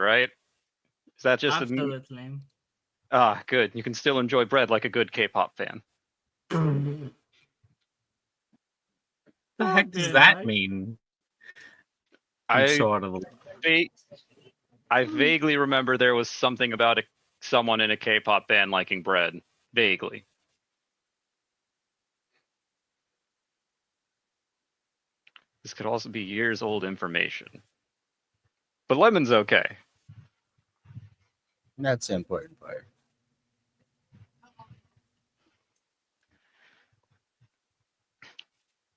right? Is that just Absolutely. good. You can still enjoy bread like a good K-pop fan. The heck does that mean? I'm so out of the I vaguely remember there was something about someone in a K-pop band liking bread. Vaguely. This could also be years old information. But Lemon's okay. That's the important part.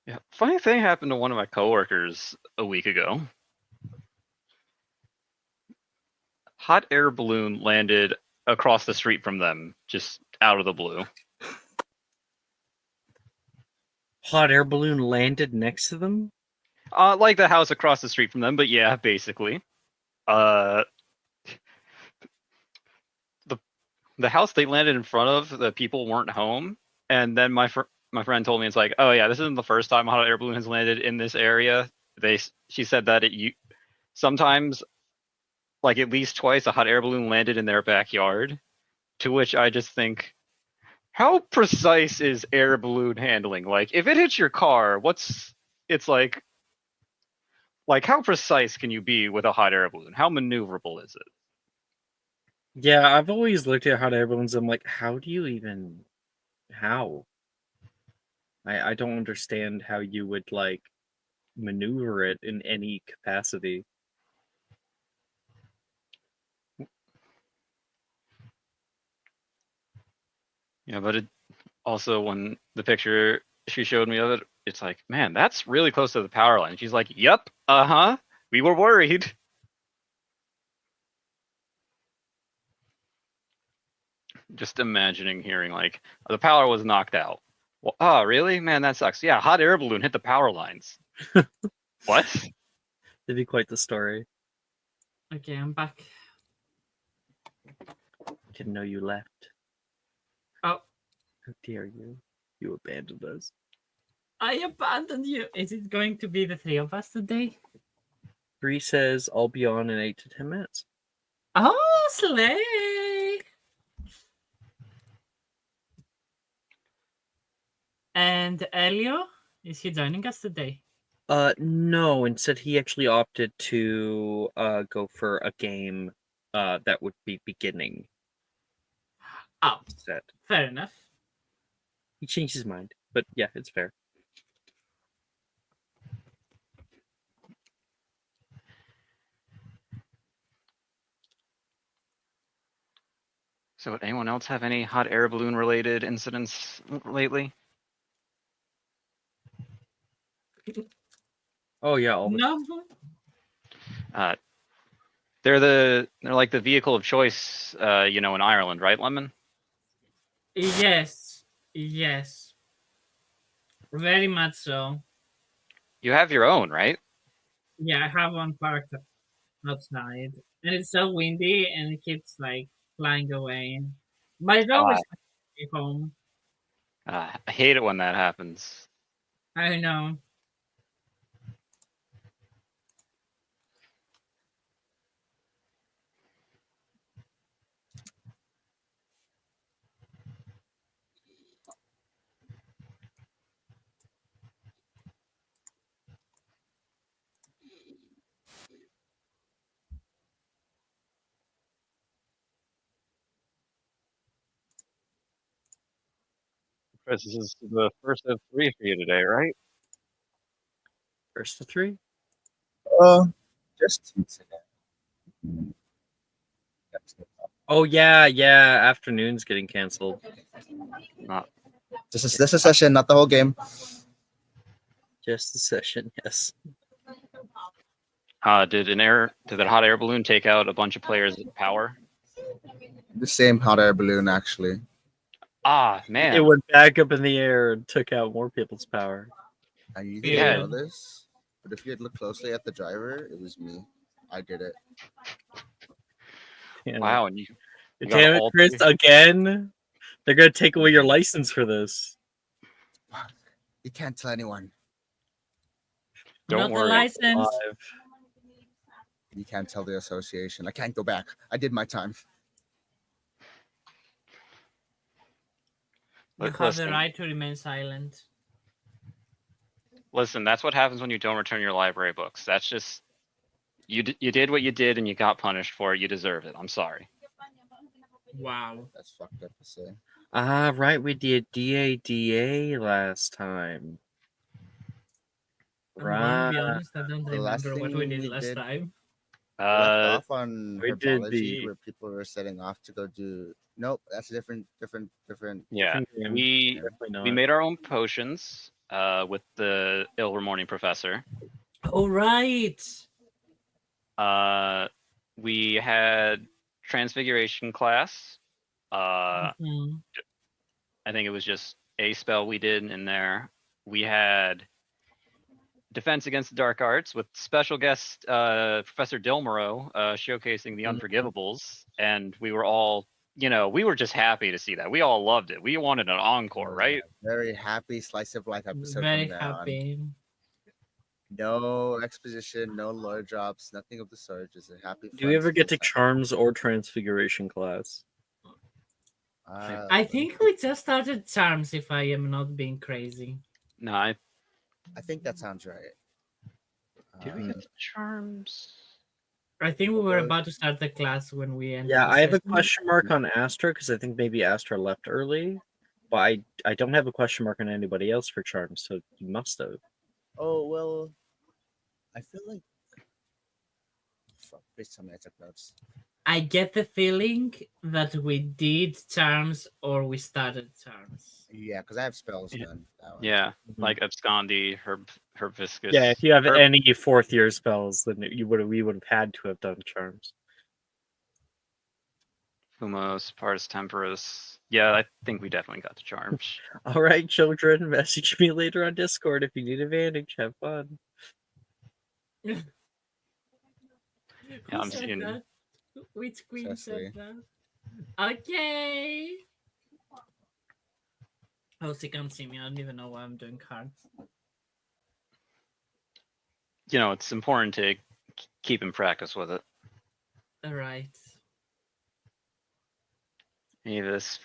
Yeah. Funny thing happened to one of my coworkers a week ago. Hot air balloon landed across the street from them, just out of the blue. hot air balloon landed next to them? Like the house across the street from them, but yeah, basically. The house they landed in front of, the people weren't home, and then my friend told me, it's like, oh yeah, this isn't the first time a hot air balloon has landed in this area. She said that sometimes, like at least twice, a hot air balloon landed in their backyard. To which I just think, how precise is air balloon handling? Like, if it hits your car, it's like how precise can you be with a hot air balloon? How maneuverable is it? Yeah, I've always looked at hot air balloons. I'm like, how? I don't understand how you would like maneuver it in any capacity. Yeah, but it also, when the picture she showed me of it, it's like, man, that's really close to the power line. She's like, yep, we were worried. Just imagining hearing like the power was knocked out. Well, oh, really? Man, that sucks. Yeah, hot air balloon hit the power lines. What? It'd be quite the story. Okay, I'm back. Didn't know you left. Oh. How dare you? You abandoned us. I abandoned you. Is it going to be the three of us today? Bree says I'll be on in 8 to 10 minutes. Oh, slay! And Elio, is he joining us today? No. Instead, he actually opted to go for a game that would be beginning. Oh, instead. Fair enough. He changed his mind, but yeah, it's fair. So, anyone else have any hot air balloon related incidents lately? Oh yeah, all No. They're like the vehicle of choice, in Ireland, right, Lemon? Yes. Very much so. You have your own, right? Yeah, I have one parked outside, and it's so windy, and it keeps like flying away. My dog is home. I hate it when that happens. I know. Chris, this is the first of 3 for you today, right? First of 3? Just 2 today. Oh yeah. Afternoon's getting canceled. This is a session, not the whole game. Just the session, yes. Did that hot air balloon take out a bunch of players' power? The same hot air balloon, actually. Man. It went back up in the air and took out more people's power. You didn't know this, but if you had looked closely at the driver, it was me. I did it. Yeah. Wow, and you damn it, Chris, again? They're gonna take away your license for this. You can't tell anyone. Don't Not worry. the license. You can't tell the association. I can't go back. I did my time. You Look, have the listen, right to remain silent. listen. That's what happens when you don't return your library books. That's just you did what you did, and you got punished for it. You deserve it. I'm sorry. Wow. That's fucked up to say. Ah, right, we did DADA last time. I'm gonna Right. be honest, I don't The last remember what we thing did we last did- time. We left Uh, off on we did herbology, the- where people were setting off to go do. Nope, that's different. yeah, Different game. we Definitely we not. made our own potions. With the Ilver Morning Professor. Oh right. We had Transfiguration class. Mhm. I think it was just a spell we did in there. We had Defense Against the Dark Arts with special guest Professor Dilmero showcasing the Mhm. Unforgivables, and we were all, we were just happy to see that. We all loved it. We wanted an encore, right? Very happy slice of life episode Very from there on. happy. No exposition, no lore drops, nothing of the sort. Just a happy. Do we fun, ever get to smooth time. Charms or Transfiguration class? I think we just started Charms, if I am not being crazy. No, I think that sounds right. did we get the Charms? I think we were Okay. about to start the class when we ended. Yeah, the I have a session. question mark on Astra because I think maybe Astra left early, but I don't have a question mark on anybody else for Charms, so you must have. Oh well, I feel like. Fuck, please tell me I took notes. I get the feeling that we did Charms or we started Charms. Yeah, because I have spells Yeah. done. That one. Yeah, Mhm. like Abscondi, Herb Yeah, if you have Herb- any fourth year spells, then we would have had to have done Charms. Fumos, Pars Temporis. Yeah, I think we definitely got the Charms. All right, children, message me later on Discord if you need advantage. Have fun. Who I'm said seeing- that? Which queen Cecily. said that? Okay. Oh, she can't see me. I don't even know why I'm doing cards. It's important to keep in practice with it. All right. Avis,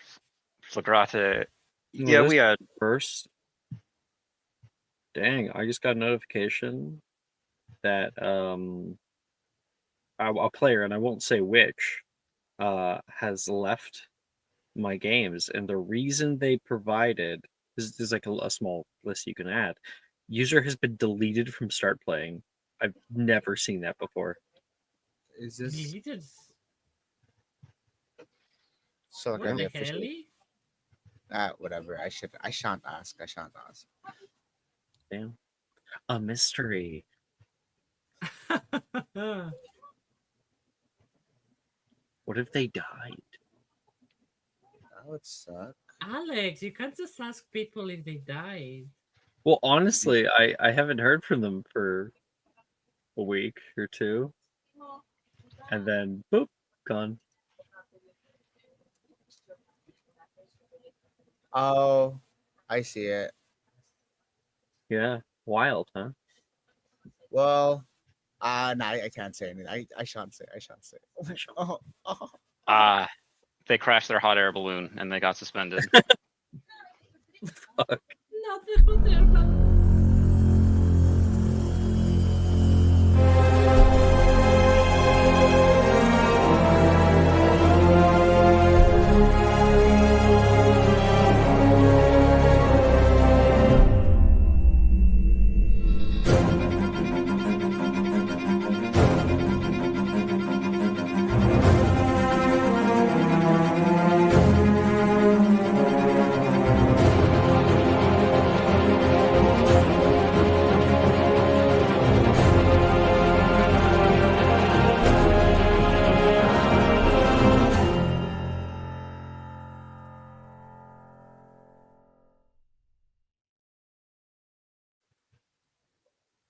Flagrate. Well, Yeah, this we had. first. Dang, I just got a notification that a player, and I won't say which, has left my games, and the reason they provided there's like a small list you can add. User has been deleted from start playing. I've never seen that before. Is this Deleted. so like What any the official? Whatever. I shan't ask. Damn, a mystery. hell? What if they died? That would suck. Alex, you can't just ask people if they died. Well, honestly, I haven't heard from them for a week or two, and then boop, gone. Oh, I see it. Yeah, wild, huh? Well, no, I can't say anything. I shan't say. Oh, oh. They crashed their hot air balloon and they got suspended. Not the hotel, but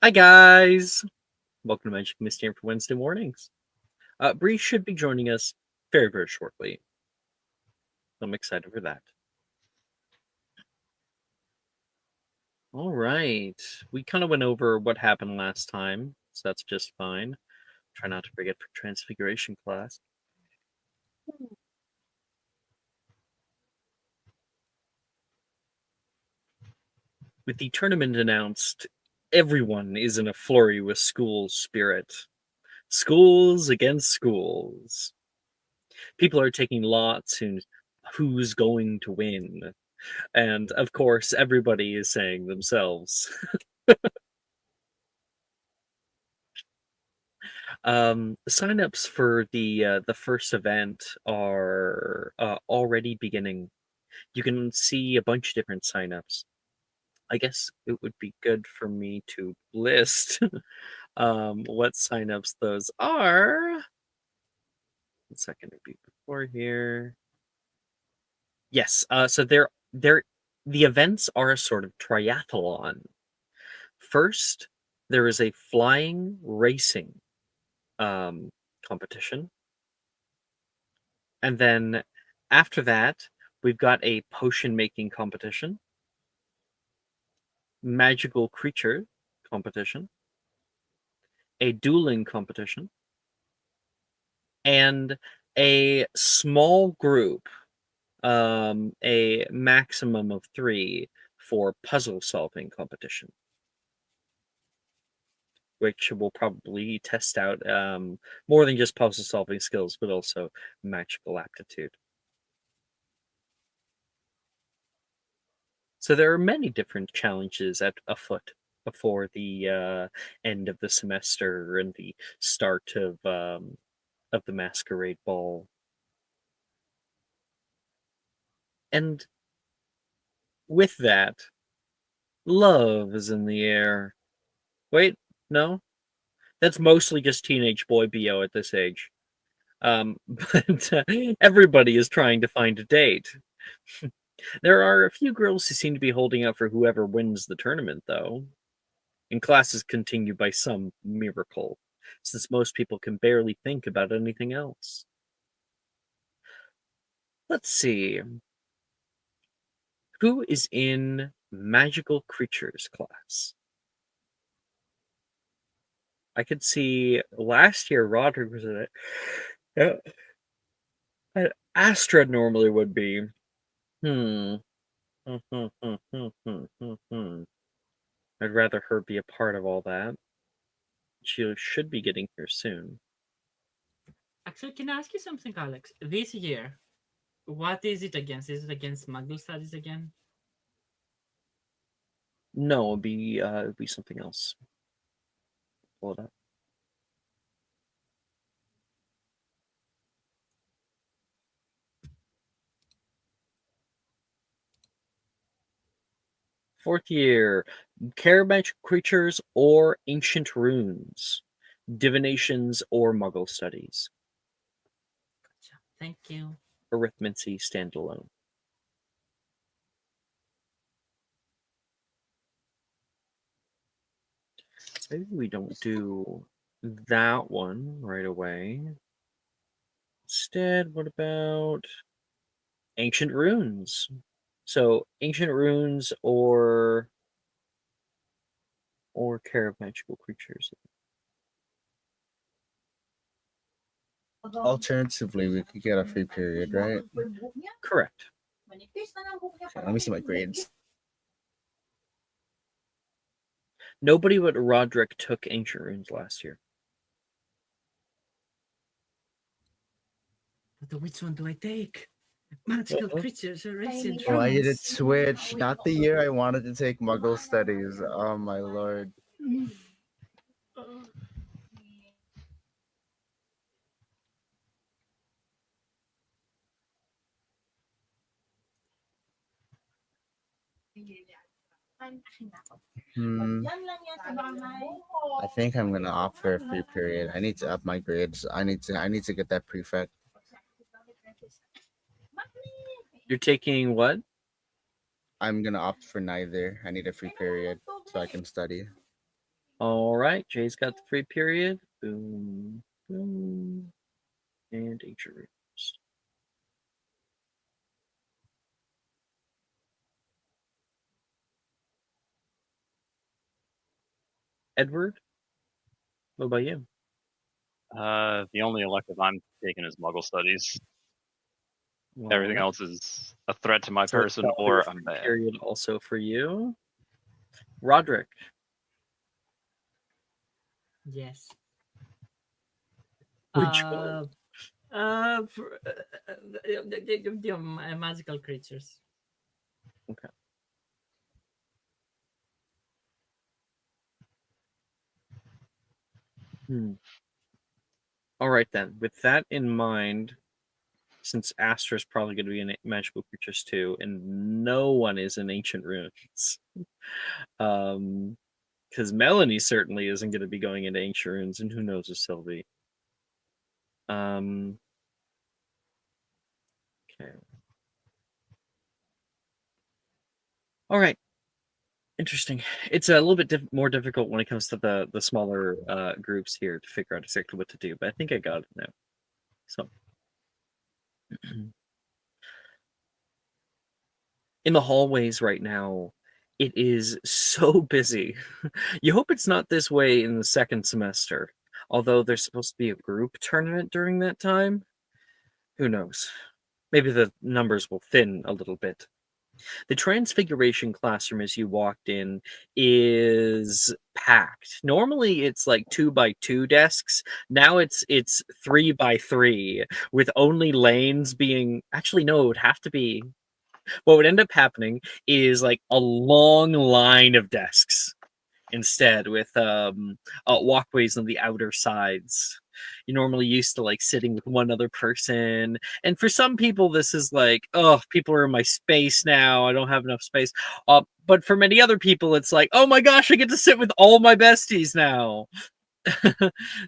Hi guys! Welcome to Magic Mysterium for Wednesday mornings. Bree should be joining us very, very shortly. I'm excited for that. All right. We kind of went over what happened last time, so that's just fine. Try not to forget for Transfiguration class. With the tournament announced, everyone is in a flurry with school spirit. Schools against schools. People are taking lots and who's going to win. And of course, everybody is saying themselves. Signups for the first event are already beginning. You can see a bunch of different signups. I guess it would be good for me to list what signups those are. 1 second, it'd be before here. Yes, so the events are a sort of triathlon. First, there is a flying racing competition. And then after that, we've got a potion making competition, magical creature competition, a dueling competition, and a small group, a maximum of 3 for puzzle solving competition, which will probably test out more than just puzzle solving skills, but also magical aptitude. So there are many different challenges afoot before the end of the semester and the start of the masquerade ball. And with that, love is in the air. Wait, no? That's mostly just teenage boy BO at this age. But everybody is trying to find a date. There are a few girls who seem to be holding out for whoever wins the tournament, though. And classes continue by some miracle, since most people can barely think about anything else. Let's see. Who is in Magical Creatures class? I could see last year Roderick was in it. Astra normally would be. I'd rather her be a part of all that. She should be getting here soon. Actually, can I ask you something, Alex? This year, what is it against? Is it against Muggle studies again? No, it'd be something else. Pull it up. Fourth year, care magic creatures or ancient runes, divinations or Muggle studies, Gotcha. Thank you. arithmancy standalone. Maybe we don't do that one right away. Instead, what about ancient runes? So ancient runes or care of magical creatures. Alternatively, we could get a free period, right? Correct. Okay, let me see my grades. Nobody but Roderick took ancient runes last year. But which one do I take? Magical creatures or ancient Oh, I did runes? switch. Not the year I wanted to take Muggle studies. Oh my lord. I think I'm gonna opt for a free period. I need to up my grades. I need to get that prefect. You're taking what? I'm gonna opt for neither. I need a free period so I can study. All right, Jay's got the free period. Boom, boom, and ancient runes. Edward, what about you? The only elective I'm taking is Muggle Studies. Everything Alright. else is a threat to my So person, that'll be a or I'm free bad. period also for you. Roderick. Yes. Which one? The magical creatures. Okay. All right then. With that in mind, since Astra's probably going to be in magical creatures too, and no one is in ancient runes, because Melanie certainly isn't going to be going into ancient runes, and who knows if Sylvie. Okay. All right. Interesting. It's a little bit more difficult when it comes to the smaller groups here to figure out exactly what to do, but I think I got it now. So, in the hallways right now, it is so busy. You hope it's not this way in the second semester, although there's supposed to be a group tournament during that time. Who knows? Maybe the numbers will thin a little bit. The Transfiguration classroom, as you walked in, is packed. Normally, it's like 2x2 desks. Now it's 3x3, with only lanes being. Actually, no, it would have to be. What would end up happening is like a long line of desks instead, with walkways on the outer sides. You're normally used to like sitting with one other person, and for some people this is like, oh, people are in my space now, I don't have enough space. But for many other people it's like, oh my gosh, I get to sit with all my besties now.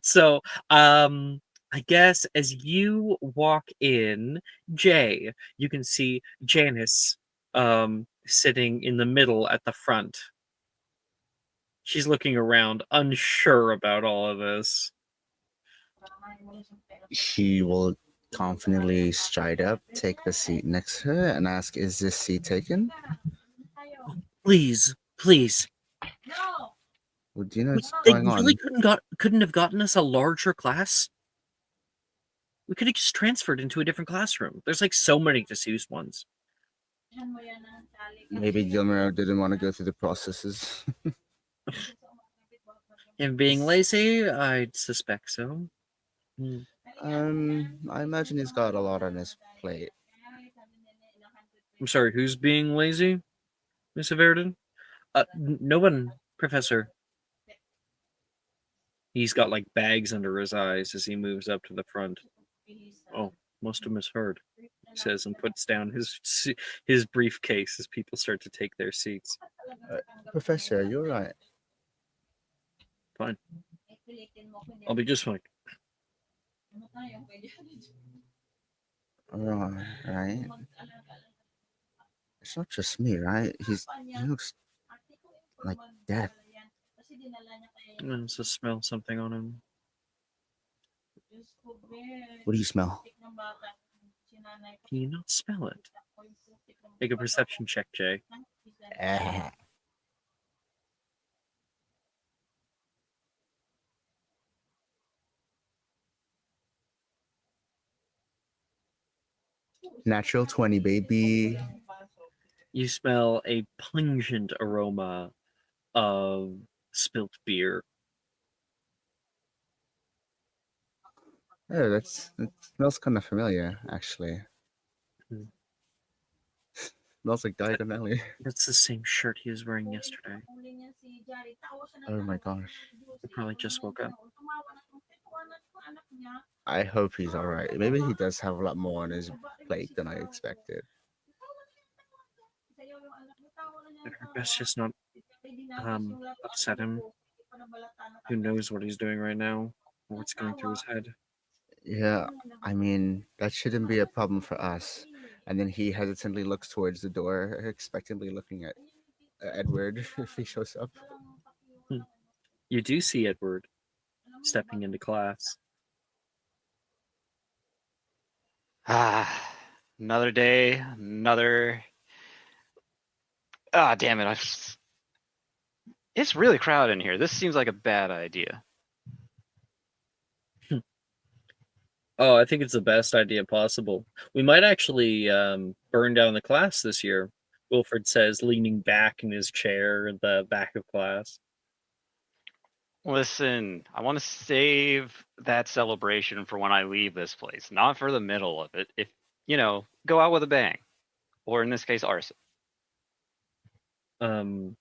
So I guess as you walk in, Jay, you can see Janice sitting in the middle at the front. She's looking around, unsure about all of this. He will confidently stride up, take the seat next to her, and ask, "Is this seat taken?" Please, please. Well, do you know what's They going really on? couldn't have gotten us a larger class. We could have just transferred into a different classroom. There's like so many disused ones. Maybe Gilmero didn't want to go through the processes. Him being lazy, I'd suspect so. I imagine he's got a lot on his plate. I'm sorry, who's being lazy, Miss Verdon? No one, Professor. He's got like bags under his eyes as he moves up to the front. Oh, must have misheard, he says, and puts down his briefcase as people start to take their seats. Professor, you're right. Fine. I'll be just fine. Right. It's not just me, right? He looks like death. Let's just smell something on him. What do you smell? Can you not smell it? Make a perception check, Jay. Natural 20, baby. You smell a pungent aroma of spilt beer. Oh, that smells kind of familiar, actually. Hmm. Smells like Diagon. That's the same shirt he was wearing yesterday. Oh my gosh. He probably just woke up. I hope he's alright. Maybe he does have a lot more on his plate than I expected. Best just not upset him. Who knows what he's doing right now, or what's going through his head. Yeah, I mean, that shouldn't be a problem for us. And then he hesitantly looks towards the door, expectantly looking at Edward if he shows up. You do see Edward stepping into class. Another day, another. Damn it! It's really crowded in here. This seems like a bad idea. Oh, I think it's the best idea possible. We might actually burn down the class this year, Wilfred says, leaning back in his chair in the back of class. Listen, I want to save that celebration for when I leave this place, not for the middle of it. If, go out with a bang. Or in this case, arson. And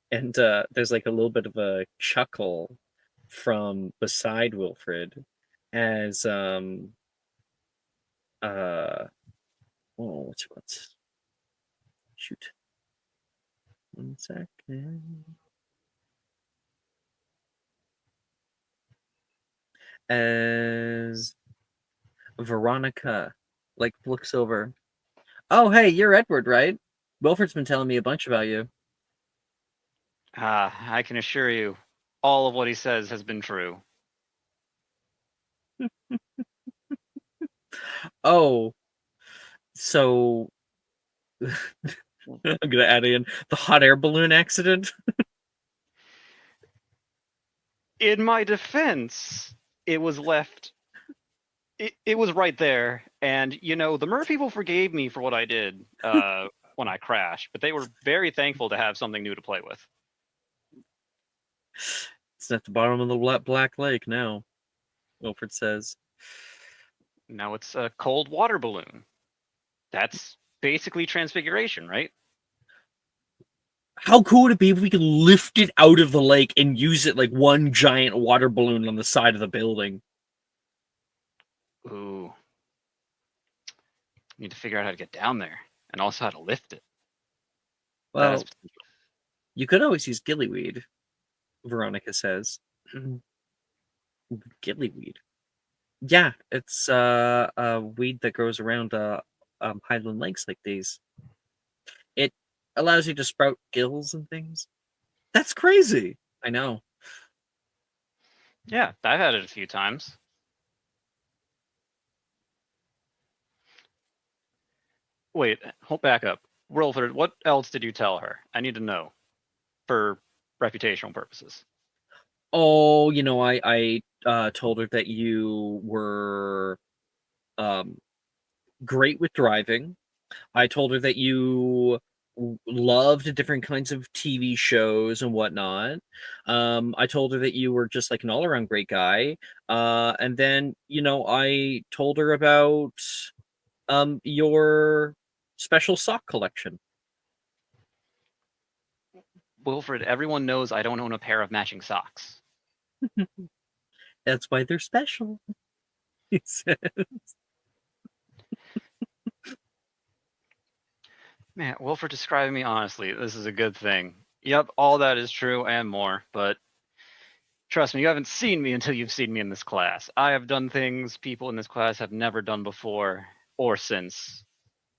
there's like a little bit of a chuckle from beside Wilfred as what's shoot 1 second, as Veronica like looks over. Oh, hey, you're Edward, right? Wilfred's been telling me a bunch about you. I can assure you, all of what he says has been true. Oh, so I'm gonna add in the hot air balloon accident. In my defense, it was left. It was right there, and the Mer people forgave me for what I did when I crashed, but they were very thankful to have something new to play with. It's at the bottom of the Black Lake now, Wilfred says. Now it's a cold water balloon. That's basically transfiguration, right? How cool would it be if we could lift it out of the lake and use it like one giant water balloon on the side of the building? Ooh. Need to figure out how to get down there and also how to lift it. Well, you could always use gillyweed, Veronica says. Gillyweed. Yeah, it's a weed that grows around highland lakes like these. It allows you to sprout gills and things. That's crazy. I know. Yeah, I've had it a few times. Wait, hold back up. Wilfred, what else did you tell her? I need to know for reputational purposes. Oh, I told her that you were great with driving. I told her that you loved different kinds of TV shows and whatnot. I told her that you were just like an all-around great guy. And then, I told her about your special sock collection. Wilfred, everyone knows I don't own a pair of matching socks. That's why they're special, he says. Man, Wilfred describing me honestly, this is a good thing. Yep, all that is true and more, but trust me, you haven't seen me until you've seen me in this class. I have done things people in this class have never done before or since.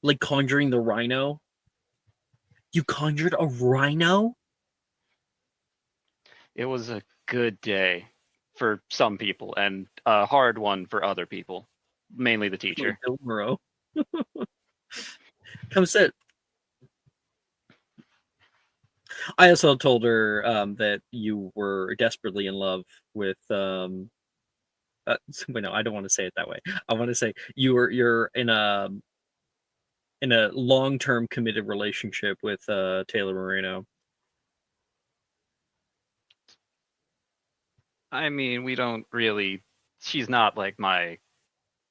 Like conjuring the rhino? You conjured a rhino? It was a good day for some people and a hard one for other people, mainly the teacher. Bill Murrow. Come sit. I also told her that you were desperately in love with wait, no, I don't want to say it that way. I want to say you're in a long-term committed relationship with Taylor Moreno. I mean, we don't really. She's not like my.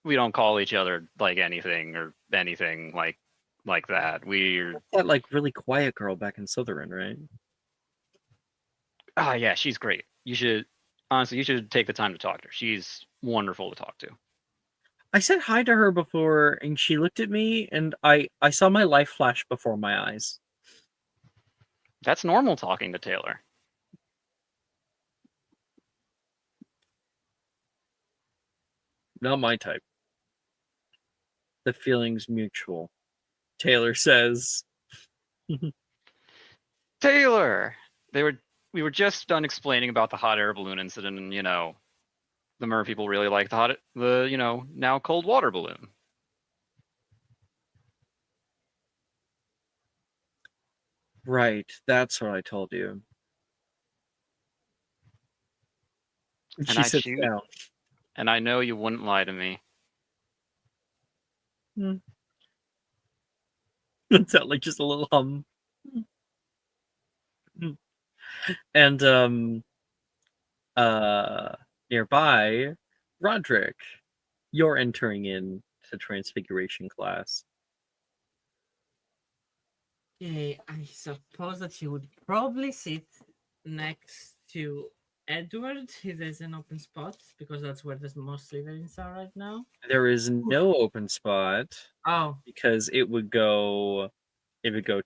We don't call each other like anything or anything like that. We're. That like really quiet girl back in Slytherin, right? Ah, yeah, she's great. You should take the time to talk to her. She's wonderful to talk to. I said hi to her before, and she looked at me, and I saw my life flash before my eyes. That's normal talking to Taylor. Not my type. The feeling's mutual, Taylor says. Taylor! We were just done explaining about the hot air balloon incident, and the Mer people really like the now cold water balloon. Right, that's what I told you. And She sits down. and I know you wouldn't lie to me. It sounded like just a little hum. And nearby, Roderick, you're entering in to Transfiguration class. Okay, I suppose that he would probably sit next to Edward if there's an open spot, because that's where there's most Slytherins are right now. There is no open spot Oh, because it would go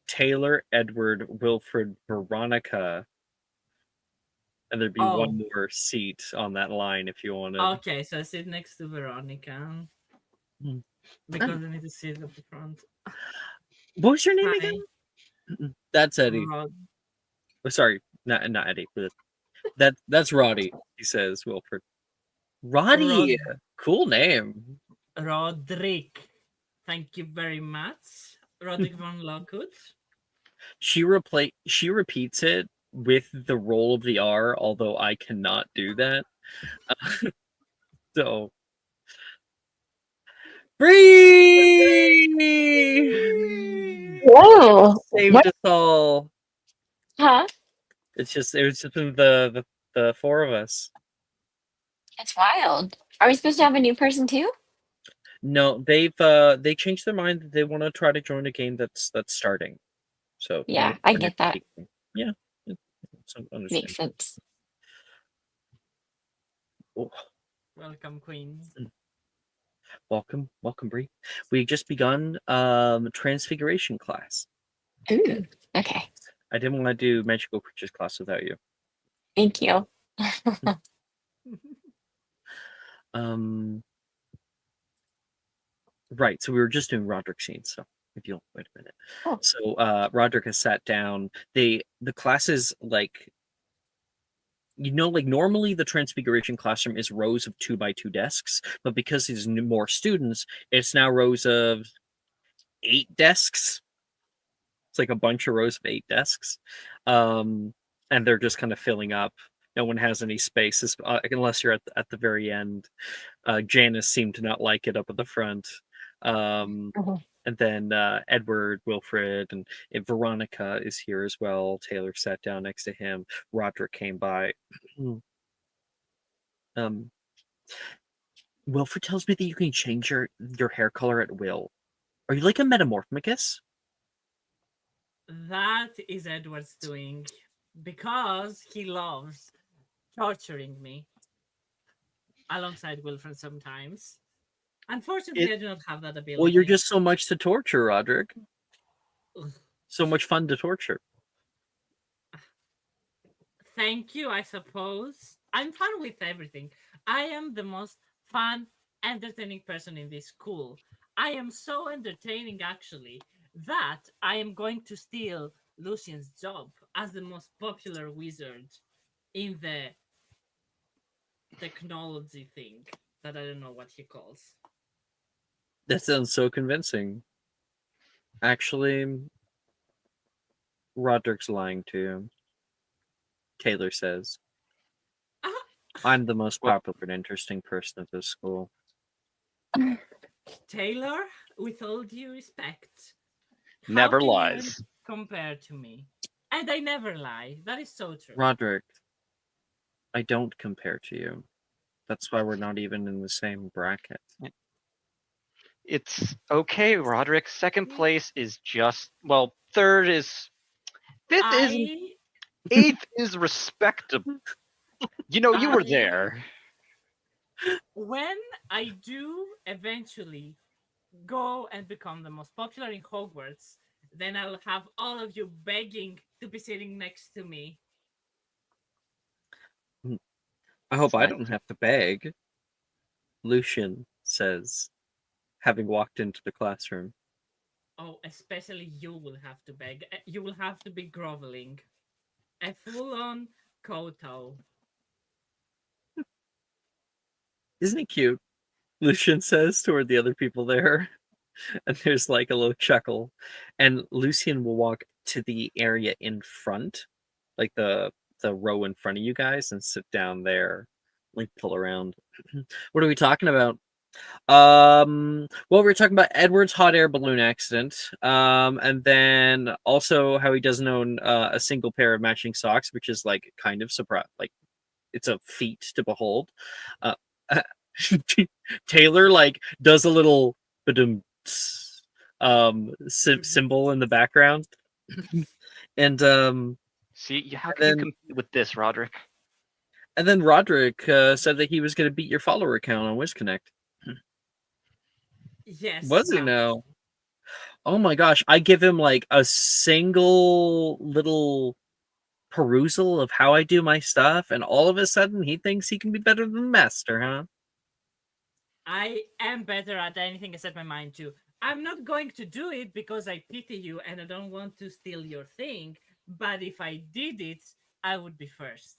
Taylor, Edward, Wilfred, Veronica, and there'd be one more seat on that line if you wanted. okay, so I sit next to Veronica Hmm. because I need to sit at the front. What was your name Hi, again? That's Eddie. Rod. Oh, sorry, not Eddie. That's Roddy. He says Wilfred. Roddy, cool name. Roderick. Thank you very much, Roderick von Lockwood. She repeats it with the roll of the R, although I cannot do that. So Bree Whoa! saved What? us all. Huh? It was just the four of us. It's wild. Are we supposed to have a new person too? No, they changed their mind that they want to try to join a game that's starting. So Yeah, I get that. Yeah, Makes sense. Oh, Welcome, Queen. welcome, Bree. We just begun Transfiguration class. Ooh, okay. I didn't want to do Magical Creatures class without you. Thank you. Right, so we were just doing Roderick scenes, so if you'll wait a minute. Oh. So Roderick has sat down. The class is like, like normally the Transfiguration classroom is rows of 2x2 desks, but because there's more students, it's now rows of 8 desks. It's like a bunch of rows of 8 desks. And they're just kind of filling up. No one has any spaces unless you're at the very end. Janice seemed to not like it up at the front. And then Edward, Wilfred, and Veronica is here as well. Taylor sat down next to him. Roderick came by. Wilfred tells me that you can change your hair color at will. Are you like a metamorphmagus? That is Edward's doing because he loves torturing me alongside Wilfred sometimes. Unfortunately, I do not have that ability. Well, you're just so much to torture, Roderick. So much fun to torture. Thank you, I suppose. I'm fun with everything. I am the most fun, entertaining person in this school. I am so entertaining, actually, that I am going to steal Lucian's job as the most popular wizard in the technology thing that I don't know what he calls. That sounds so convincing. Actually, Roderick's lying to you. Taylor says. I'm the most popular and interesting person at this school. Taylor, with all due respect, never lies compared to me. And I never lie. That is so true. Roderick, I don't compare to you. That's why we're not even in the same bracket. It's okay, Roderick. Second place is just, well, third is, fifth is, eighth is respectable. You were there. When I do eventually go and become the most popular in Hogwarts, then I'll have all of you begging to be sitting next to me. I hope I don't have to beg, Lucian says, having walked into the classroom. Oh, especially you will have to beg. You will have to be groveling. A full-on kowtow. Isn't it cute? Lucian says toward the other people there. And there's like a little chuckle. And Lucian will walk to the area in front, like the row in front of you guys, and sit down there. Like pull around. What are we talking about? Well, we are talking about Edward's hot air balloon accident, and then also how he doesn't own a single pair of matching socks, which is like kind of surprise, like it's a feat to behold. Uh, Taylor like does a little badum symbol in the background, and See, how and can you then compete with this, Roderick? and then Roderick said that he was going to beat your follower count on WizConnect. Yes, Was he but now? Oh my gosh, I give him like a single little perusal of how I do my stuff, and all of a sudden he thinks he can be better than the master, huh? I am better at anything I set my mind to. I'm not going to do it because I pity you and I don't want to steal your thing, but if I did it, I would be first.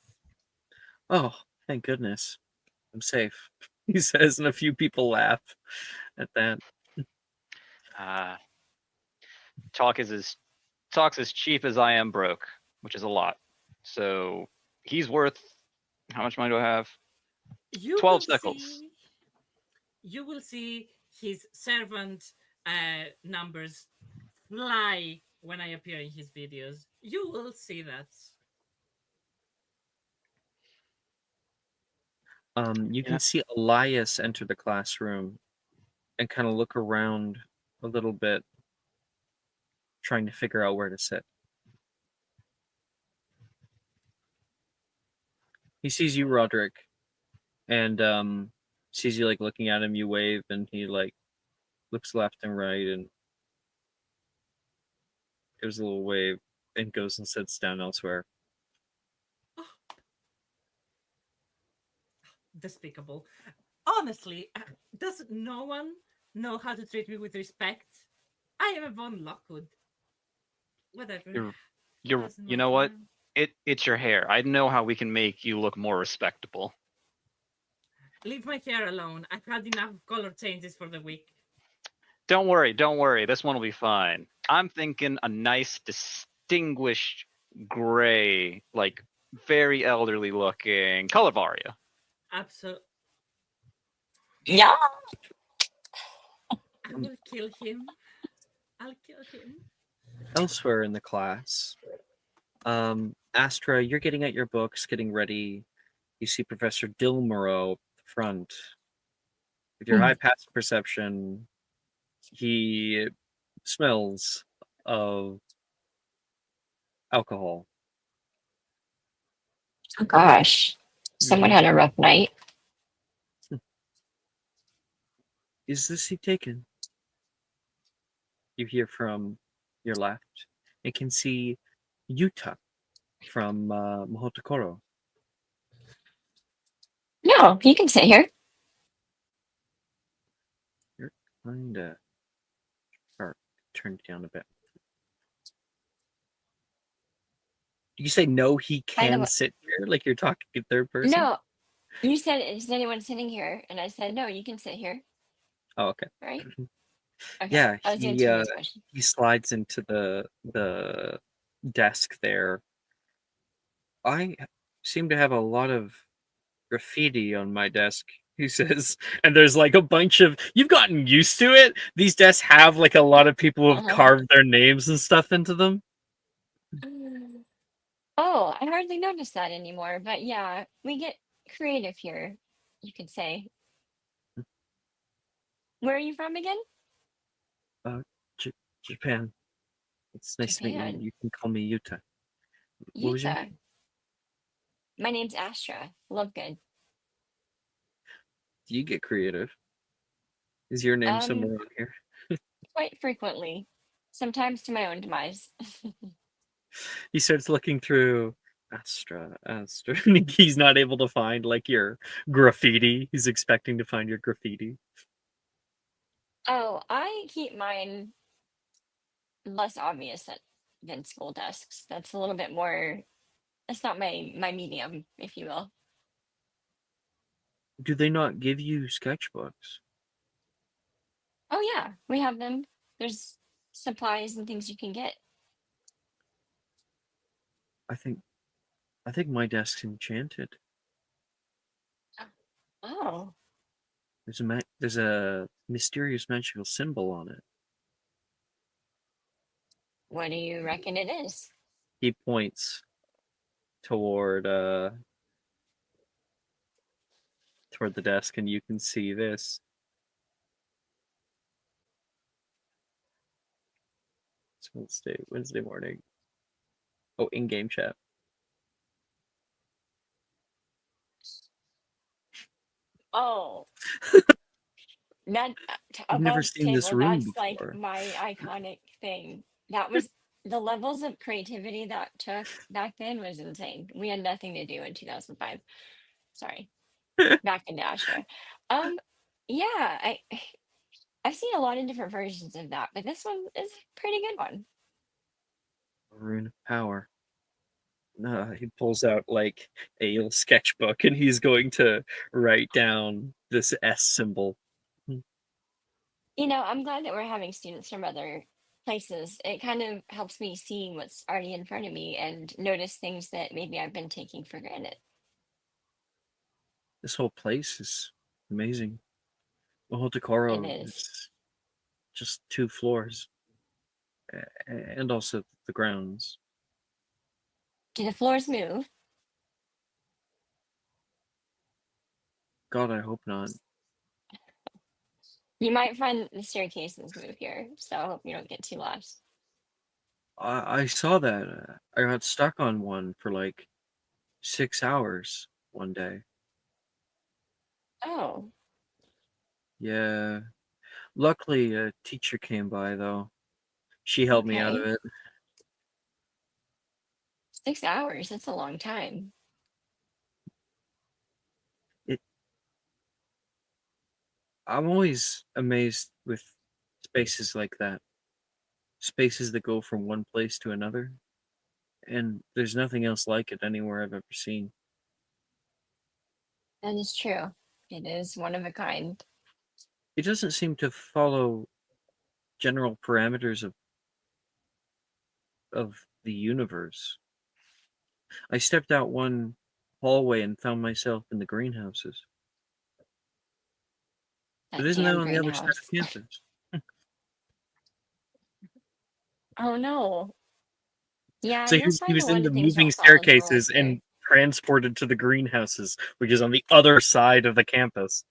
Oh, thank goodness. I'm safe. He says, and a few people laugh at that. Uh, talk's as cheap as I am broke, which is a lot. So he's worth how much money do I have? You 12 will shekels. see you will see his servant numbers fly when I appear in his videos. You will see that. You Yeah. can see Elias enter the classroom and kind of look around a little bit, trying to figure out where to sit. He sees you, Roderick, and sees you like looking at him. You wave, and he like looks left and right and gives a little wave and goes and sits down elsewhere. Despicable. Honestly, does no one know how to treat me with respect? I am a von Lockwood. Whatever. Doesn't You know matter what? now. It's your hair. I know how we can make you look more respectable. Leave my hair alone. I've had enough color changes for the week. Don't worry. This one will be fine. I'm thinking a nice, distinguished gray, like very elderly looking color varia. Absolutely. Yeah. I will kill him. I'll kill him. Elsewhere in the class, Astra, you're getting at your books, getting ready. You see Professor Dilmero at the front. With your high passive perception, he smells of alcohol. Oh gosh. Someone Mhm. had a rough night. Is this he taken? You hear from your left. You can see Yuta from Mahotokoro. No, you can sit here. You're kind of... Or turn it down a bit. You say no, he By the can way, sit here? Like you're talking in third person? no, you said, is anyone sitting here? And I said, no, you can sit here. Oh, okay. Right? Okay. Yeah, I was answering his question. he slides into the desk there. I seem to have a lot of graffiti on my desk, he says. And there's like a bunch of, you've gotten used to it. These desks have like a lot of people who have Uh-huh. carved their names and stuff into them. Oh, I hardly notice that anymore. But yeah, we get creative here, you could say. Where are you from again? Uh, Japan. It's nice to meet you. Japan. You can call me Yuta. What was your Utah. name? My name's Astra. Love good. Do you get creative? Is your name somewhere on here? Quite frequently. Sometimes to my own demise. He starts looking through Astra. And he's not able to find like your graffiti. He's expecting to find your graffiti. Oh, I keep mine less obvious than school desks. That's a little bit more. That's not my medium, if you will. Do they not give you sketchbooks? Oh yeah, we have them. There's supplies and things you can get. I think my desk's enchanted. Oh, There's a mysterious magical symbol on it. What do you reckon it is? He points toward toward the desk, and you can see this. It's Wednesday morning. Oh, in-game chat. Oh, that I've never above seen this table. room That's like before. my iconic thing. That was the levels of creativity that took back then was insane. We had nothing to do in 2005. Sorry, back in Astro. Um, yeah, I've seen a lot of different versions of that, but this one is a pretty good one. Rune of power. He pulls out like a little sketchbook, and he's going to write down this S symbol. You know, I'm glad that we're having students from other places. It kind of helps me see what's already in front of me and notice things that maybe I've been taking for granted. This whole place is amazing. The whole It Takoro is. is just 2 floors, and also the grounds. Do the floors move? God, I hope not. You might find the staircases move here, so I hope you don't get too lost. I saw that. I got stuck on one for like 6 hours one day. Oh, Yeah. Luckily, a teacher came by, though. She helped me out of okay. it. 6 hours, that's a long time. It. I'm always amazed with spaces like that. Spaces that go from one place to another. And there's nothing else like it anywhere I've ever seen. That is true. It is one of a kind. It doesn't seem to follow general parameters of the universe. I stepped out one hallway and found myself in the greenhouses. But That isn't that damn on the other side greenhouse. of campus? Oh no. Yeah, So you'll he find a was in lot the of things moving don't follow the rules staircases here. and transported to the greenhouses, which is on the other side of the campus.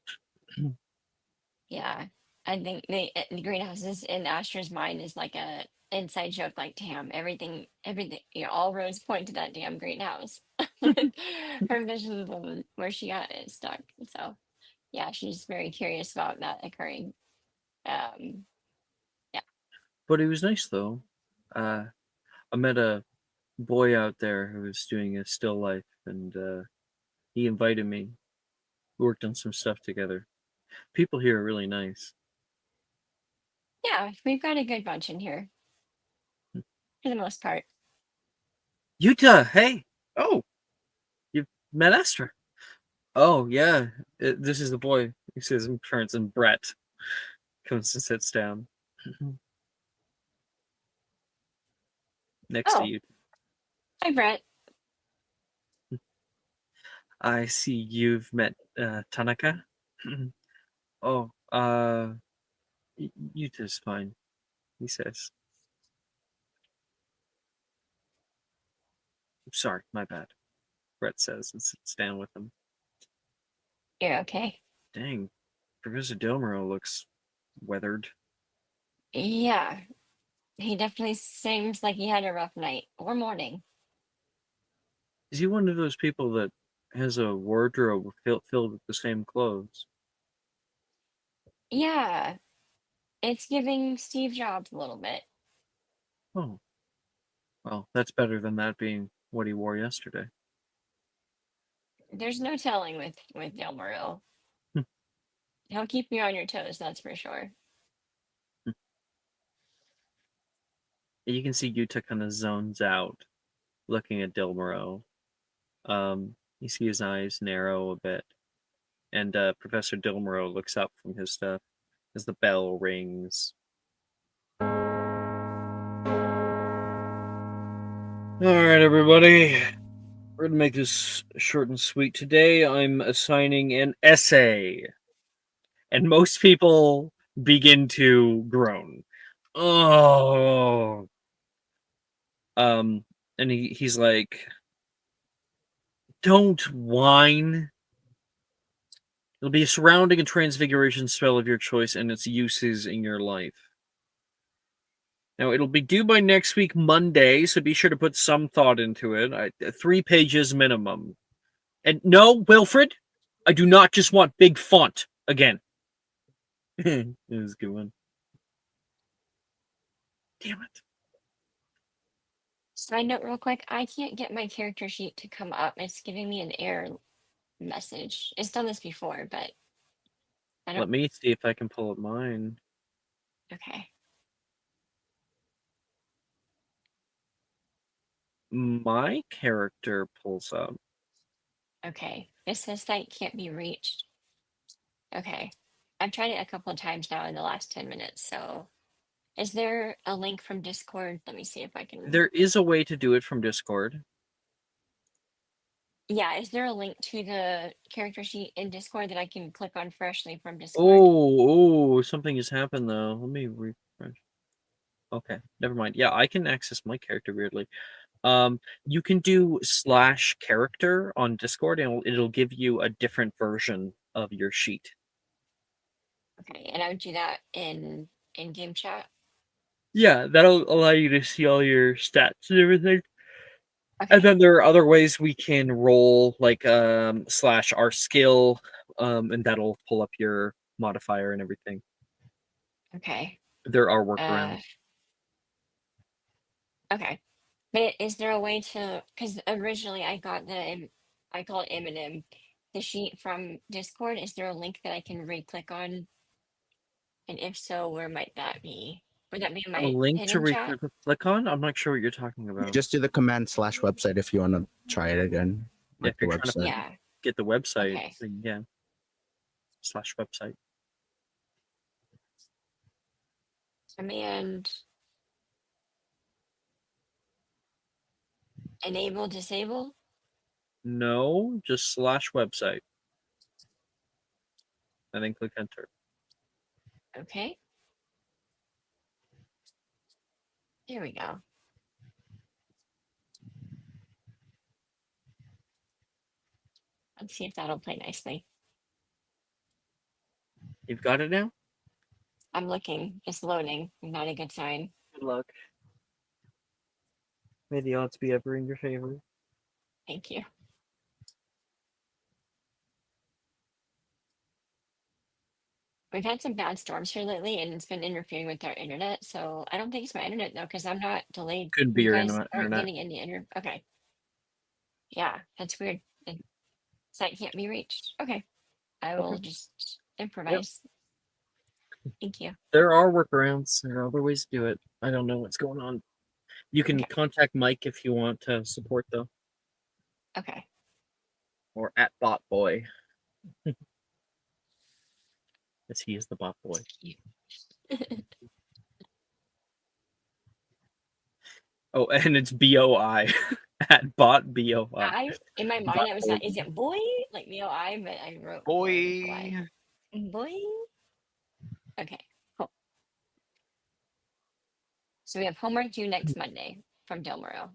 Yeah. I think the greenhouses in Astra's mind is like a inside joke, like, damn, everything, all roads point to that damn greenhouse. Her visions of where she got it stuck. So yeah, she's very curious about that occurring. Um, yeah. But it was nice though. I met a boy out there who was doing a still life, and he invited me. We worked on some stuff together. People here are really nice. Yeah, we've got a good bunch in here for the most part. Utah, hey! Oh, you met Esther. Oh, yeah. This is the boy. He says in turns, and Brett comes and sits down next to Oh, you. hi Brett. I see you've met Tanaka. Oh, Utah's fine, he says. Sorry, my bad, Brett says and sits down with him. You're okay. Dang, Professor Delmero looks weathered. Yeah, he definitely seems like he had a rough night or morning. Is he one of those people that has a wardrobe filled with the same clothes? Yeah, it's giving Steve Jobs a little bit. Oh, well, that's better than that being what he wore yesterday. There's no telling with Del Morro. He'll keep you on your toes, that's for sure. You can see Utah kind of zones out, looking at Dilmero. You see his eyes narrow a bit, and Professor Dilmero looks up from his stuff as the bell rings. All right, everybody. We're gonna make this short and sweet today. I'm assigning an essay. and most people begin to groan. Oh. And he's like, don't whine. It'll be a surrounding and transfiguration spell of your choice and its uses in your life. Now, it'll be due by next week, Monday, so be sure to put some thought into it. 3 pages minimum. And no, Wilfred, I do not just want big font again. It was a good one. Damn it. Side note, real quick, I can't get my character sheet to come up. It's giving me an error message. It's done this before, but I don't. Let me see if I can pull up mine. Okay. My character pulls up. Okay. It says site can't be reached. Okay. I've tried it a couple of times now in the last 10 minutes. So, is there a link from Discord? Let me see if I can. There is a way to do it from Discord. Yeah, is there a link to the character sheet in Discord that I can click on freshly from Discord? Oh, something has happened though. Let me refresh. Okay, never mind. Yeah, I can access my character weirdly. You can do /character on Discord, and it'll give you a different version of your sheet. Okay, and I would do that in game chat. Yeah, that'll allow you to see all your stats and everything. Okay. And then there are other ways we can roll, like /our skill, and that'll pull up your modifier and everything. Okay. There are workarounds. Okay. But is there a way to? Because originally I got I call it Eminem, the sheet from Discord. Is there a link that I can re-click on? And if so, where might that be? Would that be in A my link to hidden chat? click on? I'm not sure what you're talking about. Just do the command /website if you want to try it again. Yeah, Like if the you're trying to website. Yeah. get the website, Okay. then yeah. /website. Command enable disable. No, just /website. And then click enter. Okay. Here we go. Let's see if that'll play nicely. You've got it now? I'm looking. It's loading. Not a good sign. Good luck. May the odds be ever in your favor. Thank you. We've had some bad storms here lately, and it's been interfering with our internet. So I don't think it's my internet though, because I'm not delayed. Could be You your guys internet. aren't getting any internet. Okay. Yeah, that's weird. The site can't be reached. Okay. I will just improvise. Thank you. There are workarounds. There are other ways to do it. I don't know what's going on. You can Okay. contact Mike if you want to support though. Okay. Or at botboy. As he is the bot boy. Oh, and it's BOI at bot BOI. In my mind, I was like, is it boy? Like BOI, but I wrote Boy. Boy. Okay, cool. So we have homework due next Monday from Del Moro.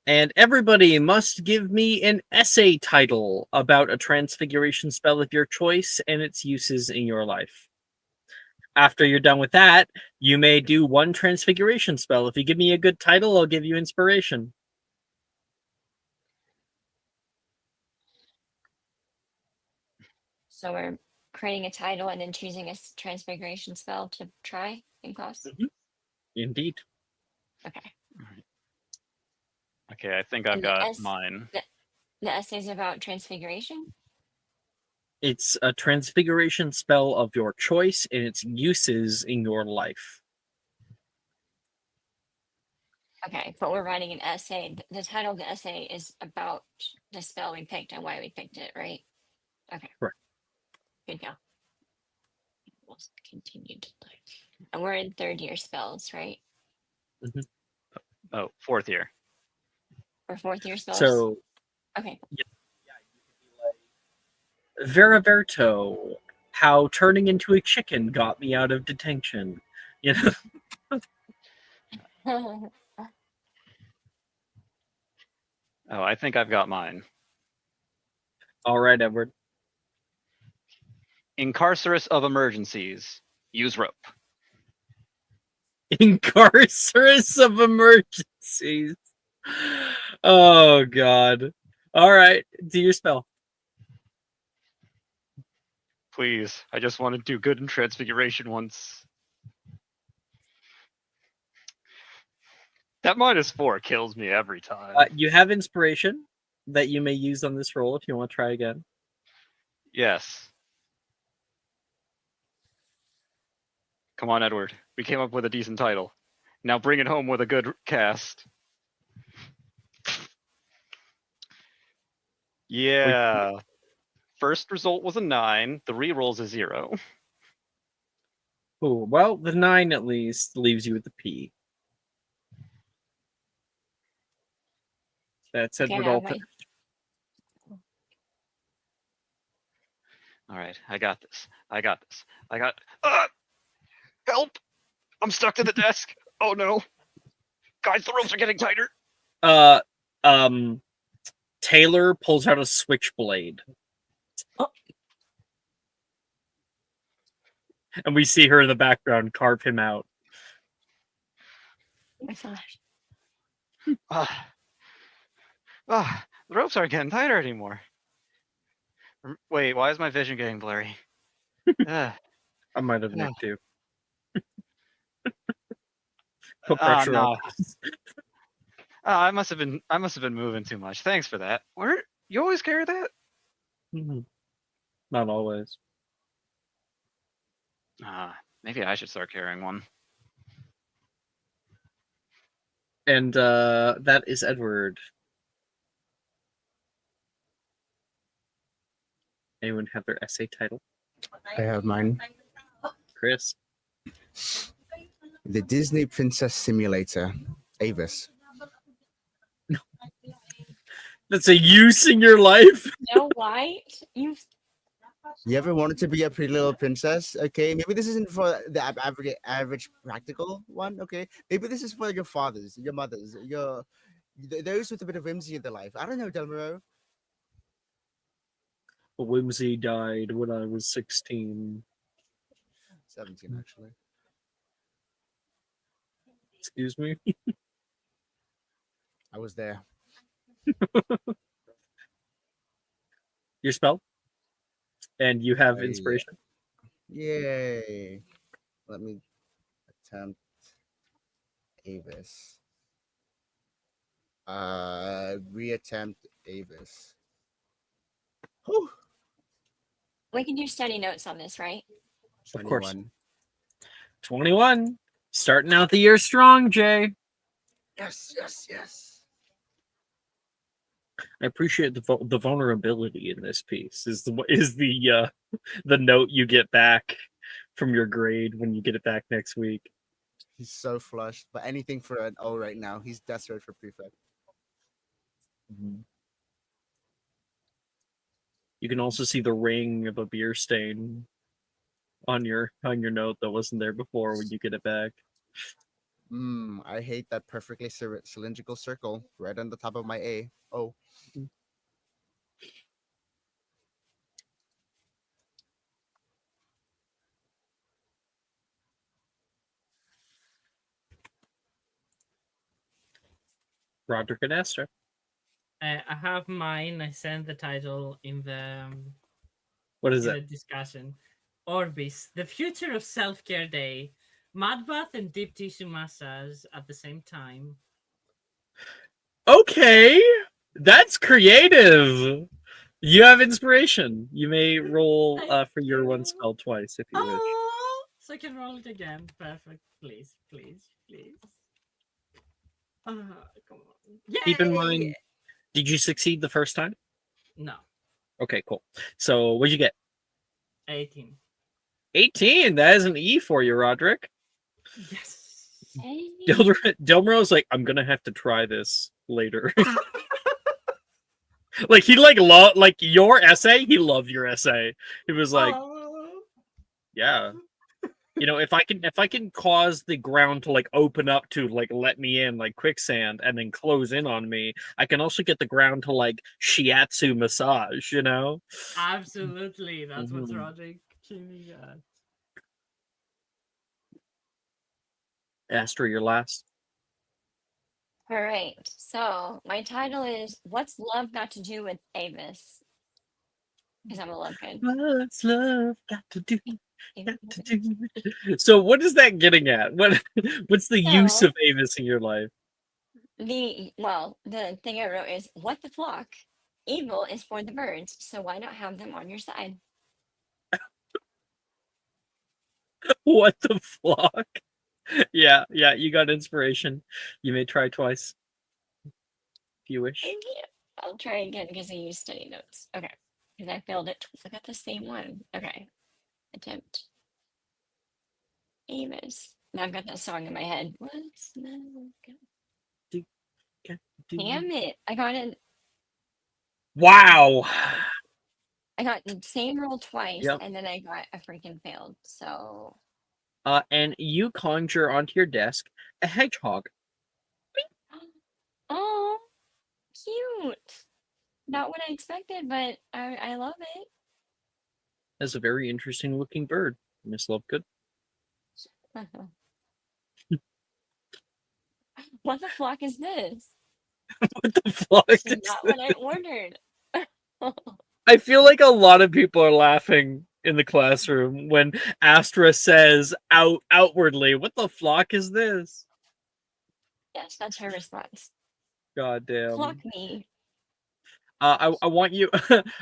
And everybody must give me an essay title about a transfiguration spell of your choice and its uses in your life. After you're done with that, you may do one transfiguration spell. If you give me a good title, I'll give you inspiration. So we're creating a title and then choosing a transfiguration spell to try in class. Indeed. Okay. Okay, I think I've And the got mine. The essay's about transfiguration? It's a transfiguration spell of your choice and its uses in your life. Okay, but we're writing an essay. The title of the essay is about the spell we picked and why we picked it, right? Okay. Correct. Good go. We'll continue to look. And we're in third year spells, right? Oh, fourth year. Or fourth year spells? So, okay. yeah, you could be like, Veraverto, how turning into a chicken got me out of detention. You know, Oh, I think I've got mine. all right, Edward. Incarcerus of emergencies. Use rope. Incarcerus of emergencies. Oh God. All right, do your spell. Please. I just want to do good in Transfiguration once. That -4 kills me every time. You have inspiration that you may use on this roll if you want to try again. Yes. Come on, Edward. We came up with a decent title. Now bring it home with a good cast. Yeah. First result was a 9. The reroll's a 0. Oh, well, the 9 at least leaves you with the P. That's Okay, Edward now Alton. All right, I got this. I got this. I got. Help! I'm stuck to the desk. Oh no, guys, the ropes are getting tighter. Taylor pulls out a switchblade. And we see her in the background carve him out. Oh my gosh. The ropes aren't getting tighter anymore. Wait, why is my vision getting blurry? I might have nicked too. Put Oh pressure on. no. I must have been moving too much. Thanks for that. Where you always carry that? Not always. Maybe I should start carrying one. And that is Edward. Anyone have their essay title? I have mine. Chris. The Disney Princess Simulator. Avis. That's a use in your life? No, why? You ever wanted to be a pretty little princess? Okay, maybe this isn't for the average practical one. Okay, maybe this is for your fathers, your mothers, those with a bit of whimsy in their life. I don't know, Delmiro. Whimsy died when I was 16. 17, actually. Excuse me? I was there. Your spell? And you have inspiration? Yay. Let me attempt Avis. Reattempt Avis. Whew. we can do study notes on this, right? Of course. 21. 21. Starting out the year strong, Jay. Yes. I appreciate the vulnerability in this piece. Is the note you get back from your grade when you get it back next week. He's so flushed, but anything for an O right now. He's desperate for prefect. You can also see the ring of a beer stain on your note that wasn't there before when you get it back. I hate that perfectly cylindrical circle right on the top of my A. Oh. Roderick and Esther. I have mine. I sent the title in the What is in it? the discussion. Orbis, the future of self-care day. Mud bath and deep tissue massage at the same time. Okay, that's creative. You have inspiration. You may roll for your one spell twice if you wish. Oh, so I can roll it again. Perfect. Please. Come on. Yay! Keep in mind, did you succeed the first time? No. Okay, cool. So what'd you get? 18. 18. That is an E for you, Roderick. Yes. Hey. Delmero's like, I'm gonna have to try this later. Like he like your essay. He loved your essay. He was like, Yeah. If I can cause the ground to like open up to like let me in like quicksand and then close in on me, I can also get the ground to like shiatsu massage, Absolutely, that's what's Mhm. Roderick aiming at. Astra, your last. All right. So my title is "What's Love Got to Do with Avis?" Because I'm a love kid. What's love got to do? Got to do. So what is that getting at? What's the use So of Avis in your life? the thing I wrote is "What the flock? Evil is for the birds, so why not have them on your side?" What the fuck? Yeah, you got inspiration. You may try twice if you wish. Thank you. I'll try again because I used study notes. Okay. Because I failed it twice. I got the same one. Okay. Attempt. Amos. Now I've got that song in my head. What's love got- Do, got to do. Damn it. I got it. Wow. I got the same roll twice Yep. and then I got a freaking failed. So And you conjure onto your desk a hedgehog. oh cute. Not what I expected, but I love it. That's a very interesting looking bird, Miss Lovegood. What the flock is this? What the fuck? This is not what I ordered. I feel like a lot of people are laughing in the classroom when Astra says outwardly, "What the flock is this?" Yes, that's her response. God Clock damn. me. I want you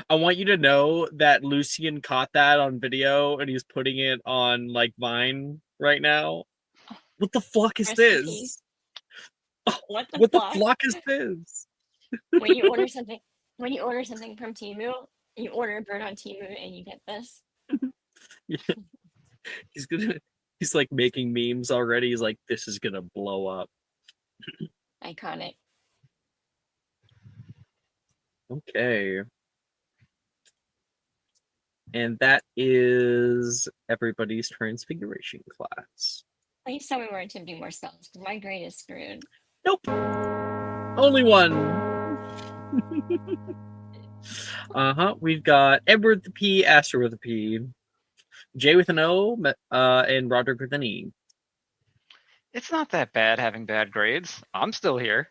I want you to know that Lucian caught that on video and he's putting it on like Vine right now. What the fuck is Rest in peace. this? What the What the flock? flock is this? When you order something, when you order something from Temu, you order a bird on Temu and you get this. Yeah, he's gonna he's like making memes already. He's like, this is gonna blow up. Iconic. Okay. And that is everybody's transfiguration class. Please tell me we're attempting more spells because my grade is screwed. Nope. Only one. We've got Edward with a P, Astor with a P, Jay with an O, and Roderick with an E. It's not that bad having bad grades. I'm still here.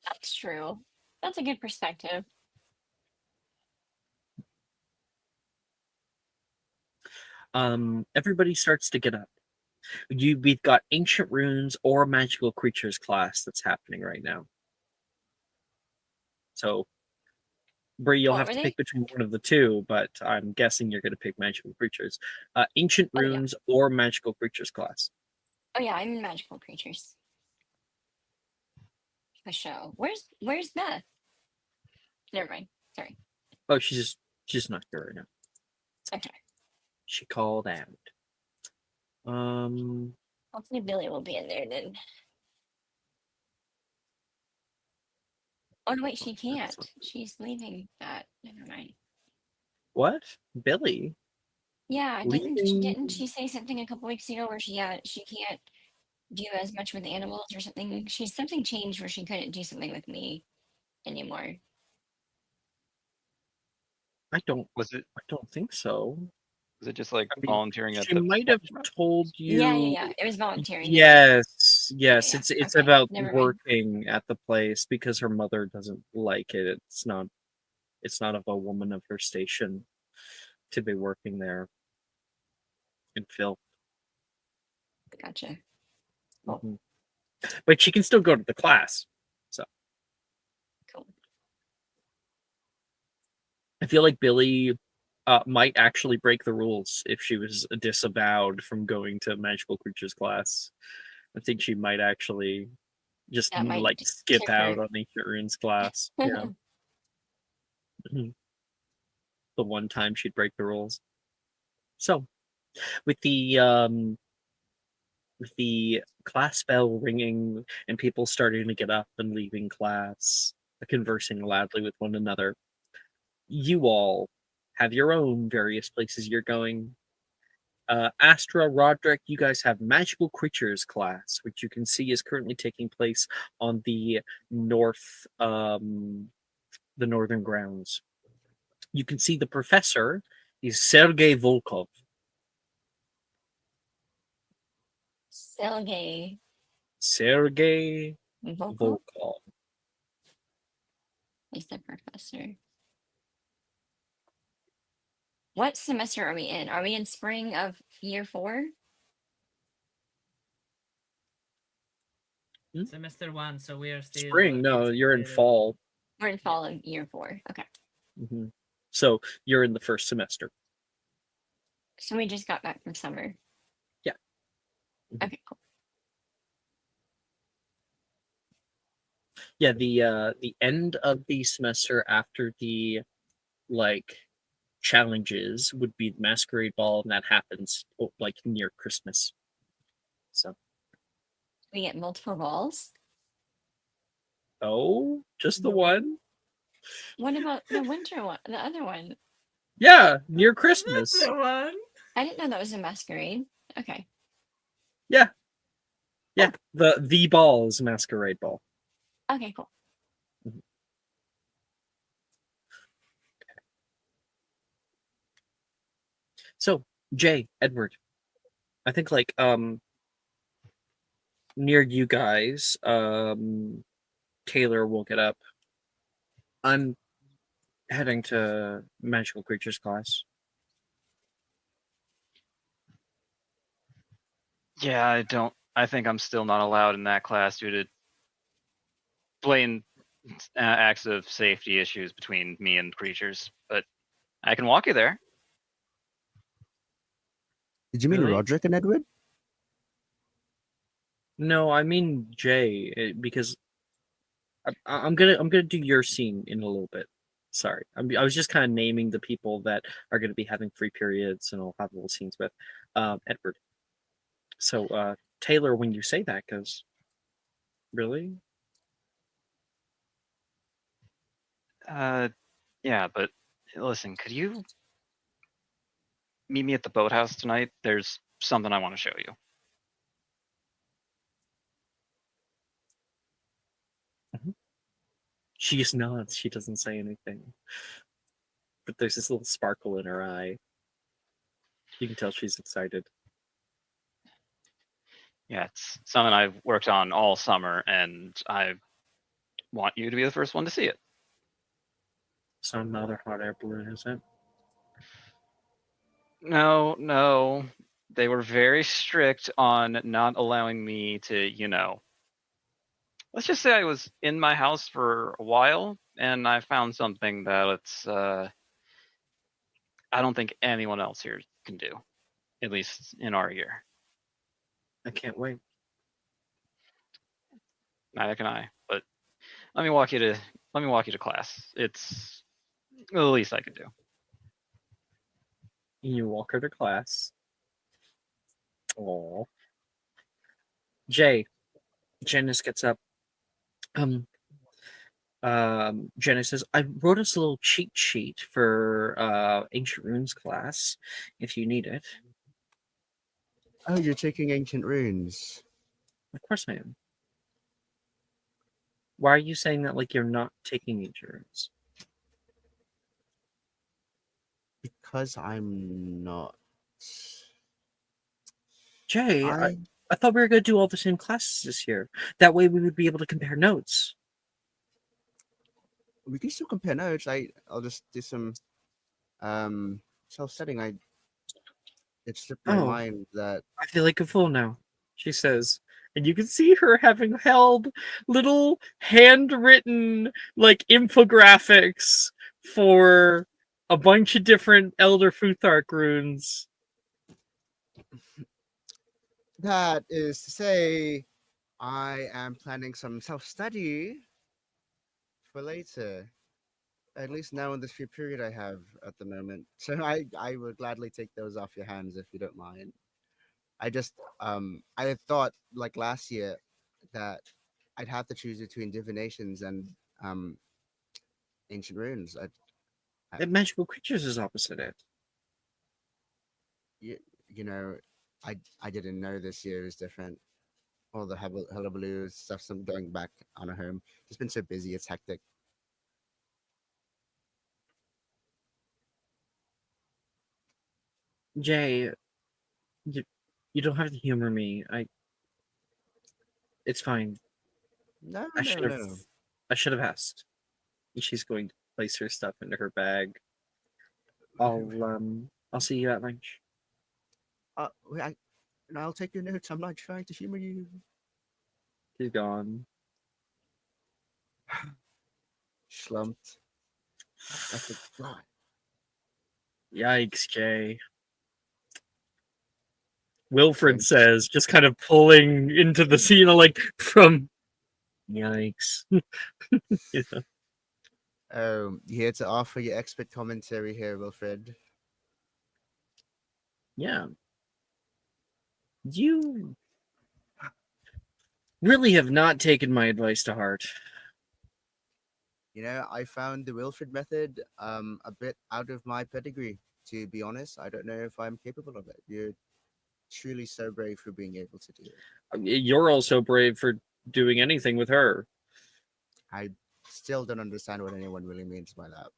That's true. That's a good perspective. Everybody starts to get up. We've got ancient runes or magical creatures class that's happening right now. So, Bree, you'll What have were to they? pick between one of the two, but I'm guessing you're going to pick magical creatures. Ancient Oh yeah. runes or magical creatures class. Oh yeah, I'm in magical creatures. For show. Where's Beth? Never mind. Sorry. Oh, she's not here right now. Okay. She called out. Hopefully Billy will be in there then. Oh no, wait, she can't. She's leaving that. Never mind. What? Billy? Yeah, Leaving? didn't she say something a couple weeks ago where she can't do as much with animals or something? Something changed where she couldn't do something with me anymore. I don't. Was it I don't think so. was it just like I mean, volunteering at she the might have pharmacy? told Yeah, you. It was volunteering. You're right. Yes, yes. Yeah. It's Okay. about Never mind. working at the place because her mother doesn't like it. It's not. It's not of a woman of her station to be working there in filth. Gotcha. Oh, Mhm. But she can still go to the class. So cool. I feel like Billy might actually break the rules if she was disavowed from going to magical creatures class. I think she might actually just That might like skip tip out her. on ancient runes class. Yeah. Mhm. The one time she'd break the rules. So with the class bell ringing and people starting to get up and leaving class, conversing loudly with one another, you all have your own various places you're going. Astra, Roderick, you guys have Magical Creatures class, which you can see is currently taking place on the the northern grounds. You can see the professor is Sergei Volkov. Sergey Sergei Volkov Volkov. is the professor. What semester are we in? Are we in spring of year 4? Semester 1, so we are still Spring? No, you're in fall. We're in fall of year 4. Okay. Hmm. So you're in the first semester. So we just got back from summer. Yeah. Mhm. Okay, cool. Yeah, the end of the semester after the like challenges would be the masquerade ball, and that happens like near Christmas. So We get multiple balls. just the No. one? What about the winter one? The other one? Yeah, near That's Christmas. the one. I didn't know that was a masquerade. Okay. Yeah. Yeah. The ball is a masquerade ball. Okay, cool. So, Jay, Edward, I think like near you guys, Taylor will get up. I'm heading to magical creatures class. Yeah, I think I'm still not allowed in that class due to blatant acts of safety issues between me and creatures. But I can walk you there. Did you mean Really? Roderick and Edward? No, I mean Jay, because I'm gonna do your scene in a little bit. Sorry, I was just kind of naming the people that are gonna be having free periods, and I'll have little scenes with Edward. So Taylor, when you say that, goes, really? Yeah, but listen, could you meet me at the boathouse tonight? There's something I want to show you. She just nods. She doesn't say anything, but there's this little sparkle in her eye. You can tell she's excited. Yeah, it's something I've worked on all summer, and I want you to be the first one to see it. So another hot air balloon, is it? No, no. They were very strict on not allowing me to, let's just say I was in my house for a while and I found something that I don't think anyone else here can do, at least in our year. I can't wait. Neither can I. But let me walk you to class. It's the least I can do. You walk her to class. Aww. Janice gets up. Janice says, I wrote us a little cheat sheet for Ancient Runes class, if you need it. Oh, you're taking ancient runes. Of course I am. Why are you saying that like you're not taking Ancient Runes? Because I'm not. Jay, I I thought we were going to do all the same classes this year. That way we would be able to compare notes. we can still compare notes. I'll just do some self-setting. It slipped my Oh, mind that I feel like a fool now, she says. And you can see her having held little handwritten like infographics for a bunch of different Elder Futhark runes. that is to say, I am planning some self-study for later. At least now in this free period I have at the moment. So I would gladly take those off your hands if you don't mind. I had thought like last year that I'd have to choose between divinations and um ancient runes. And magical creatures is opposite it. You know, I didn't know this year was different. All the hullabaloo stuff, some going back on a home. Just been so busy, it's hectic. Jay, you don't have to humor me. It's fine. No, I no, should have no. I should have asked. She's going to place her stuff into her bag. I'll see you at lunch. Wait, and I'll take your notes. I'm not trying to humor you. She's gone. Slumped. I forgot. Yikes, Jay. Wilfred Friends. says, just kind of pulling into the scene, like from yikes. You know? Here to offer your expert commentary here, Wilfred. Yeah. You really have not taken my advice to heart. You know, I found the Wilfred method a bit out of my pedigree. To be honest, I don't know if I'm capable of it. You're truly so brave for being able to do it. You're also brave for doing anything with her. I still don't understand what anyone really means by that.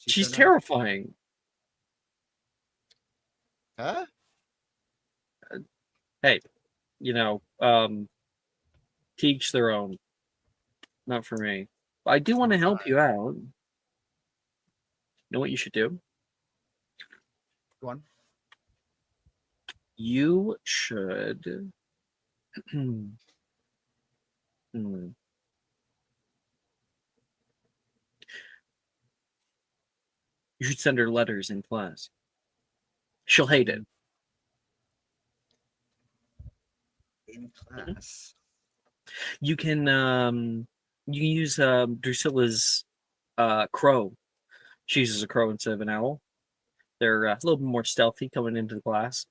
She's so nice. terrifying. Huh? Hey, teach their own. Not for me. I do want to help you out. You know what you should do? Go on. You should. Hmm. You should send her letters in class. She'll hate it. In class. You can use Drusilla's crow. She uses a crow instead of an owl. They're a little bit more stealthy coming into the class.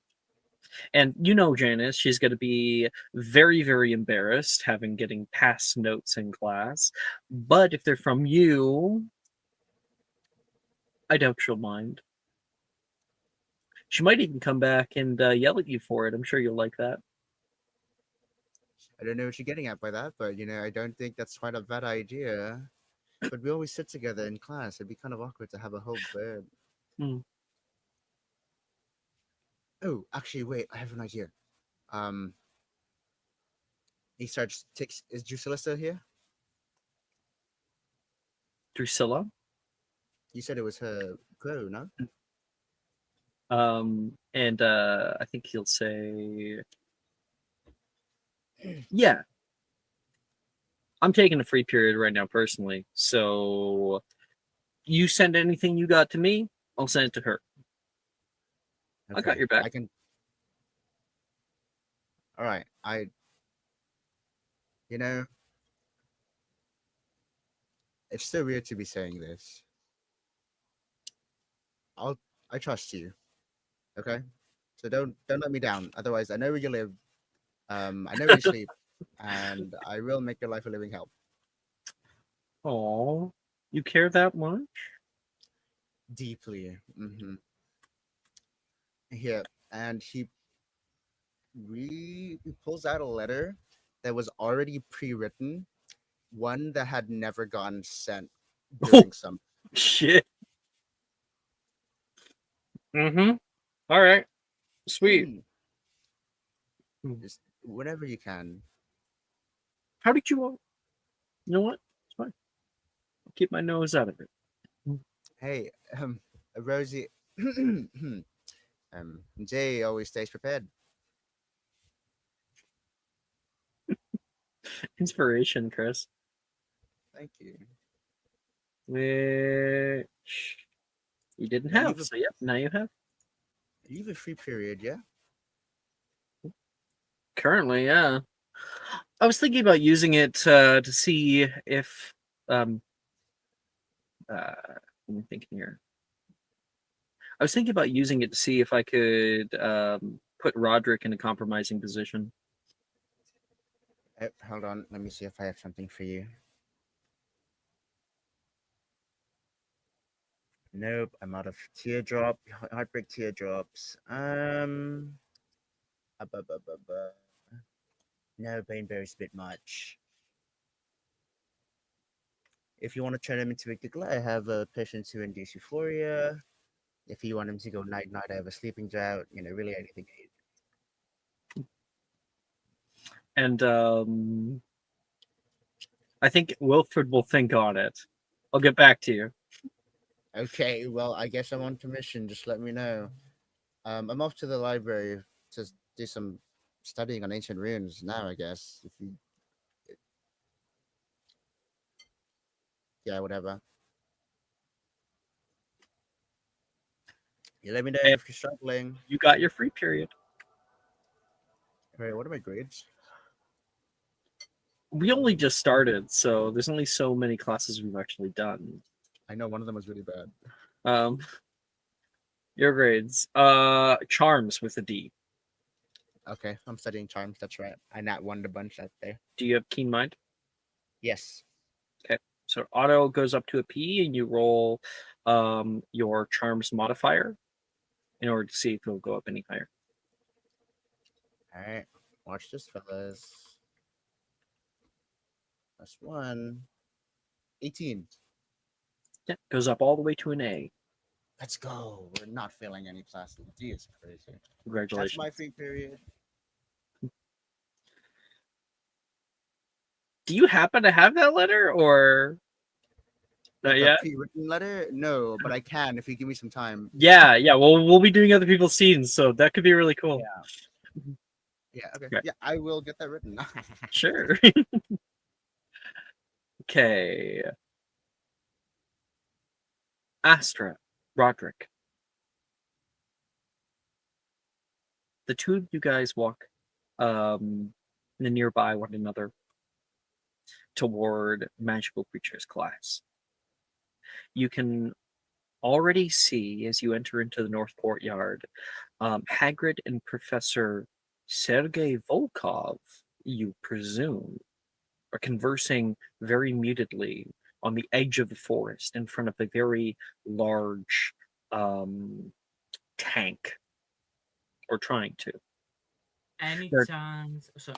And Janice, she's going to be very, very embarrassed getting pass notes in class. But if they're from you, I doubt she'll mind. She might even come back and yell at you for it. I'm sure you'll like that. I don't know what you're getting at by that, but I don't think that's quite a bad idea. But we always sit together in class. It'd be kind of awkward to have a whole bird. Hmm. Oh, actually, wait. I have an idea. Um, he starts. Is Drusilla still here? Drusilla? You said it was her crow, no? And I think he'll say, yeah, I'm taking a free period right now personally. So you send anything you got to me, I'll send it to her. Okay. I got your back. I can. All right. You know, it's so weird to be saying this. I trust you. Okay. So don't let me down. Otherwise, I know where you live. I know where you sleep, and I will make your life a living hell. Oh, you care that much? Deeply. Here, and he pulls out a letter that was already pre-written, one that had never gotten sent during some. Shit. All right. Sweet. Just whenever you can. How did you want? You know what? It's fine. I'll keep my nose out of it. Hey, Rosie. Jay always stays prepared. Inspiration, Chris. Thank you. Which you didn't have. So yep, now you have. You have a free period, yeah? Currently, yeah. I was thinking about using it to see if let me think here. I was thinking about using it to see if I could put Roderick in a compromising position. Hold on, let me see if I have something for you. Nope, I'm out of teardrop, heartbreak teardrops. Bu- bu- bu- bu- No, Baneberry's a bit much. If you want to turn him into a giggler, I have a potion to induce euphoria. If you want him to go night night, I have a sleeping drought. Really anything. And I think Wilfred will think on it. I'll get back to you. Okay, well, I guess I'm on commission. Just let me know. I'm off to the library to do some studying on ancient runes now. I guess if you, yeah, whatever. You let me know And if you're struggling. you got your free period. Wait, what are my grades? We only just started, so there's only so many classes we've actually done. I know one of them was really bad. Um, your grades. Charms with a D. Okay, I'm studying charms. That's right. I not won a bunch out there. Do you have keen mind? Yes. So auto goes up to a P, and you roll your charms modifier in order to see if it'll go up any higher. All right. Watch this, fellas. That's one. 18. Yeah, goes up all the way to an A. Let's go. We're not failing any classes. D is crazy. That's Congratulations. my free period. Do you happen to have that letter, or not The yet? pre-written letter? No, but I can if you give me some time. Yeah. Well, we'll be doing other people's scenes, so that could be really cool. Yeah. Okay. Okay. Yeah, I will get that written. Sure. Okay. Astra, Roderick. The two of you guys walk nearby one another toward magical creatures class. You can already see as you enter into the north courtyard, Hagrid and Professor Sergei Volkov, you presume, are conversing very mutedly on the edge of the forest in front of a very large tank, or trying to. Any There- chance? So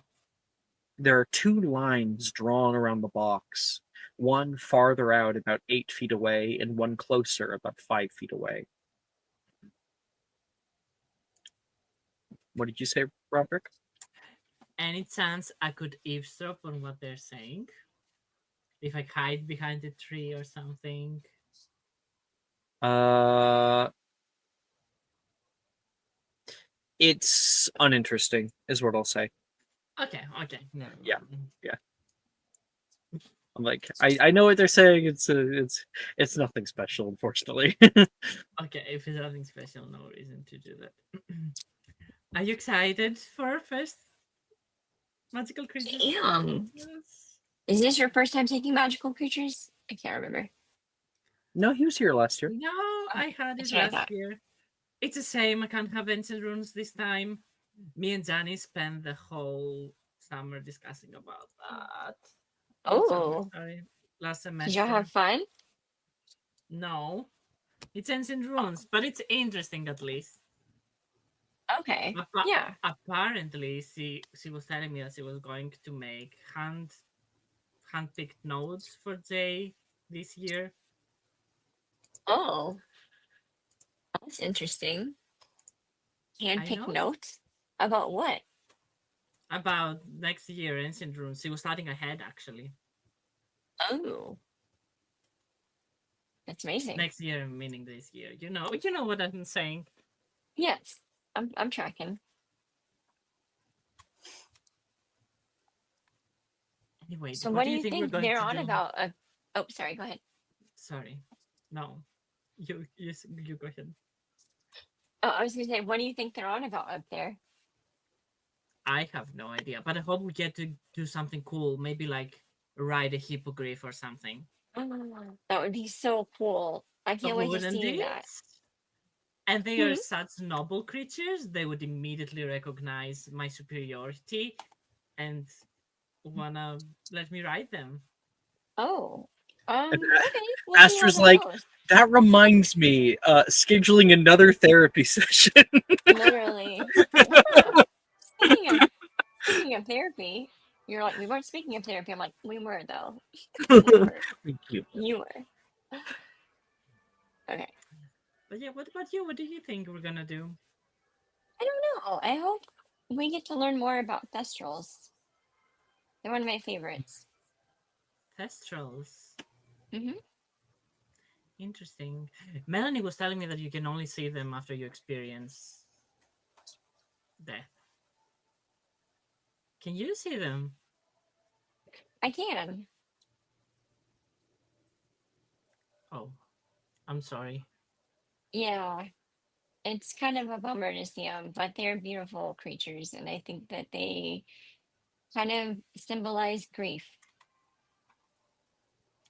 There are two lines drawn around the box, one farther out about 8 feet away, and one closer about 5 feet away. What did you say, Roderick? any chance I could eavesdrop on what they're saying? If I hide behind a tree or something? It's uninteresting, is what I'll say. Okay. Never mind. Yeah. I'm like, I know what they're saying. It's nothing special, unfortunately. Okay, if it's nothing special, no reason to do that. Are you excited for our first magical creatures? Damn. Yes. Is this your first time taking magical creatures? I can't remember. No, he was here last year. No, I had it That's what I last thought. year. It's a shame I can't have ancient runes this time. Me and Johnny spent the whole summer discussing about that. Not summer, Oh, sorry. Last did semester. y'all have fun? No. It's ancient runes, but it's interesting at least. Okay. Appa- Yeah. Apparently, she was telling me that she was going to make hand-picked notes for Jay this year. Oh, that's interesting. Handpick know. notes about what? About next year, ancient runes. She was starting ahead actually. Oh, that's amazing. Next year, meaning this year. You know what I'm saying. Yes, I'm tracking. Anyway, So what what do do you you think we're think going they're to on do? about? Oh, sorry. Go ahead. Sorry, no, you go ahead. Oh, I was gonna say, what do you think they're on about up there? I have no idea, but I hope we get to do something cool. Maybe like ride a hippogriff or something. Oh, that would be so cool. I can't wait to Wouldn't see it? that. And they Hmm? are such noble creatures, they would immediately recognize my superiority and wanna let me ride them. Oh, And okay. We'll see how Astra's that like, goes. that reminds me, scheduling another therapy session. Literally. Speaking of speaking of therapy, you're like, we weren't speaking of therapy. I'm like, we were though. We were. Thank you. You were. Okay. But yeah, what about you? What do you think we're gonna do? I don't know. I hope we get to learn more about Thestrals. They're one of my favorites. Thestrals. Hmm. Interesting. Melanie was telling me that you can only see them after you experience death. Can you see them? I can. Oh, I'm sorry. Yeah. It's kind of a bummer to see them, but they're beautiful creatures, and I think that they kind of symbolize grief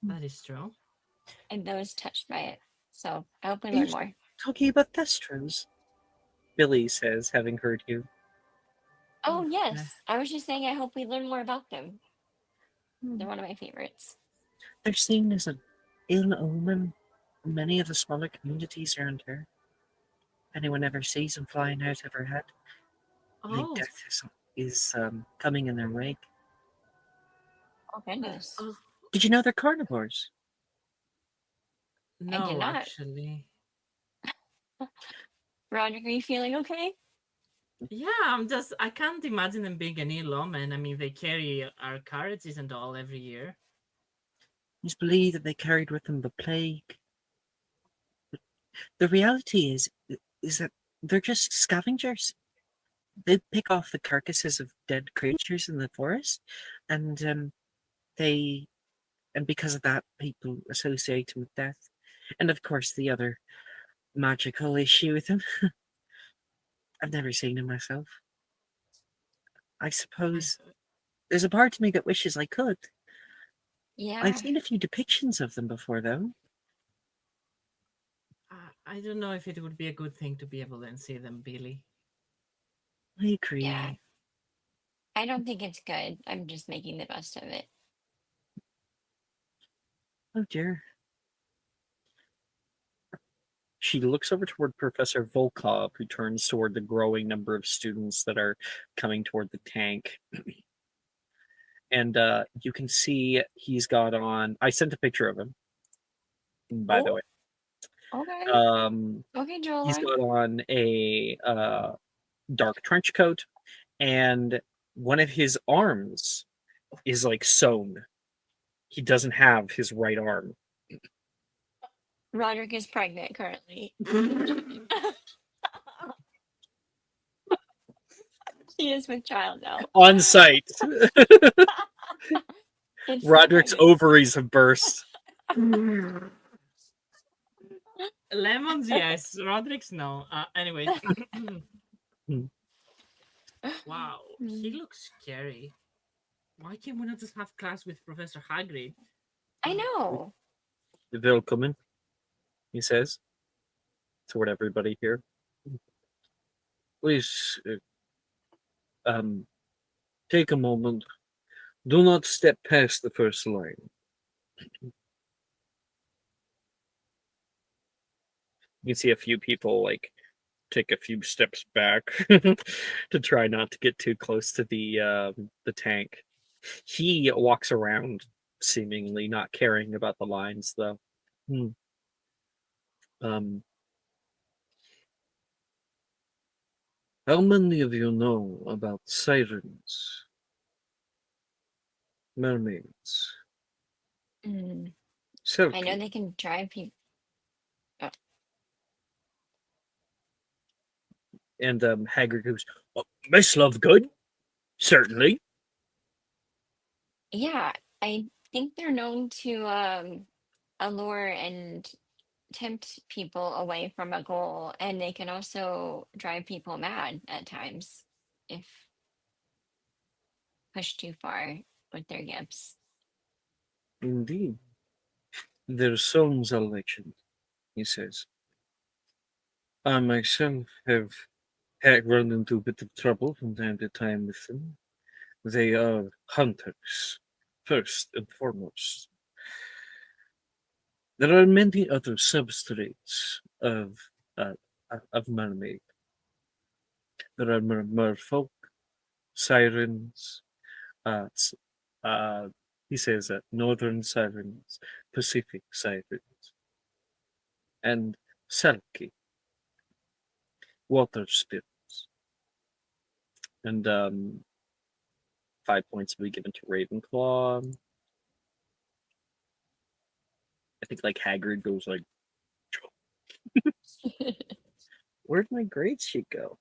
That is true. and those touched by it. So I hope we Are you learn more. talking about Thestrals? Billy says, having heard you. Oh, Oh, yes. I was just saying, I hope we learn more about them. Hmm. They're one of my favorites. They're seen as an ill omen in many of the smaller communities around here. If anyone ever sees them flying out of her head, like oh, death is coming in their wake. Oh, goodness. oh, Did you know they're carnivores? I did no, not. actually. Roderick, are you feeling okay? Yeah, I can't imagine them being any lawmen. I mean, they carry our carriages and all every year. It's believed that they carried with them the plague. The reality is that they're just scavengers. They pick off the carcasses of dead creatures in the forest, and they and because of that, people associate them with death. And of course, the other magical issue with them. I've never seen them myself. I I, suppose there's a part of me that wishes I could. I've Yeah. seen a few depictions of them before, though. I don't know if it would be a good thing to be able to see them, Billy. I Yeah. agree. I don't think it's good. I'm just making the best of it. Oh dear. She looks over toward Professor Volkov, who turns toward the growing number of students that are coming toward the tank. And you can see he's got on. I sent a picture of him, by the Oh, way. okay. Okay, He's Joel. got on a dark trench coat, and one of his arms is like sewn. He doesn't have his right arm. Roderick is pregnant currently. She is with child now. On site. It's so Roderick's pregnant. ovaries have burst. Lemons, yes. Roderick's, no. Anyways. Wow, he looks scary. Why can't we not just have class with Professor Hagrid? I know. Willkommen, he says toward everybody here. Please, take a moment. Do not step past the first line. You can see a few people like take a few steps back to try not to get too close to the tank. He walks around, seemingly not caring about the lines, though. Hmm. Um, how many of you know about sirens, mermaids, Mm. I know selkie? they can drive people. Oh, And Hagrid goes, oh, Miss Lovegood, certainly. yeah, I think they're known to allure and tempt people away from a goal, and they can also drive people mad at times if pushed too far with their gifts. Indeed. Their songs are legend, he says. I myself have had run into a bit of trouble from time to time with them. They are hunters, first and foremost. There are many other substrates uh, of mermaid. There are merfolk, sirens, s- uh, he says northern sirens, Pacific sirens, and Selkie, water spirits. And 5 points will be given to Ravenclaw. I think like Hagrid goes like, where'd my grade sheet go?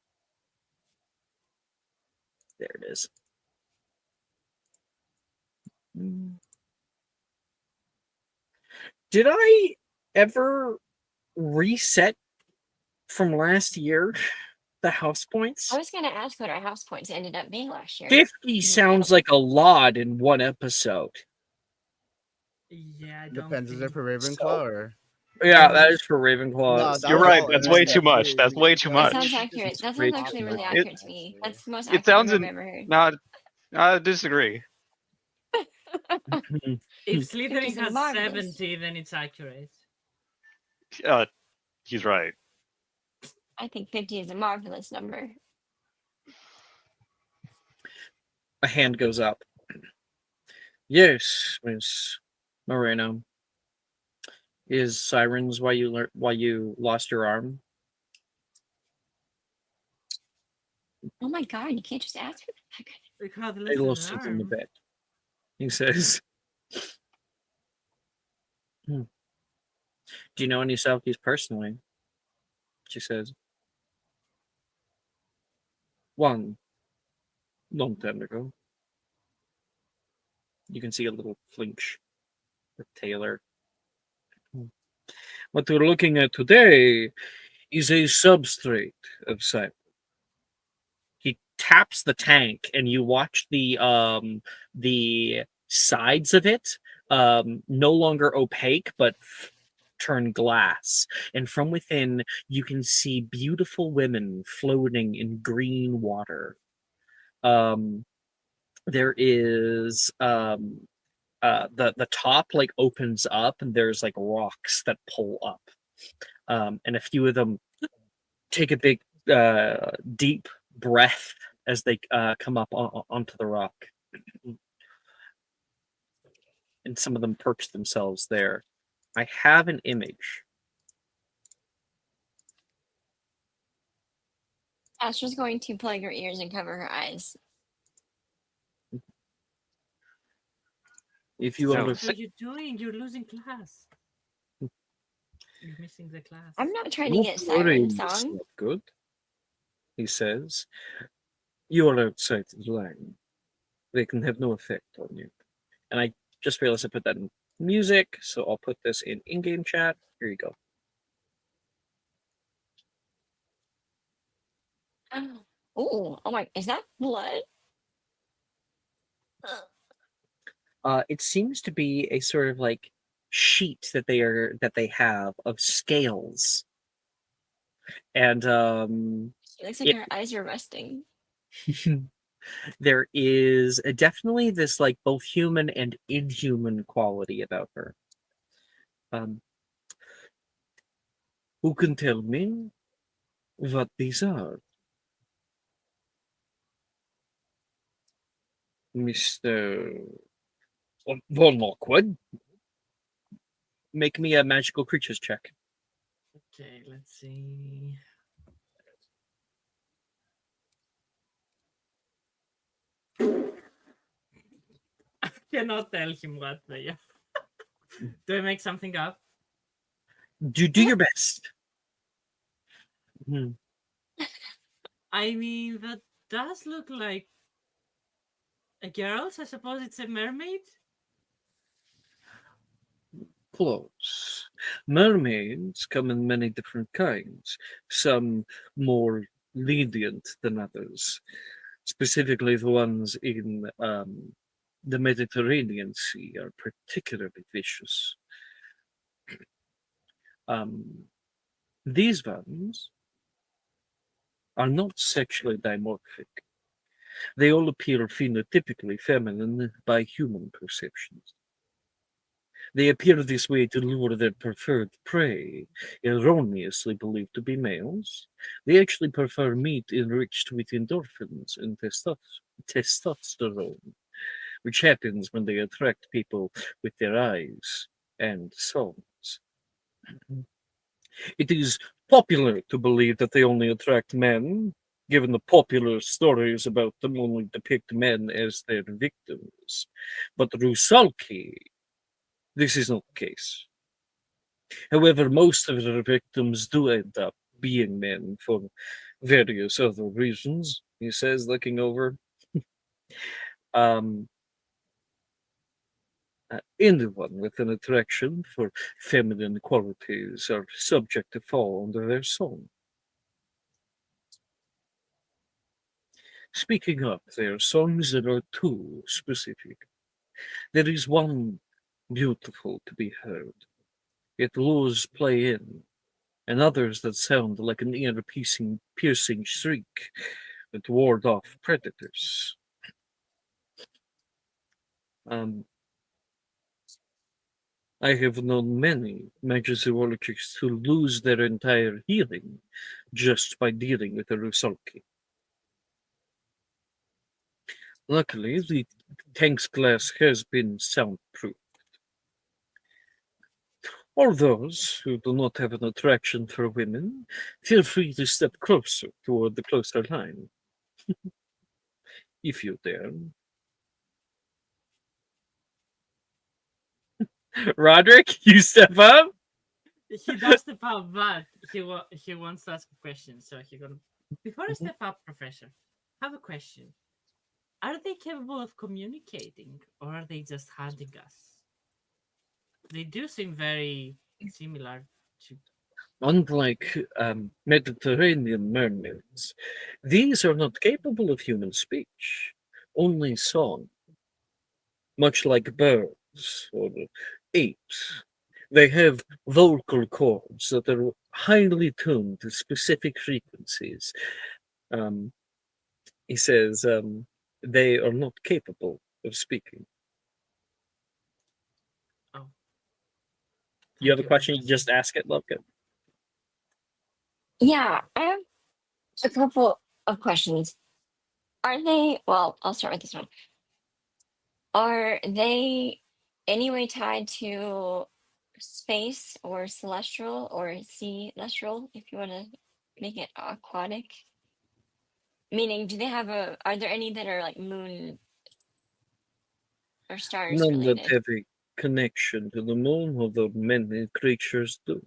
There it is. Mm. Did I ever reset from last year the house points? I was gonna ask what our house points ended up being last year. 50 sounds like a lot in one episode. Yeah, I don't Depends. Is it think. for Ravenclaw So- or? Yeah, that is for Ravenclaw. No, that You're was right. all. That's That way was too much. That's way too That sounds much. accurate. That Way sounds too actually really much. accurate to me. That's the most It accurate sounds number in I've ever heard. not. I disagree. If 50 Slytherin is has marvelous. 70, then it's accurate. He's right. I think 50 is a marvelous number. A hand goes up. Yes, Miss Moreno. Is sirens why you lost your arm? Oh my god, you can't just ask for that. Because I listen, lost it in the arm. bed. He says. "Hmm. Do you know any Selkies personally?" She says. One, long time ago. You can see a little flinch with Taylor. What we're looking at today is a substrate of cyber. He taps the tank, and you watch the sides of it no longer opaque, but turn glass. And from within, you can see beautiful women floating in green water. There is the top like opens up, and there's like rocks that pull up, and a few of them take a big deep breath as they come up onto the rock, and some of them perch themselves there. I have an image. Astra's going to plug her ears and cover her eyes. If you No, want What to are you doing? You're losing class. You're missing the class. I'm not trying to Don't get worry, siren Miss song. Lovegood, he says. You are outside the line. They can have no effect on you. And I just realized I put that in music, so I'll put this in in-game chat. Here you go. Oh my, is that blood? It seems to be a sort of like sheet that they have of scales, and She looks like it her eyes are rusting. there is definitely this like both human and inhuman quality about her. Um, who can tell me what these are, Mister Von Lockwood? Make me a magical creatures check. Okay, let's see. I cannot tell him what they are. Do I make something up? Do your best. Hmm. I mean, that does look like a girl. So I suppose it's a mermaid. Close. Mermaids come in many different kinds, some more lenient than others, specifically the ones in the Mediterranean Sea are particularly vicious. Um, these ones are not sexually dimorphic. They all appear phenotypically feminine by human perceptions. They appear this way to lure their preferred prey, erroneously believed to be males. They actually prefer meat enriched with endorphins and testosterone, which happens when they attract people with their eyes and songs. It is popular to believe that they only attract men, given the popular stories about them only depict men as their victims. But Rusalki, this is not the case. However, most of their victims do end up being men for various other reasons, he says, looking over. Um, Anyone with an attraction for feminine qualities are subject to fall under their song. Speaking of their songs, there are two specific. There is one beautiful to be heard. It lures play in, and others that sound like an ear-piercing shriek that ward off predators. Um, I have known many Magizoologists who lose their entire hearing just by dealing with a Rusalki. Luckily, the tank's glass has been soundproof. Or those who do not have an attraction for women, feel free to step closer toward the closer line. If you dare. Roderick, you step up? He does step up, but he wants to ask a question. So he gonna before I Mhm. step up, Professor, I have a question. Are they capable of communicating, or are they just hunting us? They do seem very similar to. Unlike Mediterranean mermaids, these are not capable of human speech, only song, much like birds or apes. They have vocal cords that are highly tuned to specific frequencies. Um, he says they are not capable of speaking. Oh, You have thank a you, question? You Professor. just ask it, Lovka. Yeah, I have a couple of questions. Are they, well, I'll start with this one. Are they anyway tied to space or celestial or celestial, if you want to make it aquatic? Meaning, do they have are there any that are like moon or stars None that related? have a connection to the moon, although many creatures do.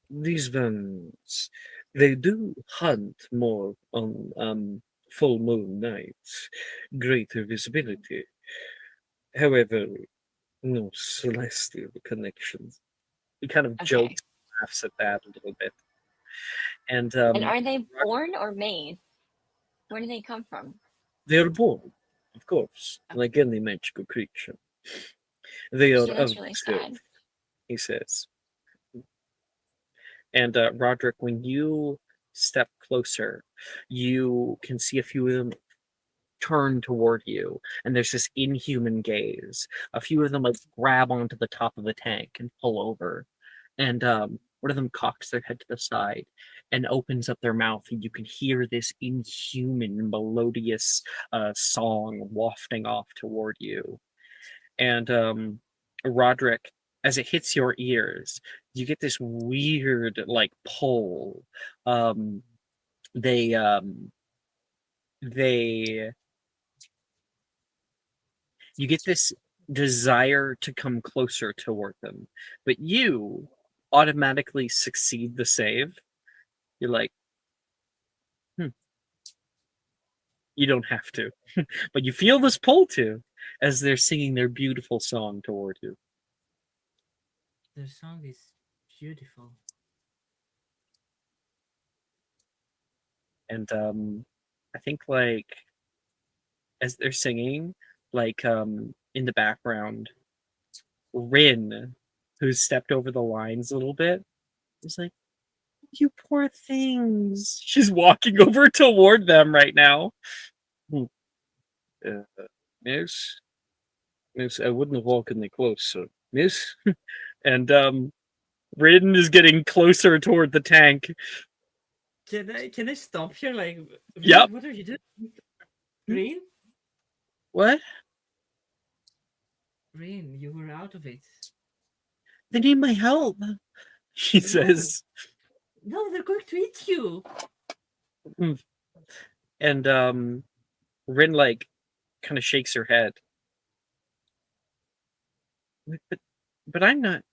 These vans, they do hunt more on full moon nights, greater visibility. However, no celestial connections. He kind of Okay. jokes, laughs at that a little bit. And And are they born or made? Where do they come from? they're born, of course, Oh, like any magical creature. They are Actually, of that's really this sad. earth, he says. And Roderick, when you step closer, you can see a few of them turn toward you, and there's this inhuman gaze. A few of them like grab onto the top of the tank and pull over, and one of them cocks their head to the side and opens up their mouth, and you can hear this inhuman melodious song wafting off toward you. And Roderick, as it hits your ears, you get this weird like pull. Um, they they you get this desire to come closer toward them, but you automatically succeed the save. You're like, hmm, you don't have to, but you feel this pull to as they're singing their beautiful song toward you. their song is beautiful. And I think like as they're singing, like in the background, Rin, who's stepped over the lines a little bit, is like, "You poor things." She's walking over toward them right now. Hmm. Yes. Miss, I wouldn't have walked any closer. Miss? And Rin is getting closer toward the tank. Can I stop here? Like, Yep. what are you doing? Rain? What? Rain, you were out of it. They need my help, she No. says. No, they're going to eat you. And Rin like kind of shakes her head. But I'm not.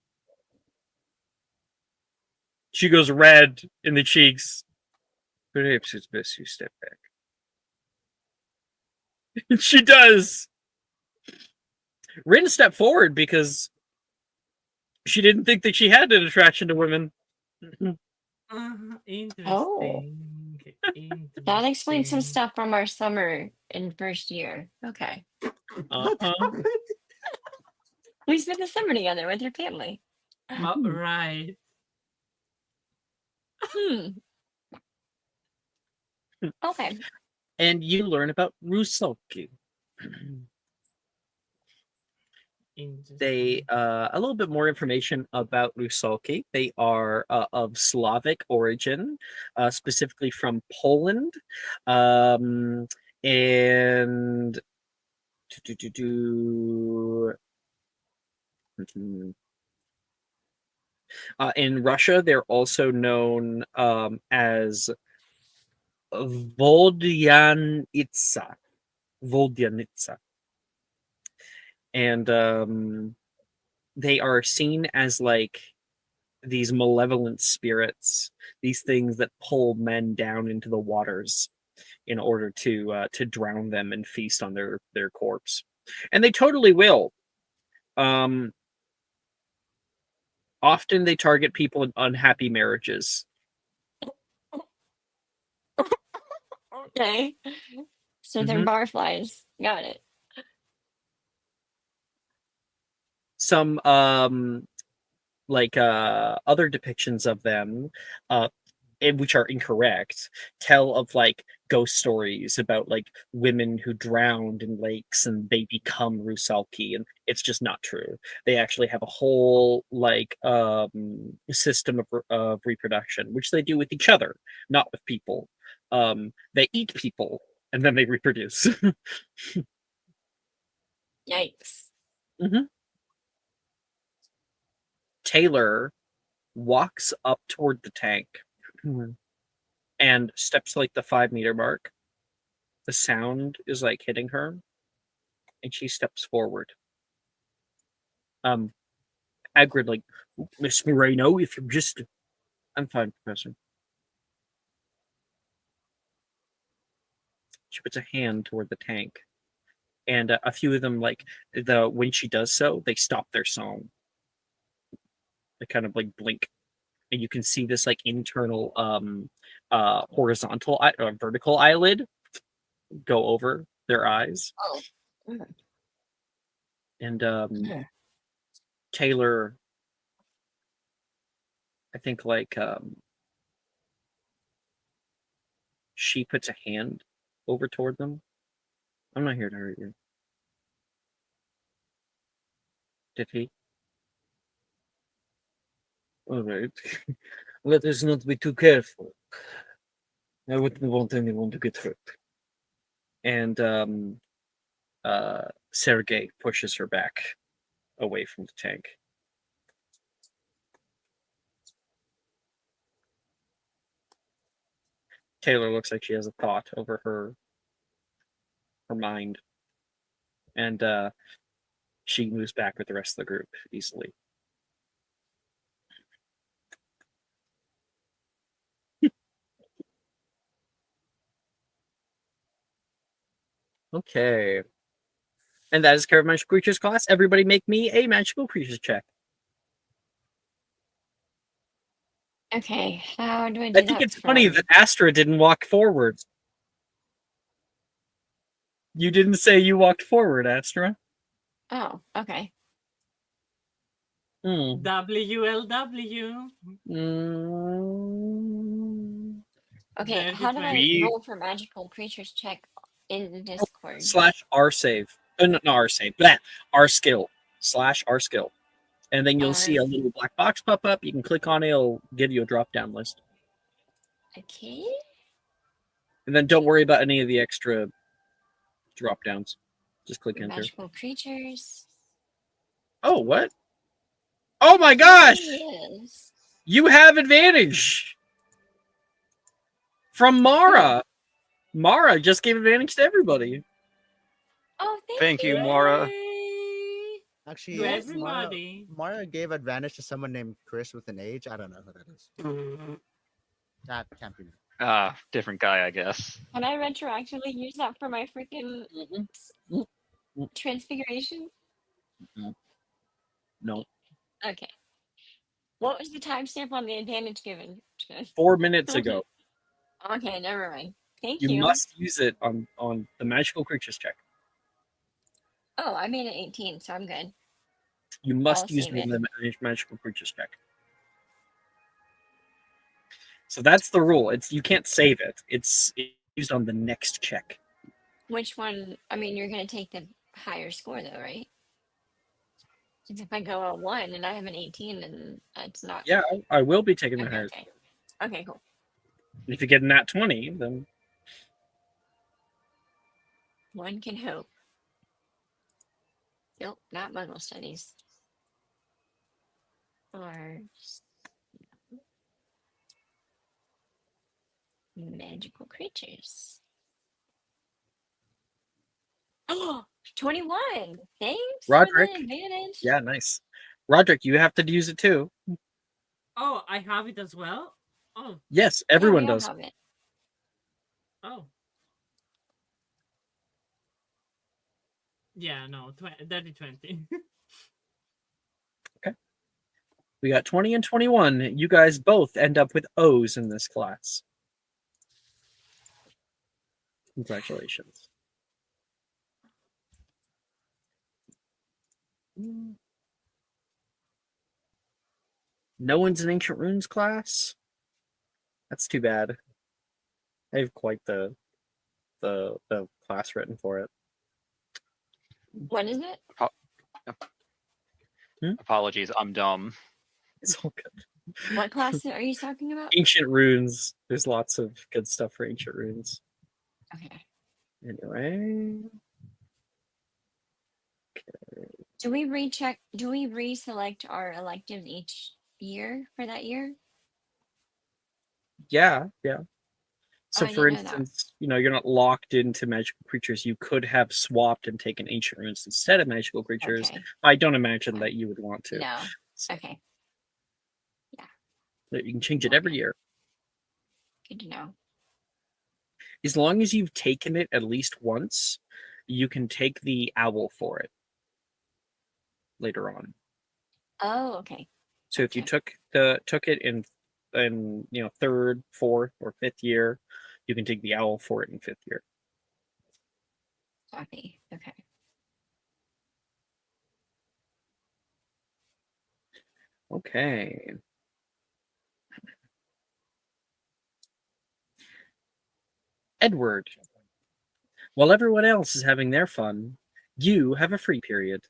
She goes red in the cheeks. Perhaps it's best you step back. She does. Rin stepped forward because she didn't think that she had an attraction to women. Interesting. That explains some Interesting. stuff from our summer in first year. Okay. Uh-huh. We spent the summer together with your family. Right. Hmm. Okay. And you learn about Rusalki. They a little bit more information about Rusalki. They are of Slavic origin, specifically from Poland, and in Russia, they're also known as Voldyanitsa. Voldyanitsa. And they are seen as like these malevolent spirits, these things that pull men down into the waters in order to drown them and feast on their corpse. And they totally will. Often they target people in unhappy marriages. Okay. So they're barflies. Got it. Some other depictions of them, which are incorrect, tell of like ghost stories about like women who drowned in lakes and they become Rusalki, and it's just not true. They actually have a whole like system of reproduction, which they do with each other, not with people. They eat people and then they reproduce. Yikes. Taylor walks up toward the tank and steps like the 5 meter mark. The sound is like hitting her, and she steps forward. Hagrid like, Miss Moreno, if you're just, I'm fine, Professor. She puts a hand toward the tank, and a few of them like when she does so, they stop their song. They kind of like blink, and you can see this like internal horizontal or vertical eyelid go over their eyes. Oh. And Taylor, I think like she puts a hand over toward them. I'm not here to hurt you. Did he? All right. Let us not be too careful. I wouldn't want anyone to get hurt. And Sergei pushes her back away from the tank. Taylor looks like she has a thought over her mind. And she moves back with the rest of the group easily. Okay. And that is Care of Magical Creatures class. Everybody make me a Magical Creatures check. Okay, how do I do I think that? it's funny that Astra didn't walk forward. You didn't say you walked forward, Astra. Oh, okay. WLW. Okay, Very how do I We- roll for magical creatures check in Discord? /R save. No, not our save, but our skill / our skill. And then you'll see a Our- little black box pop up. You can click on it. It'll give you a drop down list. Okay. And then don't worry about any of the extra drop downs. Just click enter. Magical creatures. Oh, what? Oh my gosh! Yes. You have advantage from Mara. Mara just gave advantage to everybody. Oh, Thank you, you. Mara. Yay! Actually, To Yes, everybody. Mara gave advantage to someone named Chris with an H. I don't know who that is. That can't be me. Different guy, I guess. Can I retroactively use that for my freaking transfiguration? No. Okay. What was the timestamp on the advantage given? 4 minutes ago. Okay, never mind. Thank You you. must use it on the magical creatures check. Oh, I made it 18, so I'm good. You must I'll use save it in it. the magical creatures check. So that's the rule. You can't save it. It's used on the next check. Which one? I mean, you're gonna take the higher score though, right? Since if I go a 1 and I have an 18, then it's not. Yeah, I will be taking the Okay, higher. okay. Okay, cool. If you get a nat 20, then One can hope. Nope, not Muggle studies. Or magical creatures. Oh, 21. Thanks Roderick. for the advantage. Yeah, nice. Roderick, you have to use it too. Oh, I have it as well? Oh, Yes, Yeah, everyone we all does. have it. oh. Yeah, no, dirty 20. We got 20 and 21. You guys both end up with O's in this class. Congratulations. No one's in Ancient Runes class? That's too bad. I have quite the class written for it. What is it? Apologies, I'm dumb. It's all good. What class are you talking about? Ancient Runes. There's lots of good stuff for Ancient Runes. Okay. Anyway. Do we recheck? Do we reselect our electives each year for that year? Yeah. Oh, So I for didn't know that. instance, you're not locked into magical creatures. You could have swapped and taken Ancient Runes instead of magical creatures. Okay. I don't imagine that you would want to. No. So Okay. you can change it every Okay. year. Good to know. As long as you've taken it at least once, you can take the owl for it later on. Oh, okay. So if you Okay. took it in third, fourth, or fifth year, you can take the owl for it in fifth year. Copy. Okay. Okay. Edward, while everyone else is having their fun, you have a free period.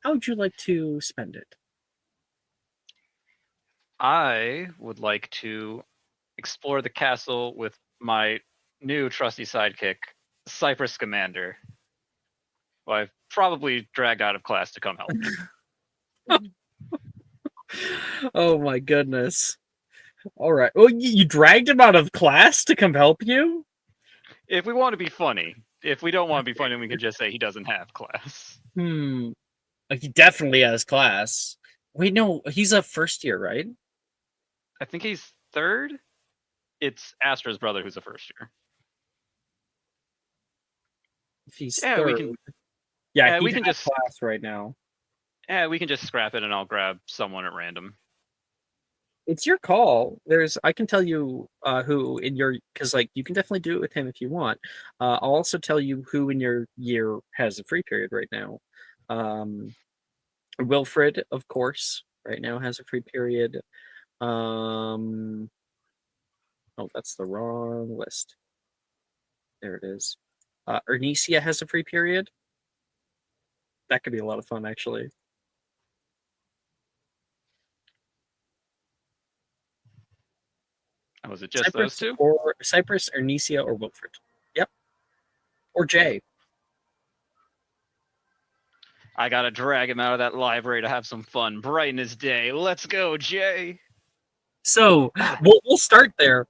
How would you like to spend it? I would like to explore the castle with my new trusty sidekick, Cypress Commander, who I've probably dragged out of class to come help me. Oh my goodness. All right. Well, you dragged him out of class to come help you? If we want to be funny. If we don't want to be funny, we can just say he doesn't have class. He definitely has class. Wait, no, he's a first year, right? I think he's third. It's Astra's brother who's a first year. If he's Yeah, third. we can. Yeah, Yeah, he we can has just. class right now. Yeah, we can just scrap it, and I'll grab someone at random. It's your call. I can tell you who in your, because you can definitely do it with him if you want. I'll also tell you who in your year has a free period right now. Wilfred, of course, right now has a free period. Oh, that's the wrong list. There it is. Ernesia has a free period. That could be a lot of fun, actually. Oh, was it just those two? Cyprus or Nicia or Wilfred. Yep. Or Jay. I gotta drag him out of that library to have some fun. Brighten his day. Let's go, Jay. So we'll start there.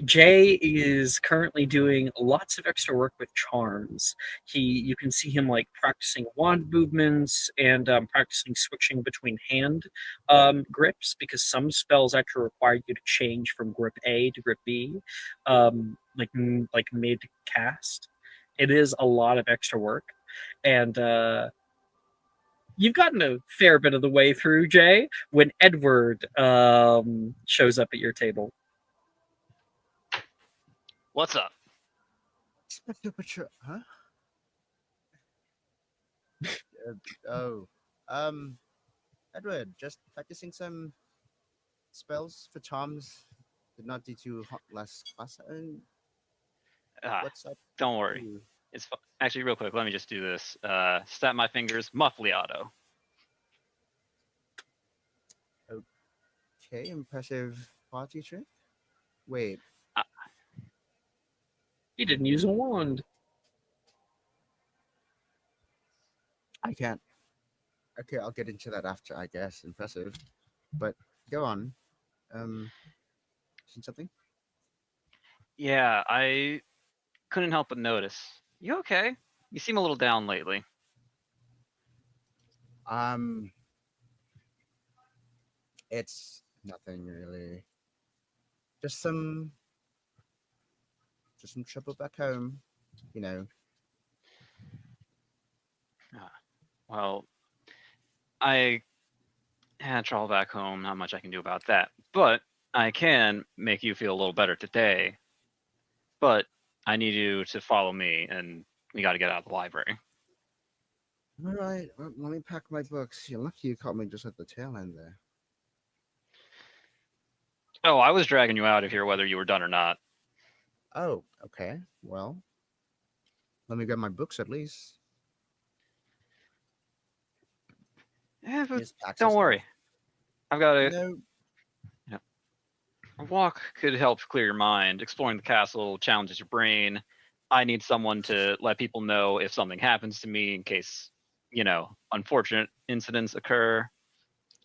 Jay is currently doing lots of extra work with charms. You can see him like practicing wand movements and practicing switching between hand grips because some spells actually require you to change from grip A to grip B, like mid cast. It is a lot of extra work, and you've gotten a fair bit of the way through, Jay, when Edward shows up at your table. What's up? Inspector Patrol, huh? Oh, Edward, just practicing some spells for charms. Did not do too hot last class. And Ah, what's up? don't worry. Ooh, It's actually real quick. Let me just do this. Snap my fingers. Muffliato. okay, impressive party trick. Wait, He didn't use a wand. I can't. Okay, I'll get into that after, I guess. Impressive, but go on. Seen something? Yeah, I couldn't help but notice. You okay? You seem a little down lately. Um, it's nothing really. Just some, just some trouble back home. You know. Well, I had trouble back home. Not much I can do about that. But I can make you feel a little better today. But I need you to follow me, and we got to get out of the library. All right, well, let me pack my books. You're lucky you caught me just at the tail end there. Oh, I was dragging you out of here whether you were done or not. Oh, okay. Well, let me get my books at least. Yeah, but Just pack some don't stuff. worry. I've got No, a walk could help clear your mind. Exploring the castle challenges your brain. I need someone to let people know if something happens to me in case, unfortunate incidents occur.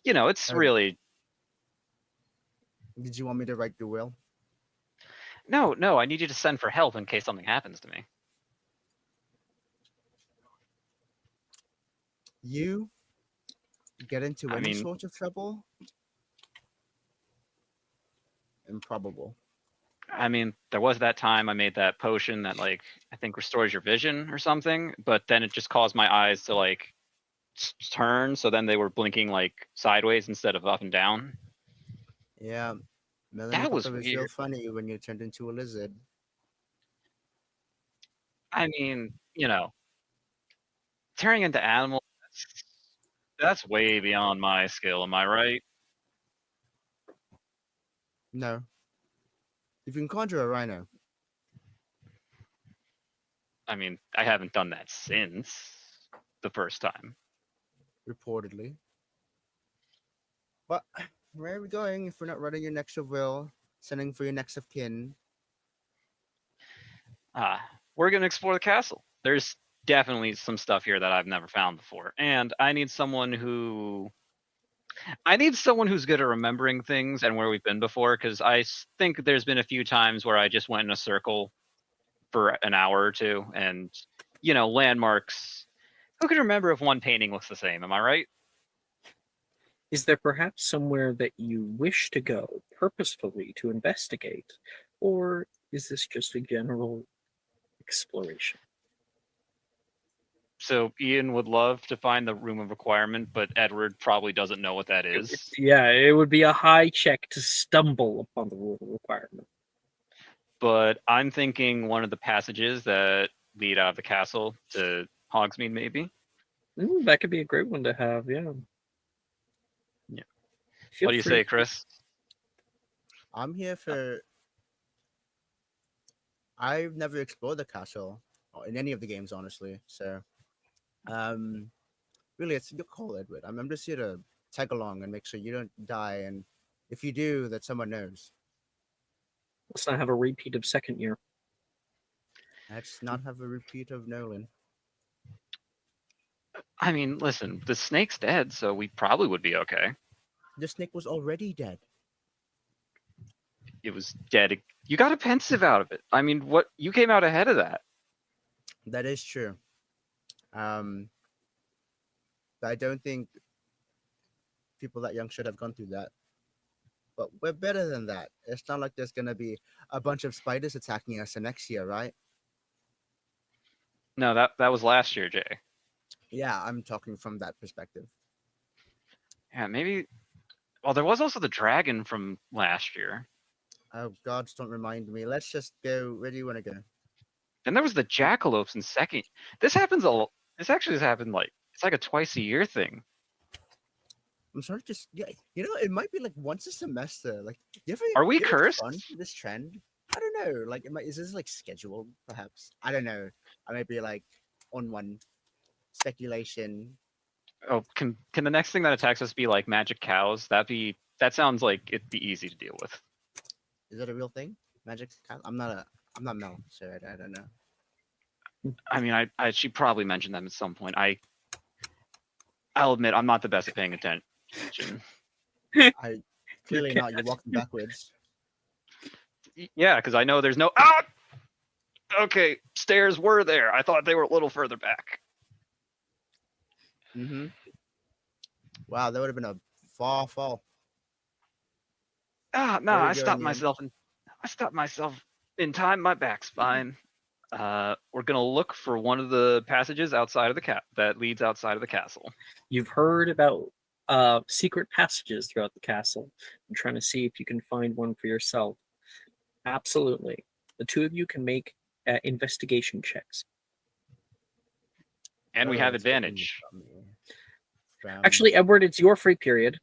It's uh, really did you want me to write the will? no. I need you to send for help in case something happens to me. You get into I any mean, sort of trouble? Improbable. There was that time I made that potion that I think restores your vision or something, but then it just caused my eyes to turn, so then they were blinking sideways instead of up and down. Yeah, Melanie That thought was it was real weird. funny when you turned into a lizard. I mean, turning into animals, that's way beyond my skill, am I right? No, you can conjure a rhino. I haven't done that since the first time. Reportedly. But where are we going if we're not writing your next of will, sending for your next of kin? We're gonna explore the castle. There's definitely some stuff here that I've never found before, and I need someone who's good at remembering things and where we've been before, because think there's been a few times where I just went in a circle for an hour or two, and landmarks. Who can remember if one painting looks the same? Am I right? Is there perhaps somewhere that you wish to go purposefully to investigate? Or is this just a general exploration? So Ian would love to find the room of requirement, but Edward probably doesn't know what that is. Yeah, it would be a high check to stumble upon the rule requirement. But I'm thinking one of the passages that lead out of the castle to Hogsmeade, maybe. That could be a great one to have, yeah. Yeah. Feel What do you free. say, Chris? I'm here for. I've never explored the castle in any of the games, honestly. So Um, really, it's your call, Edward. I'm just here to tag along and make sure you don't die, and if you do, that someone knows. Let's not have a repeat of second year. Let's not have a repeat of Nolan. I mean, listen, the snake's dead, so we probably would be okay. The snake was already dead. It was dead. You got a pensive out of it. I mean, what? You came out ahead of that. That is true. Um, but I don't think people that young should have gone through that. But we're better than that. It's not like there's gonna be a bunch of spiders attacking us the next year, right? No, that was last year, Jay. Yeah, I'm talking from that perspective. Yeah, maybe. Well, there was also the dragon from last year. Oh, gods, don't remind me. Let's just go. Where do you want to go? And there was the jackalopes in second. This happens a lot. This actually has happened like it's like a twice a year thing. I'm sorry, just yeah. You know, it might be like once a semester. Like, Are we you ever cursed? fun this trend? I don't know. Like, is this like scheduled? Perhaps I don't know. I might be like on one speculation. Oh, can the next thing that attacks us be like magic cows? That sounds like it'd be easy to deal with. Is that a real thing? Magic? I'm not Mel, so I don't know. I mean, she probably mentioned them at some point. I'll admit I'm not the best at paying attention. I clearly not. You're walking backwards. Yeah, because I know there's no. Ah! Okay, stairs were there. I thought they were a little further back. Mm-hmm. Wow, that would have been a far fall. Ah, no, Where are I you stopped going, Ian? myself in time. My back's fine. We're gonna look for one of the passages outside of the that leads outside of the castle. You've heard about secret passages throughout the castle. I'm trying to see if you can find one for yourself. Absolutely. The two of you can make investigation checks. And we Oh, have it's taking advantage. from me. From- Actually, Edward, it's your free period.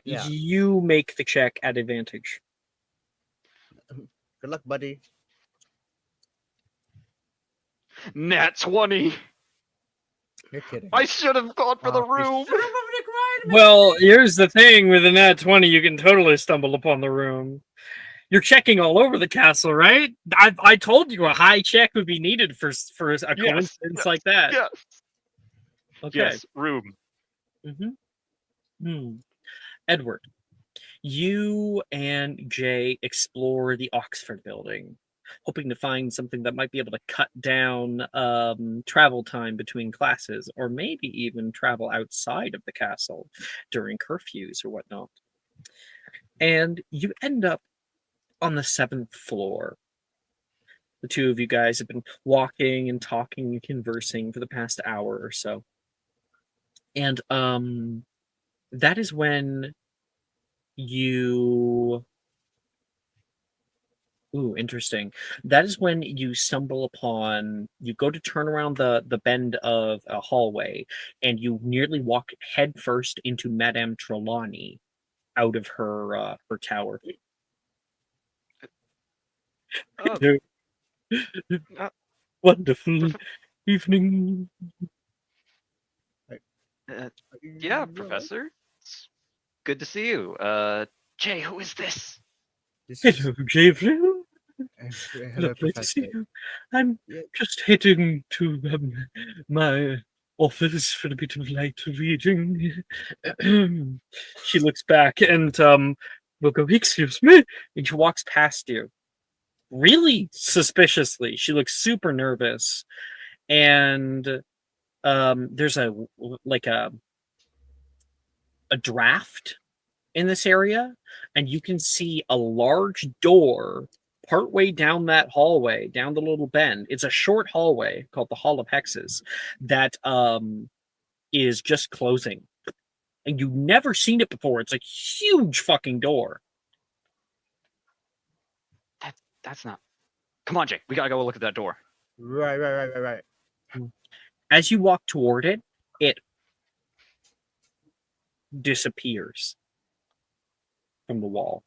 Yeah. You make the check at advantage. Good luck, buddy. Nat 20. You're kidding. I should have gone for the Oh, please. room. Well, here's the thing: with a nat 20, you can totally stumble upon the room. You're checking all over the castle, right? I told you a high check would be needed for a coincidence yes, like that. Yes. Okay. Yes. Room. Edward, you and Jay explore the Oxford building, hoping to find something that might be able to cut down travel time between classes, or maybe even travel outside of the castle during curfews or whatnot. And you end up on the 7th floor. The two of you guys have been walking and talking and conversing for the past hour or so. And that is when you Ooh, interesting. That is when you stumble upon, you go to turn around the bend of a hallway, and you nearly walk headfirst into Madame Trelawney out of her tower. Oh, Hello. Uh, Wonderful evening. yeah, Professor. It's good to see you. Jay, who is this? This is- Hello, Gabriel. Hello, Lovely to see Professor. you. I'm Yeah. just heading to my office for a bit of light reading. She looks back and will go, "Excuse me," and she walks past you. Really suspiciously. She looks super nervous. And there's a draft in this area, and you can see a large door partway down that hallway, down the little bend. It's a short hallway called the Hall of Hexes that is just closing. And you've never seen it before. It's a huge fucking door. That's not. Come on, Jay. We gotta go look at that door. Right. As you walk toward it, it disappears from the wall.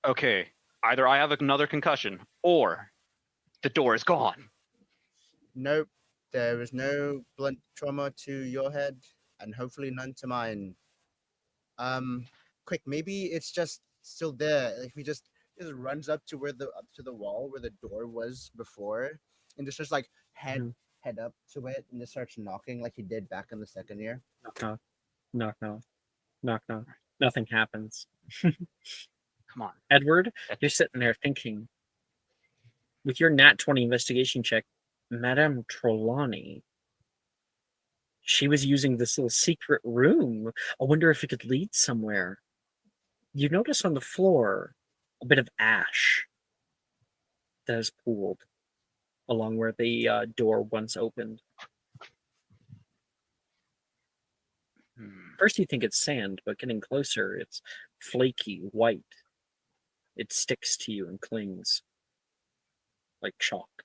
Okay. Either I have another concussion, or the door is gone. Nope. There was no blunt trauma to your head, and hopefully none to mine. Quick, maybe it's just still there. If he just runs up to the wall where the door was before, and just like Mhm. head up to it, and just starts knocking like he did back in the second year. Knock knock. Knock knock. Knock knock. Nothing happens. Come on. Edward, That- you're sitting there thinking, with your nat 20 investigation check, Madame Trelawney, she was using this little secret room. I wonder if it could lead somewhere. You notice on the floor a bit of ash that is pooled along where the door once opened. Hmm. First, you think it's sand, but getting closer, it's flaky white. It sticks to you and clings like chalk.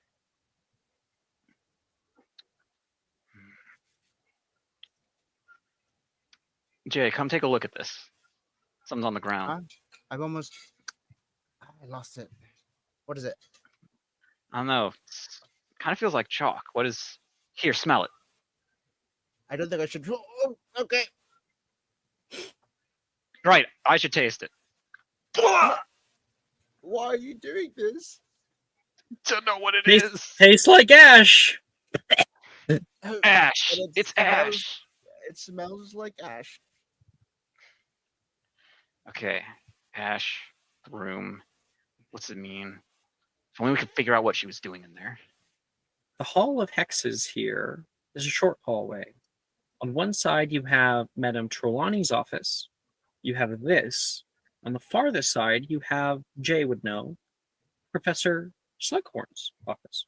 Jay, come take a look at this. Something's on the ground. Huh? I lost it. What is it? I don't know. Kind of feels like chalk. What is? Here, smell it. I don't think I should. Oh, okay. Right. I should taste it. Why are you doing this? To know what it Tastes, is. tastes like ash. Oh, Ash. and It's smells- ash. It smells like ash. Okay. Ash. Room. What's it mean? If only we could figure out what she was doing in there. The Hall of Hexes here is a short hallway. On one side, you have Madame Trelawney's office. You have this. On the farthest side, you have, Jay would know, Professor Slughorn's office.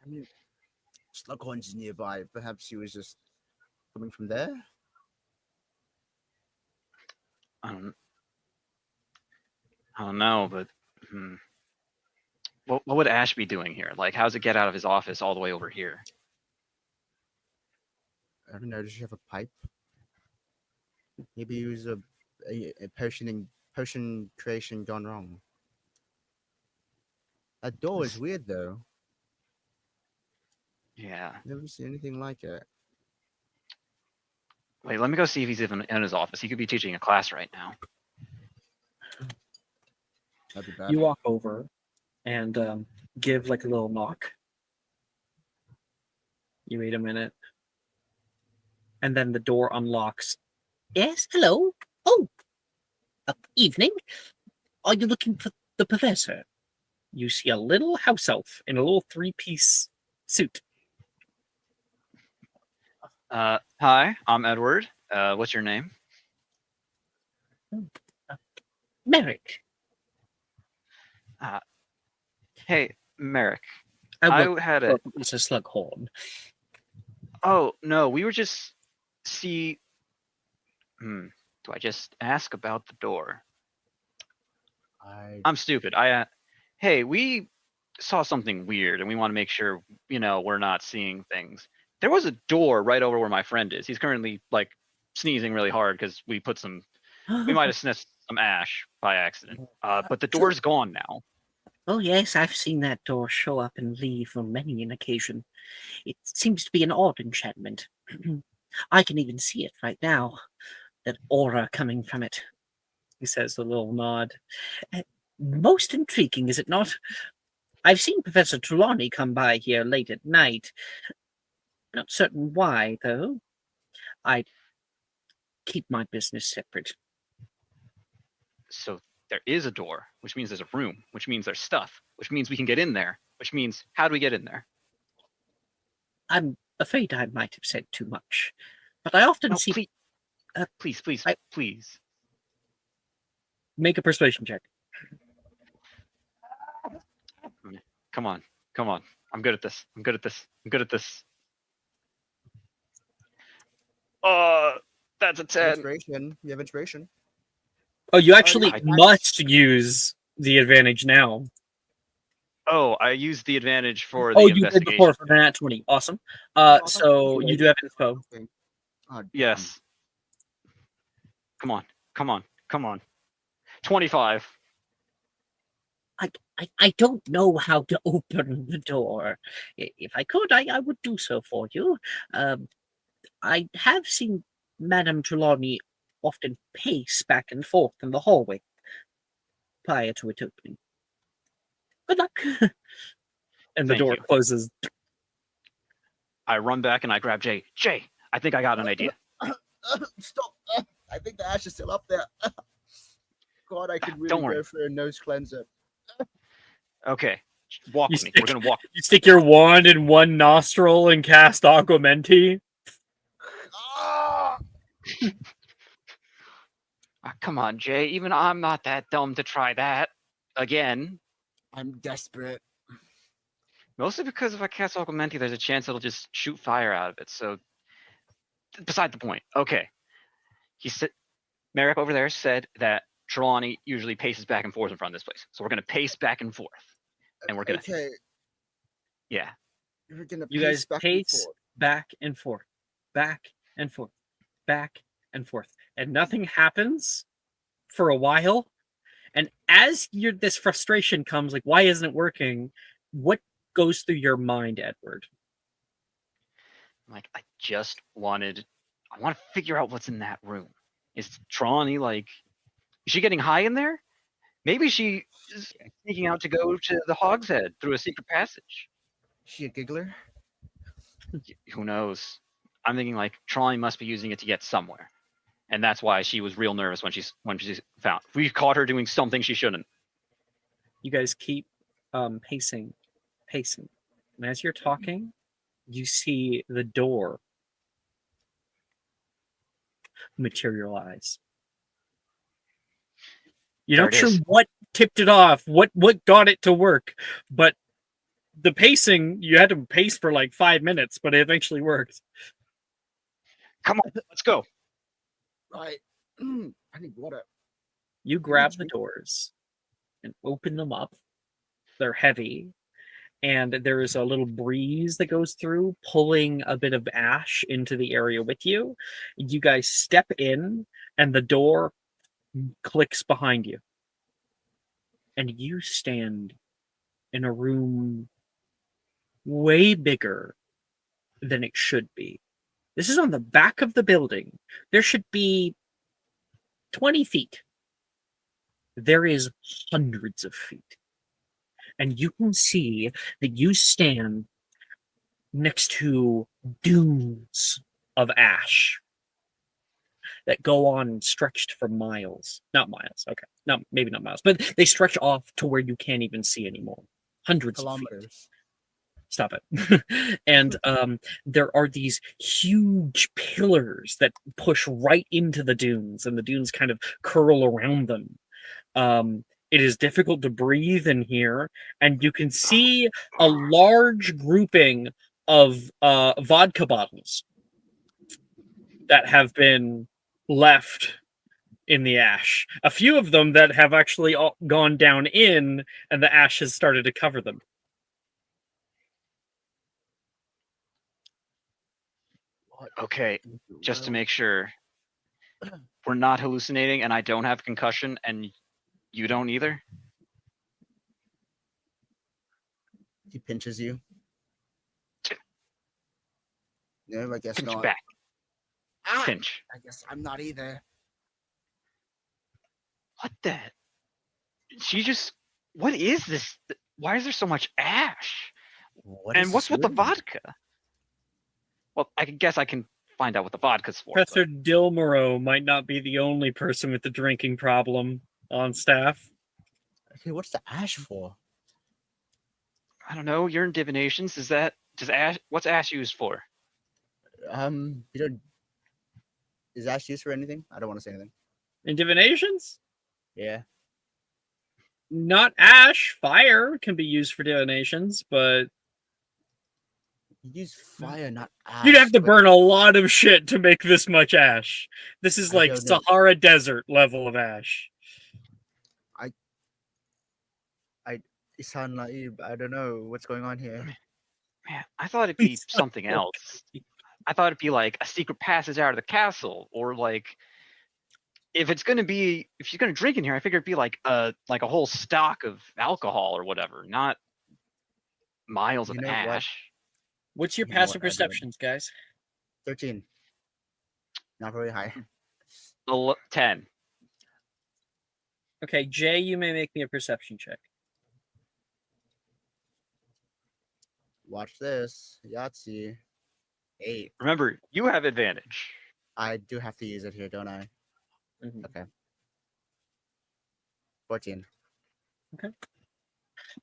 I mean, Slughorn's is nearby. Perhaps he was just coming from there. I don't know, but what would Ash be doing here? Like, how's it get out of his office all the way over here? I don't know. Does she have a pipe? Maybe it was a potion creation gone wrong. That door is weird though. Yeah. Never seen anything like it. Wait, let me go see if he's even in his office. He could be teaching a class right now. That'd be bad. You walk over and give like a little knock. You wait a minute. And then the door unlocks. Yes, hello. Oh, evening. Are you looking for the professor? You see a little house elf in a little three-piece suit. Hi, I'm Edward. What's your name? Merrick. Hey, Merrick. I work had for a. Professor Slughorn. Oh no, we were just see. Do I just ask about the door? I'm stupid. Hey, we saw something weird, and we want to make sure we're not seeing things. There was a door right over where my friend is. He's currently like sneezing really hard because we put some. We might have sniffed some ash by accident. But the door's gone now. Oh, yes, I've seen that door show up and leave on many an occasion. It seems to be an odd enchantment. I can even see it right now. That aura coming from it. He says with a little nod. Most intriguing, is it not? I've seen Professor Trelawney come by here late at night. Not certain why, though. I keep my business separate. So there is a door, which means there's a room, which means there's stuff, which means we can get in there, which means how do we get in there? I'm afraid I might have said too much, but I often No, see. please, please. Make a persuasion check. Come on. I'm good at this. That's a 10. Inspiration. You have inspiration. Oh, you actually I- must use the advantage now. Oh, I used the advantage for the Oh, you did investigation. before for the nat 20. Awesome. So you do have info. Okay. Oh, Yes. Come on. 25. I don't know how to open the door. If I could, I would do so for you. I have seen Madame Trelawney often pace back and forth in the hallway prior to it opening. Good luck. And the Thank door you. closes. I run back and I grab Jay. Jay, I think I got an idea. Stop! I think the ash is still up there. God, I could really Don't worry. go for a nose cleanser. Okay, walk You with me. We're gonna walk. You stick your wand in one nostril and cast Aguamenti. Ah! Come on, Jay. Even I'm not that dumb to try that again. I'm desperate. Mostly because if I cast Augmenti, there's a chance it'll just shoot fire out of it. So, beside the point. Okay, he said, Merrick over there said that Trelawney usually paces back and forth in front of this place. So we're gonna pace back and forth, and we're gonna, Okay, yeah. we're gonna You pace guys back and pace forth. back and forth, back and forth, back and forth, and nothing happens for a while. And as this frustration comes, like, why isn't it working? What goes through your mind, Edward? Like, I want to figure out what's in that room. Is Trelawney like, is she getting high in there? Maybe she is sneaking out to go to the Hog's Head through a secret passage. Is she a giggler? Who knows? I'm thinking like Trelawney must be using it to get somewhere, and that's why she was real nervous when she found. We caught her doing something she shouldn't. You guys keep pacing, and as you're talking, you see the door materialize. You're There not it sure is. what tipped it off, what got it to work, but the pacing, you had to pace for like 5 minutes, but it eventually worked. Come on, let's go. Right. I need water. You grab the doors and open them up. They're heavy, and there is a little breeze that goes through, pulling a bit of ash into the area with you. You guys step in, and the door clicks behind you. And you stand in a room way bigger than it should be. This is on the back of the building. There should be 20 feet. There is hundreds of feet. And you can see that you stand next to dunes of ash that go on and stretched for miles. Not miles, okay. No, maybe not miles, but they stretch off to where you can't even see anymore. Hundreds of feet. Kilometers. Stop it. And there are these huge pillars that push right into the dunes, and the dunes kind of curl around them. It is difficult to breathe in here, and you can see a large grouping of vodka bottles that have been left in the ash. A few of them that have actually gone down in, and the ash has started to cover them. Okay, just to make sure we're not hallucinating, and I don't have concussion, and you don't either. He pinches you. No, I guess Pinch not. back. Ah, Pinch. I guess I'm not either. What the? She just. What is this? Why is there so much ash? What And is what's this with the room? vodka? Well, I guess I can find out what the vodka's for. Professor Dilmoro might not be the only person with the drinking problem on staff. Okay, what's the ash for? I don't know. You're in divinations. What's ash used for? You don't. Is ash used for anything? I don't want to say anything. In divinations? Yeah. Not ash. Fire can be used for divinations, but You use fire, not ash. you'd have to but burn a lot of shit to make this much ash. This is I like don't know. Sahara Desert level of ash. You sound naive. I don't know what's going on here. Man, I thought it'd be something else. I thought it'd be like a secret passage out of the castle, or like if it's gonna be, if she's gonna drink in here, I figure it'd be like a whole stock of alcohol or whatever, not miles of You know what? ash. What's your You know what, passive Edward? perceptions, guys? 13. Not very high. 10. Okay, Jay, you may make me a perception check. Watch this. Yahtzee. 8. Remember, you have advantage. I do have to use it here, don't I? Mhm. Okay. 14.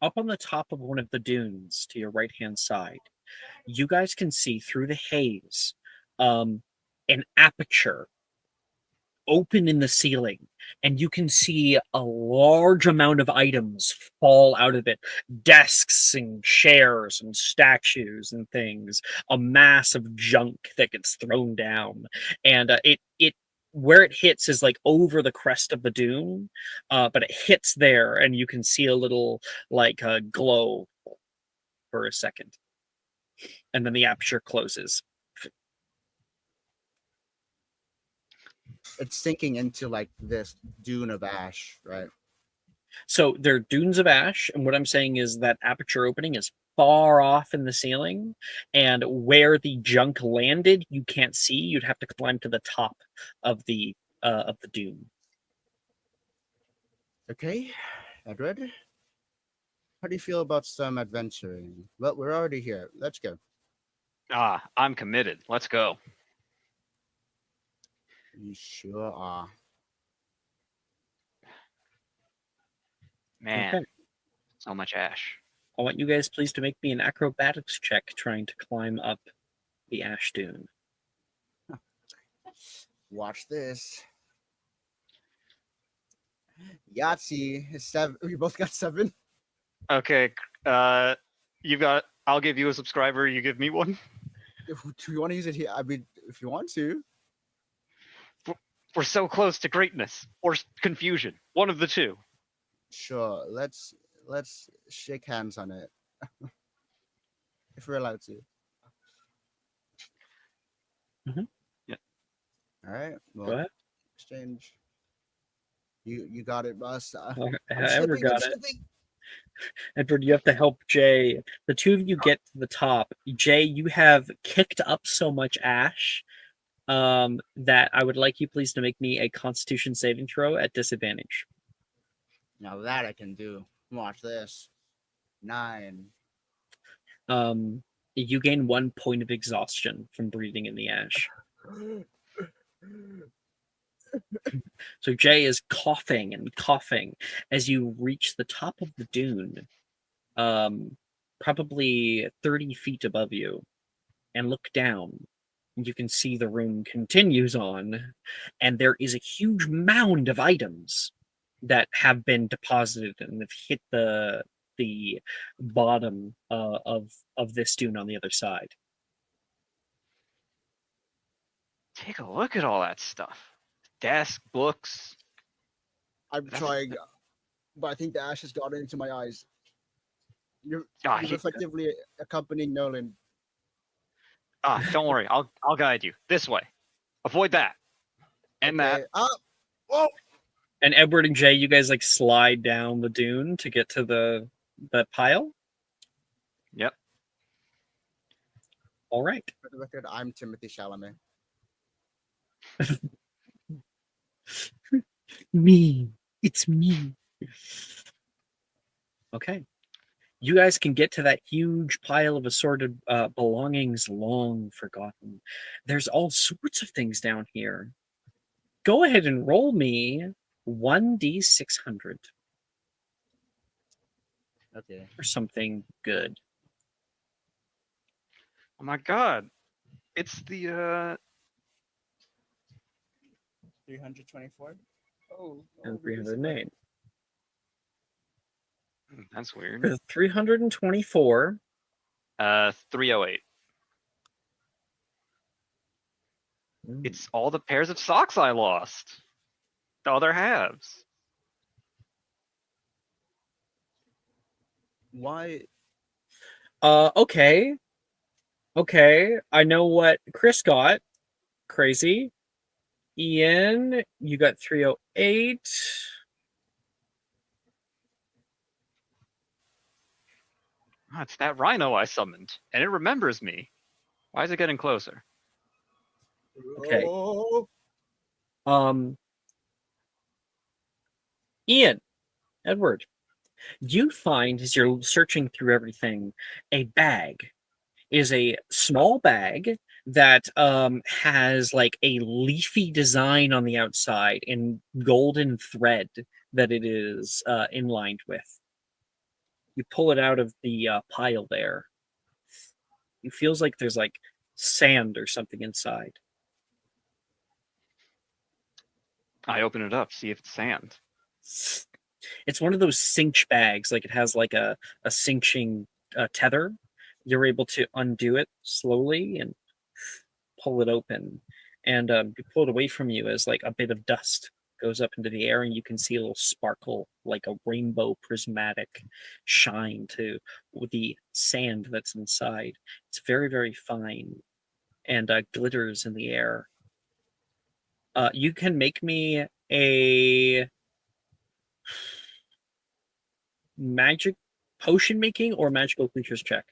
Up on the top of one of the dunes to your right hand side, you guys can see through the haze an aperture open in the ceiling, and you can see a large amount of items fall out of it, desks and chairs and statues and things, a mass of junk that gets thrown down, and it where it hits is like over the crest of the dune, but it hits there and you can see a little like glow for a second, and then the aperture closes. It's sinking into like this dune of ash, right? So they're dunes of ash, and what I'm saying is that aperture opening is far off in the ceiling, and where the junk landed, you can't see. You'd have to climb to the top of the dune. Okay, Edward. How do you feel about some adventuring? Well, we're already here. Let's go. I'm committed. Let's go. You sure are. Man, Okay. so much ash. I want you guys please to make me an acrobatics check trying to climb up the ash dune. Watch this. Yahtzee is 7. We both got 7. Okay, you got. I'll give you a subscriber. You give me one. Do you want to use it here? I mean, if you want to. We're so close to greatness or confusion. One of the two. Sure. Let's shake hands on it. If we're allowed to. Mhm. Yeah. All right. Go Well, ahead. exchange. You got it, boss. I'm However, slipping. I'm got it. slipping. Edward, you have to help Jay. The two of you get to the top. Jay, you have kicked up so much ash that I would like you please to make me a Constitution saving throw at disadvantage. Now that I can do. Watch this. 9. You gain 1 point of exhaustion from breathing in the ash. So Jay is coughing and coughing as you reach the top of the dune, probably 30 feet above you, and look down. You can see the room continues on, and there is a huge mound of items that have been deposited and have hit the bottom of this dune on the other side. Take a look at all that stuff. Desk, books. I'm That's- trying, but I think the ash has gotten into my eyes. You're, Ah, you're effectively accompanying Nolan. don't worry. I'll guide you this way. Avoid that. And that. Okay. Whoa! And Edward and Jay, you guys like slide down the dune to get to the pile. Yep. All right. For the record, I'm Timothy Chalamet. Me. It's me. Okay. You guys can get to that huge pile of assorted belongings long forgotten. There's all sorts of things down here. Go ahead and roll me 1d600 Okay. or something good. Oh my god. It's the 324. Oh. And 308. That's weird. For 324. 308. Mm. It's all the pairs of socks I lost. The other halves. Why? Okay. Okay. I know what Chris got. Crazy. Ian, you got 308. Oh, it's that rhino I summoned, and it remembers me. Why is it getting closer? Okay. Oh, Ian, Edward, you find as you're searching through everything, a bag. It is a small bag that has like a leafy design on the outside in golden thread that it is inlined with. You pull it out of the pile there. It feels like there's like sand or something inside. I open it up, see if it's sand. It's one of those cinch bags, like it has like a cinching tether. You're able to undo it slowly and pull it open, and you pull it away from you as like a bit of dust goes up into the air, and you can see a little sparkle, like a rainbow prismatic shine to the sand that's inside. It's very, very fine and glitters in the air. You can make me a magic potion making or magical creatures check.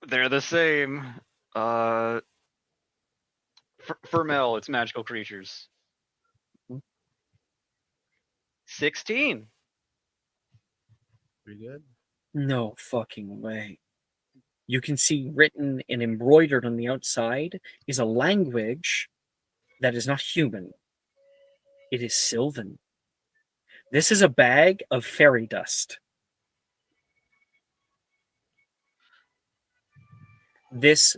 They're the same. For Mel, it's magical creatures. 16. pretty good. No fucking way. You can see written and embroidered on the outside is a language that is not human. It is Sylvan. This is a bag of fairy dust. This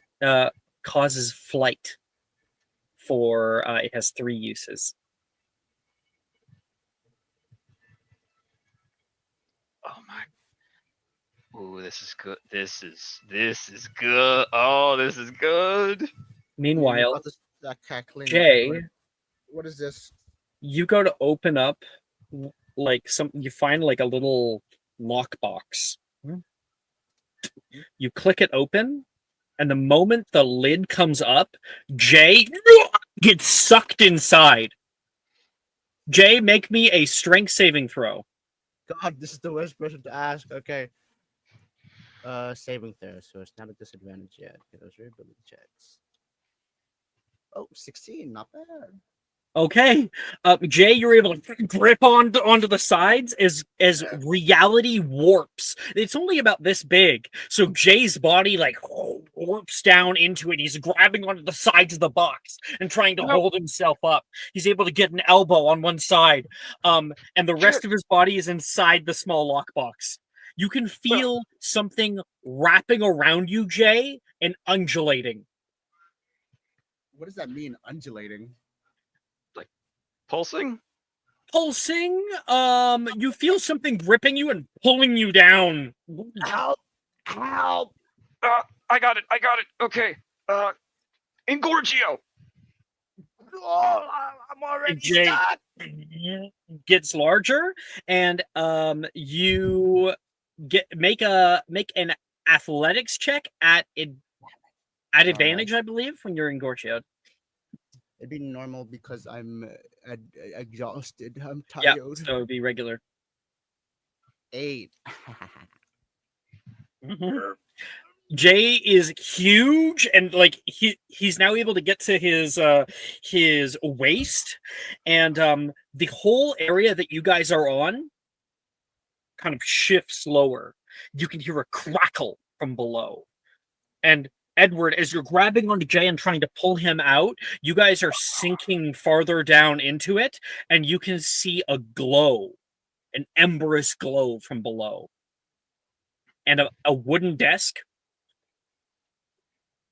causes flight for, it has 3 uses. Oh my. Ooh, this is good. This is good. Oh, this is good. Meanwhile, About that cackling. Jay, What is this? you go to open up like you find like a little lockbox. You click it open, and the moment the lid comes up, Jay gets sucked inside. Jay, make me a strength saving throw. God, this is the worst person to ask. Okay. Saving throw, so it's not a disadvantage yet. Okay, those are ability checks. Oh, 16, not bad. Okay, Jay, you're able to grip onto the sides as reality warps. It's only about this big, so Jay's body like warps down into it. He's grabbing onto the sides of the box and trying to hold himself up. He's able to get an elbow on one side, and the rest of his body is inside the small lockbox. You can feel something wrapping around you, Jay, and undulating. What does that mean, undulating? Pulsing? Pulsing, you feel something gripping you and pulling you down. Help! Help! I got it. Okay. Engorgio. Oh, I'm already Jay stuck. gets larger, and you make an athletics check at advantage, I believe, when you're engorged. It'd be normal because I'm exhausted. I'm Yeah, tired. so it'd be regular. 8. Jay is huge, and like he's now able to get to his waist, and the whole area that you guys are on kind of shifts lower. You can hear a crackle from below, and Edward, as you're grabbing onto Jay and trying to pull him out, you guys are sinking farther down into it, and you can see a glow, an emberous glow from below, and a wooden desk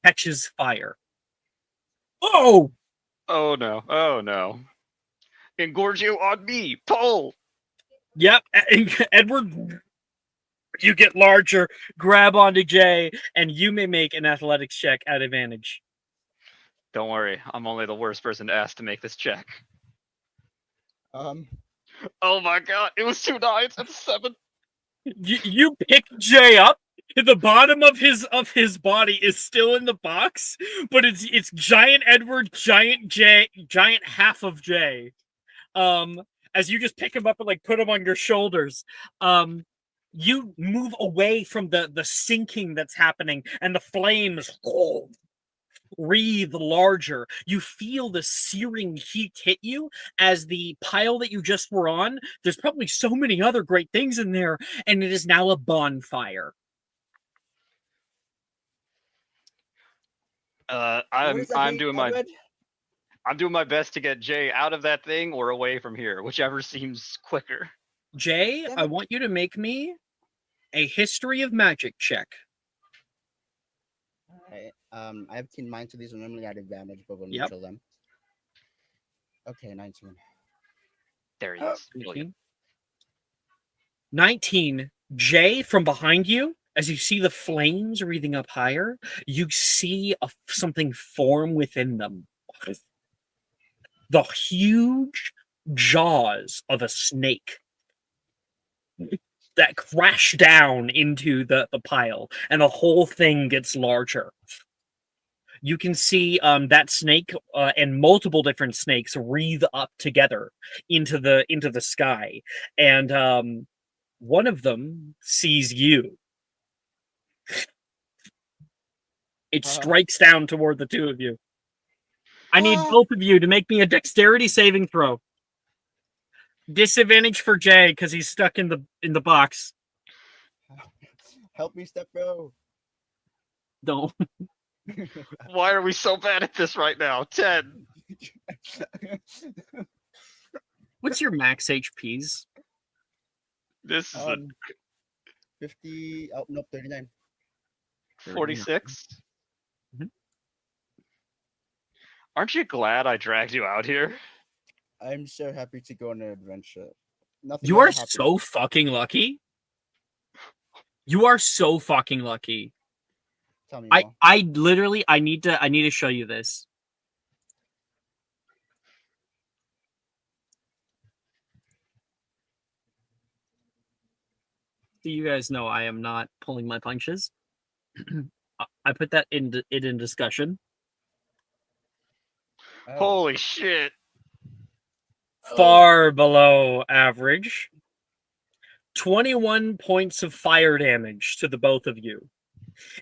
catches fire. Oh! Oh no. Engorgio on me. Pull. Yep, Edward, you get larger, grab onto Jay, and you may make an athletics check at advantage. Don't worry, I'm only the worst person to ask to make this check. Oh my god, it was 2 9s and 7. You pick Jay up, The bottom of his body is still in the box, but it's giant Edward, giant J, giant half of J. As you just pick him up and like put him on your shoulders, you move away from the sinking that's happening, and the flames wreathe larger. You feel the searing heat hit you as the pile that you just were on. There's probably so many other great things in there, and it is now a bonfire. What I'm is that I'm heat, doing my Edward? I'm doing my best to get Jay out of that thing or away from here, whichever seems quicker. Jay, Damn I it. want you to make me a history of magic check. Alright. I have keen mind, so these are normally at advantage, but we'll Yep. neutral them. Okay, 19. There he is. Brilliant. 19. Jay, from behind you, as you see the flames wreathing up higher, you see something form within them. The huge jaws of a snake that crash down into the pile, and the whole thing gets larger. You can see that snake and multiple different snakes wreathe up together into the sky, and one of them sees you. It strikes down toward the two of you. I need both of you to make me a dexterity saving throw. Disadvantage for Jay because he's stuck in the box. Help me, step bro. Don't. Why are we so bad at this right now? 10. What's your max HPs? This is a 50. Oh, nope, 39. 46. Mhm. Aren't you glad I dragged you out here? I'm so happy to go on an adventure. Nothing You are ever happened. so fucking lucky. You are so fucking lucky. Tell me more. I literally I need to show you this. So you guys know I am not pulling my punches. I put that in discussion. Oh. Holy shit. Far below average. 21 points of fire damage to the both of you.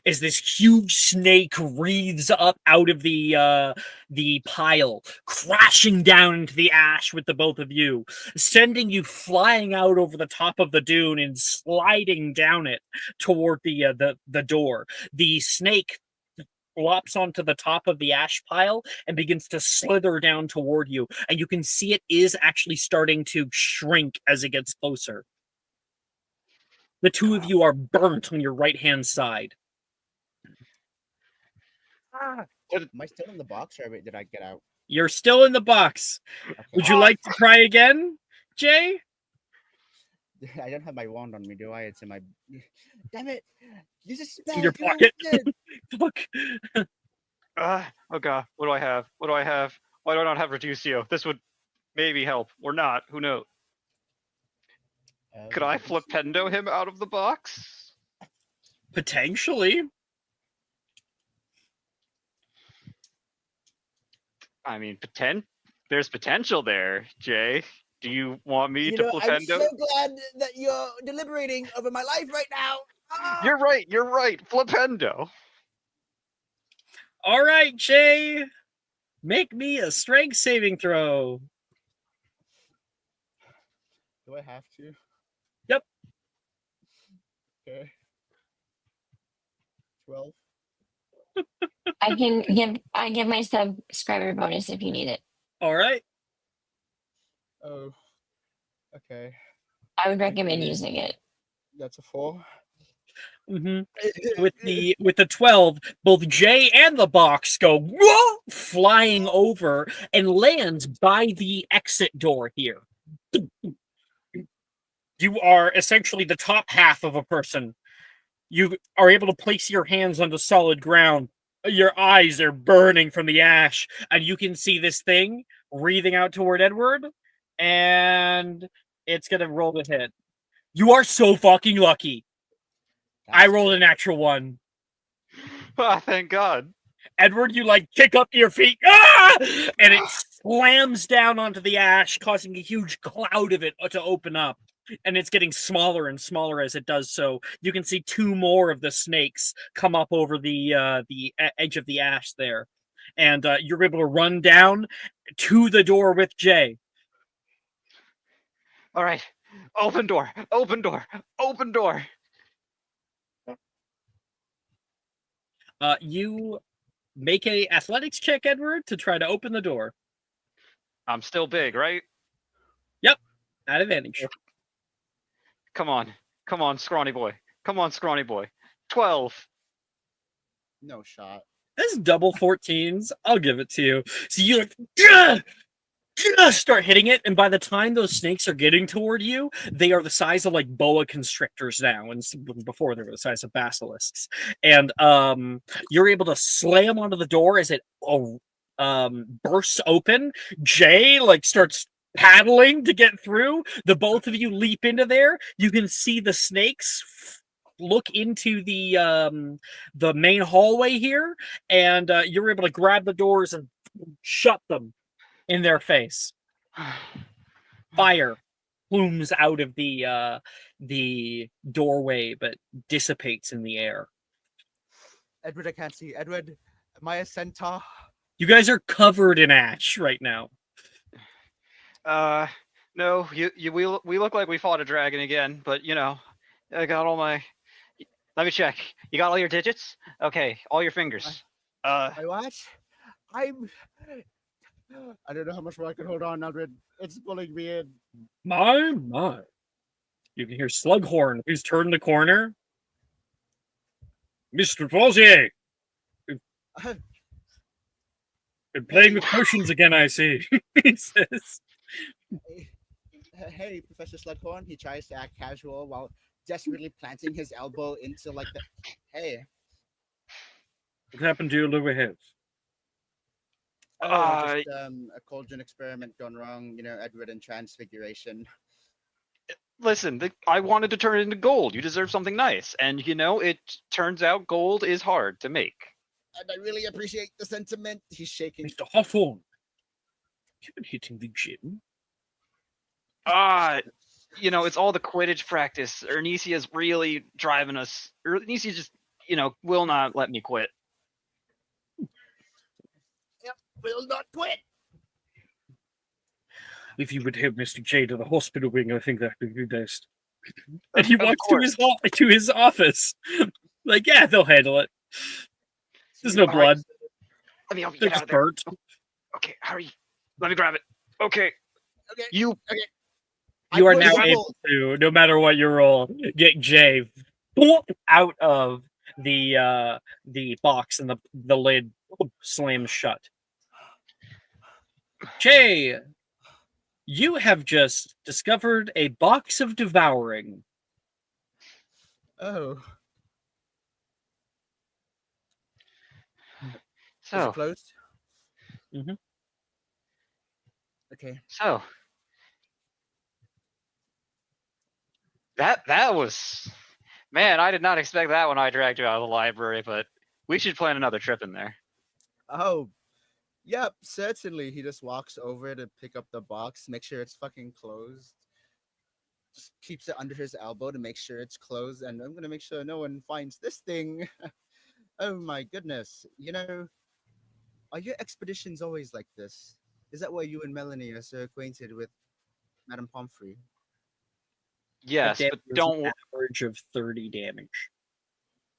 As this huge snake wreathes up out of the pile, crashing down into the ash with the both of you, sending you flying out over the top of the dune and sliding down it toward the door. The snake flops onto the top of the ash pile and begins to slither down toward you, and you can see it is actually starting to shrink as it gets closer. The two of you are burnt on your right-hand side. Am I still in the box, or did I get out? You're still in the box. Okay. Would you like to try again, Jay? I don't have my wand on me, do I? It's in my. Damn it! Use a spell. It's in your you know pocket. it. Fuck. Oh god, what do I have? What do I have? Why do I not have Reducio? This would maybe help, or not. Who knows? Could I flipendo him out of the box? Potentially. I mean, there's potential there, Jay. Do you want me to I'm flipendo? so glad that you're deliberating over my life right now. Ah! You're right. Flipendo. All right, Jay. Make me a strength saving throw. Do I have to? Yep. Okay. 12. I give my subscriber bonus if you need it. All right. Oh. Okay. I would recommend using it. That's a 4. Mm-hmm. With the 12, both Jay and the box go whoa, flying over and lands by the exit door here. You are essentially the top half of a person. You are able to place your hands on the solid ground. Your eyes are burning from the ash, and you can see this thing wreathing out toward Edward, and it's gonna roll to hit. You are so fucking lucky. I rolled a natural 1. Ah, thank God. Edward, you like kick up to your feet, and it slams down onto the ash, causing a huge cloud of it to open up. And it's getting smaller and smaller as it does so. You can see 2 more of the snakes come up over the edge of the ash there, and you're able to run down to the door with Jay. All right, open door, open door, open door. You make a athletics check, Edward, to try to open the door. I'm still big, right? Yep, at advantage. Come on, scrawny boy. Come on, scrawny boy. 12. No shot. This is double 14s. I'll give it to you. So you like start hitting it, and by the time those snakes are getting toward you, they are the size of like boa constrictors now, and before they were the size of basilisks. And you're able to slam onto the door as it bursts open. Jay like starts paddling to get through. The both of you leap into there. You can see the snakes look into the main hallway here, and you're able to grab the doors and shut them in their face. Fire plumes out of the doorway, but dissipates in the air. Edward, I can't see. Edward, am I a centaur? You guys are covered in ash right now. No, we look like we fought a dragon again, but you know, I got all my. Let me check. You got all your digits? Okay, all your fingers. I what? I don't know how much more I can hold on, Edward. It's pulling me in. My. You can hear Slughorn, who's turned the corner. Mr. Fauzier! Been playing with potions again, I see. He says. Hey, Professor Slughorn. He tries to act casual while desperately planting his elbow into like the. Hey. What happened to your lower head? Just a cauldron experiment gone wrong. You know, Edward and transfiguration. Listen, I wanted to turn it into gold. You deserve something nice, and you know, it turns out gold is hard to make. And I really appreciate the sentiment. He's shaking. Mr. Hawthorne, you've been hitting the gym. You know, it's all the Quidditch practice. Ernesia's really driving us. Ernesia just, you know, will not let me quit. Yep, will not quit. If you would help Mr. J to the hospital wing, I think that would be best. And he walks to his office. Like, yeah, they'll handle it. There's no blood. Let me help you They're get out just of there. burnt. Okay, hurry. Let me grab it. Okay. Okay. You. Okay. You are now able to, no matter what you roll, get Jay out of the box, and the lid slams shut. Jay, you have just discovered a box of devouring. Oh. Is So. it closed? Mm-hmm. Okay. So. That was, man, I did not expect that when I dragged you out of the library, but we should plan another trip in there. Oh, yep, certainly. He just walks over to pick up the box, make sure it's fucking closed. Just keeps it under his elbow to make sure it's closed, and I'm gonna make sure no one finds this thing. Oh my goodness. You know, are your expeditions always like this? Is that why you and Melanie are so acquainted with Madame Pomfrey? Yes, but don't. An average of 30 damage.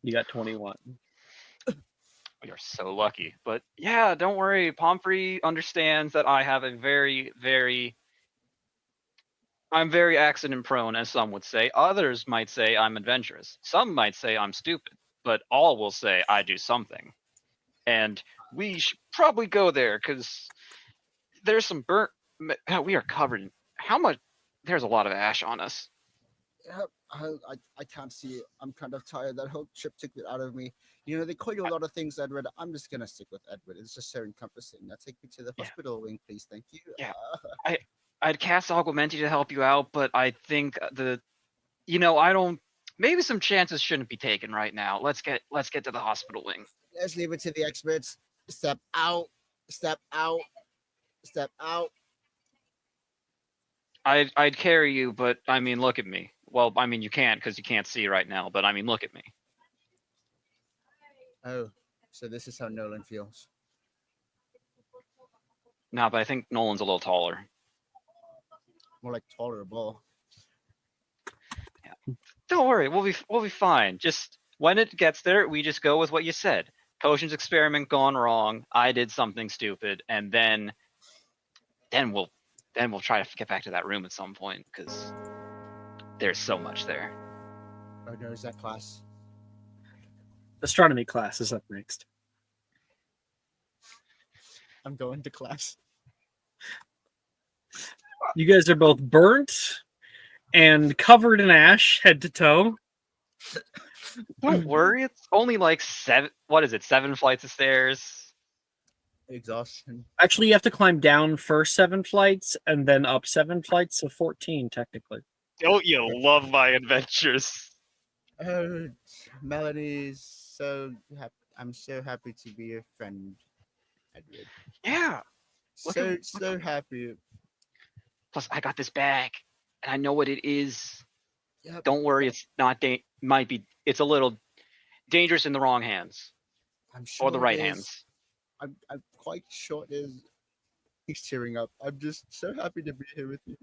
You got 21. You're so lucky. But yeah, don't worry. Pomfrey understands that I have a I'm very accident prone, as some would say. Others might say I'm adventurous. Some might say I'm stupid. But all will say I do something. And we should probably go there, because there's some burnt. We are covered in. How much? There's a lot of ash on us. I can't see it. I'm kind of tired. That whole trip took it out of me. You know, they call you a lot of things, Edward. I'm just gonna stick with Edward. It's just so encompassing. Now take me to the hospital wing, please. Thank you. Yeah. I'd cast Augmenti to help you out, but I think you know, I don't. maybe some chances shouldn't be taken right now. Let's get to the hospital wing. Let's leave it to the experts. Step out. Step out. Step out. I'd carry you, but I mean, look at me. Well, I mean, you can't because you can't see right now. But I mean, look at me. Oh, so this is how Nolan feels. No, but I think Nolan's a little taller. More like tolerable. Don't worry, we'll be fine. Just when it gets there, we just go with what you said. Potions experiment gone wrong. I did something stupid, and then we'll try to get back to that room at some point because there's so much there. Oh no, is that class? Astronomy class is up next. I'm going to class. You guys are both burnt and covered in ash, head to toe. Don't worry, it's only like 7. What is it? 7 flights of stairs. Exhaustion. Actually, you have to climb down first 7 flights and then up 7 flights, so 14 technically. Don't you love my adventures? Oh, Melanie's so happy. I'm so happy to be your friend, Edward. Yeah. So happy. Plus, I got this bag, and I know what it is. Yep. Don't worry, it's not. It's a little dangerous in the wrong hands I'm sure or the it right is. hands. I'm quite sure it is. He's cheering up. I'm just so happy to be here with you.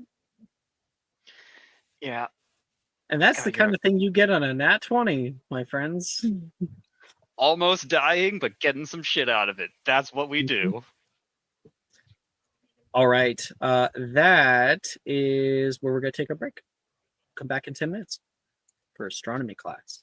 Yeah. And that's God, the kind of thing you get on a nat 20, my friends. Almost dying, but getting some shit out of it. That's what we do. All right. That is where we're going to take a break. Come back in 10 minutes for astronomy class.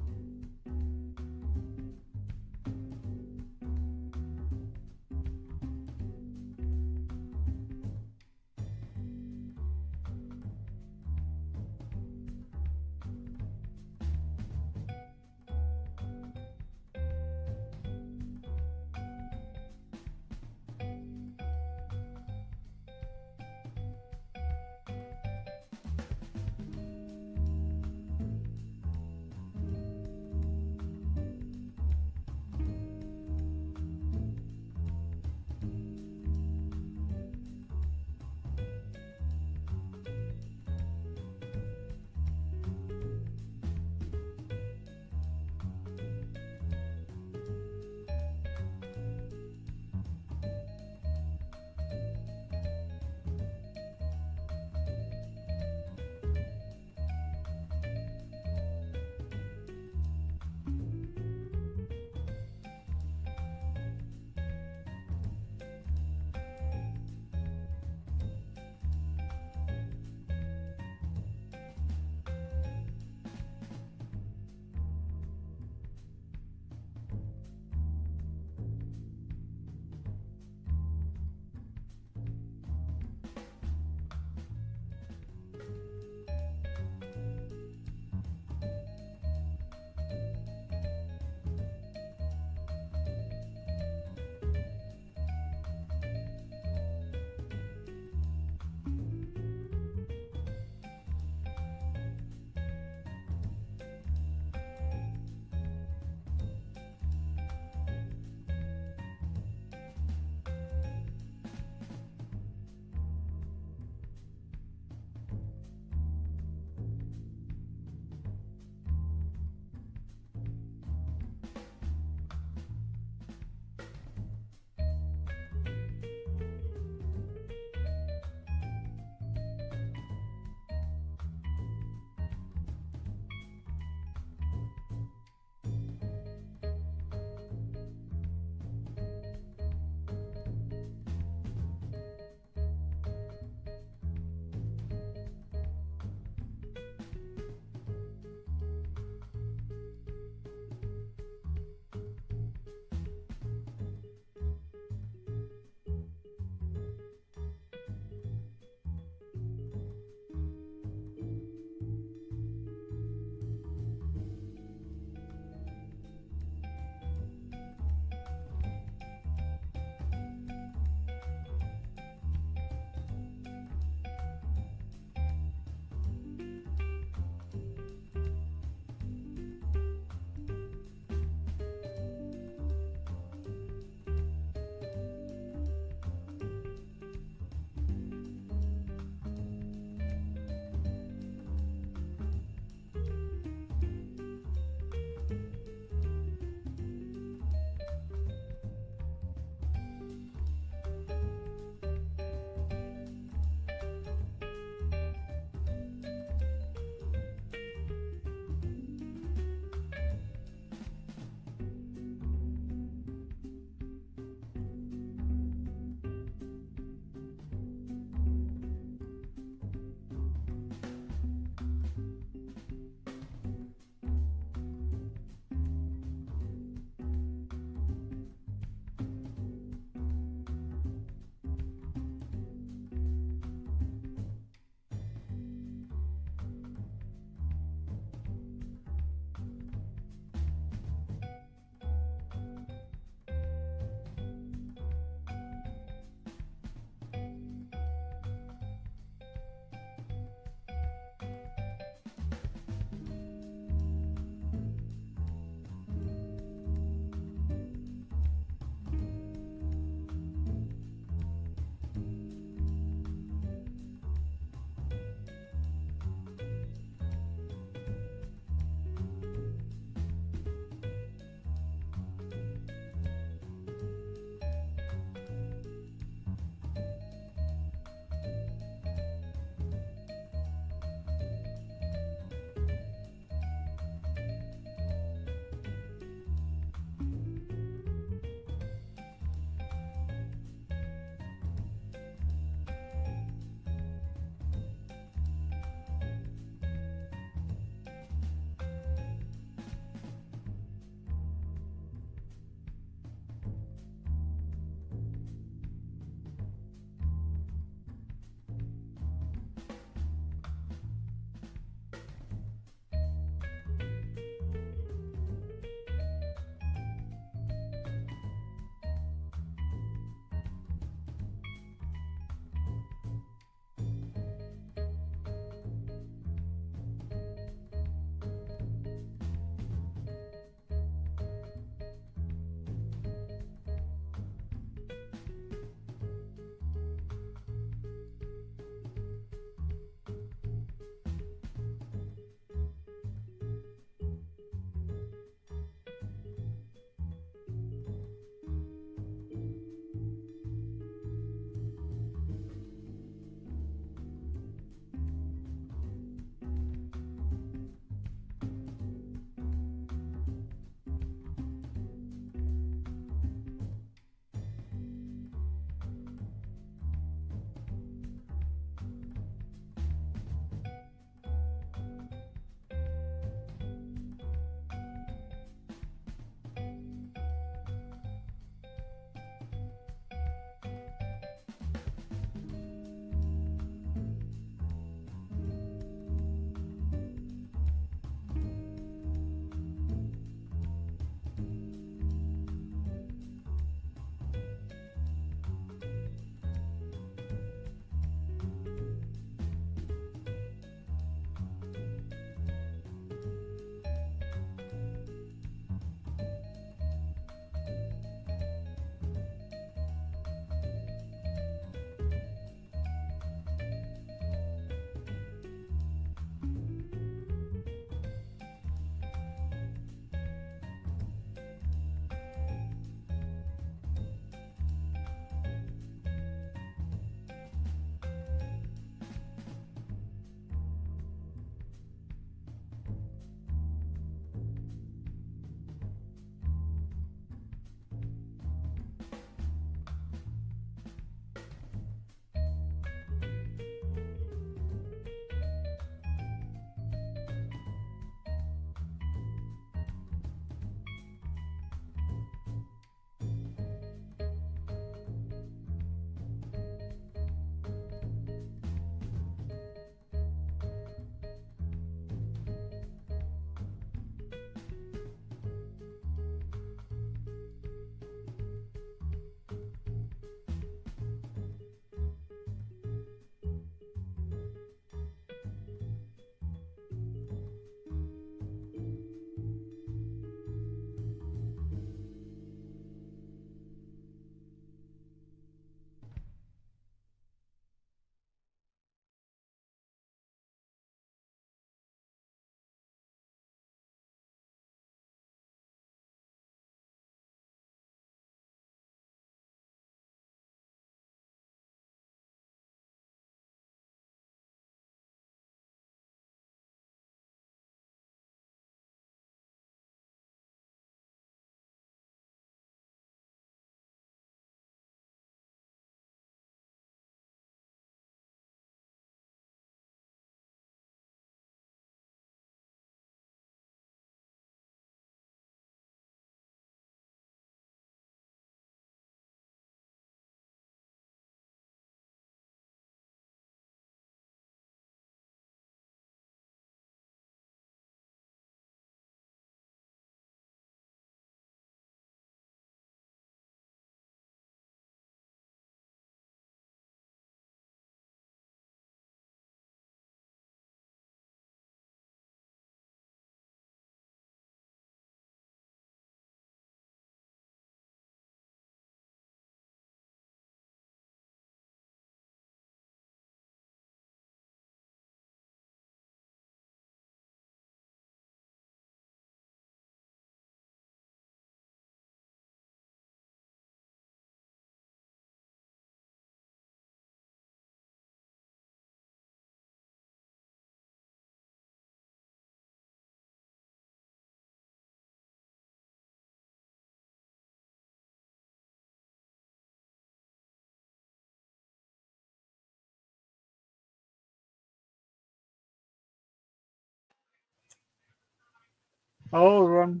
Oh,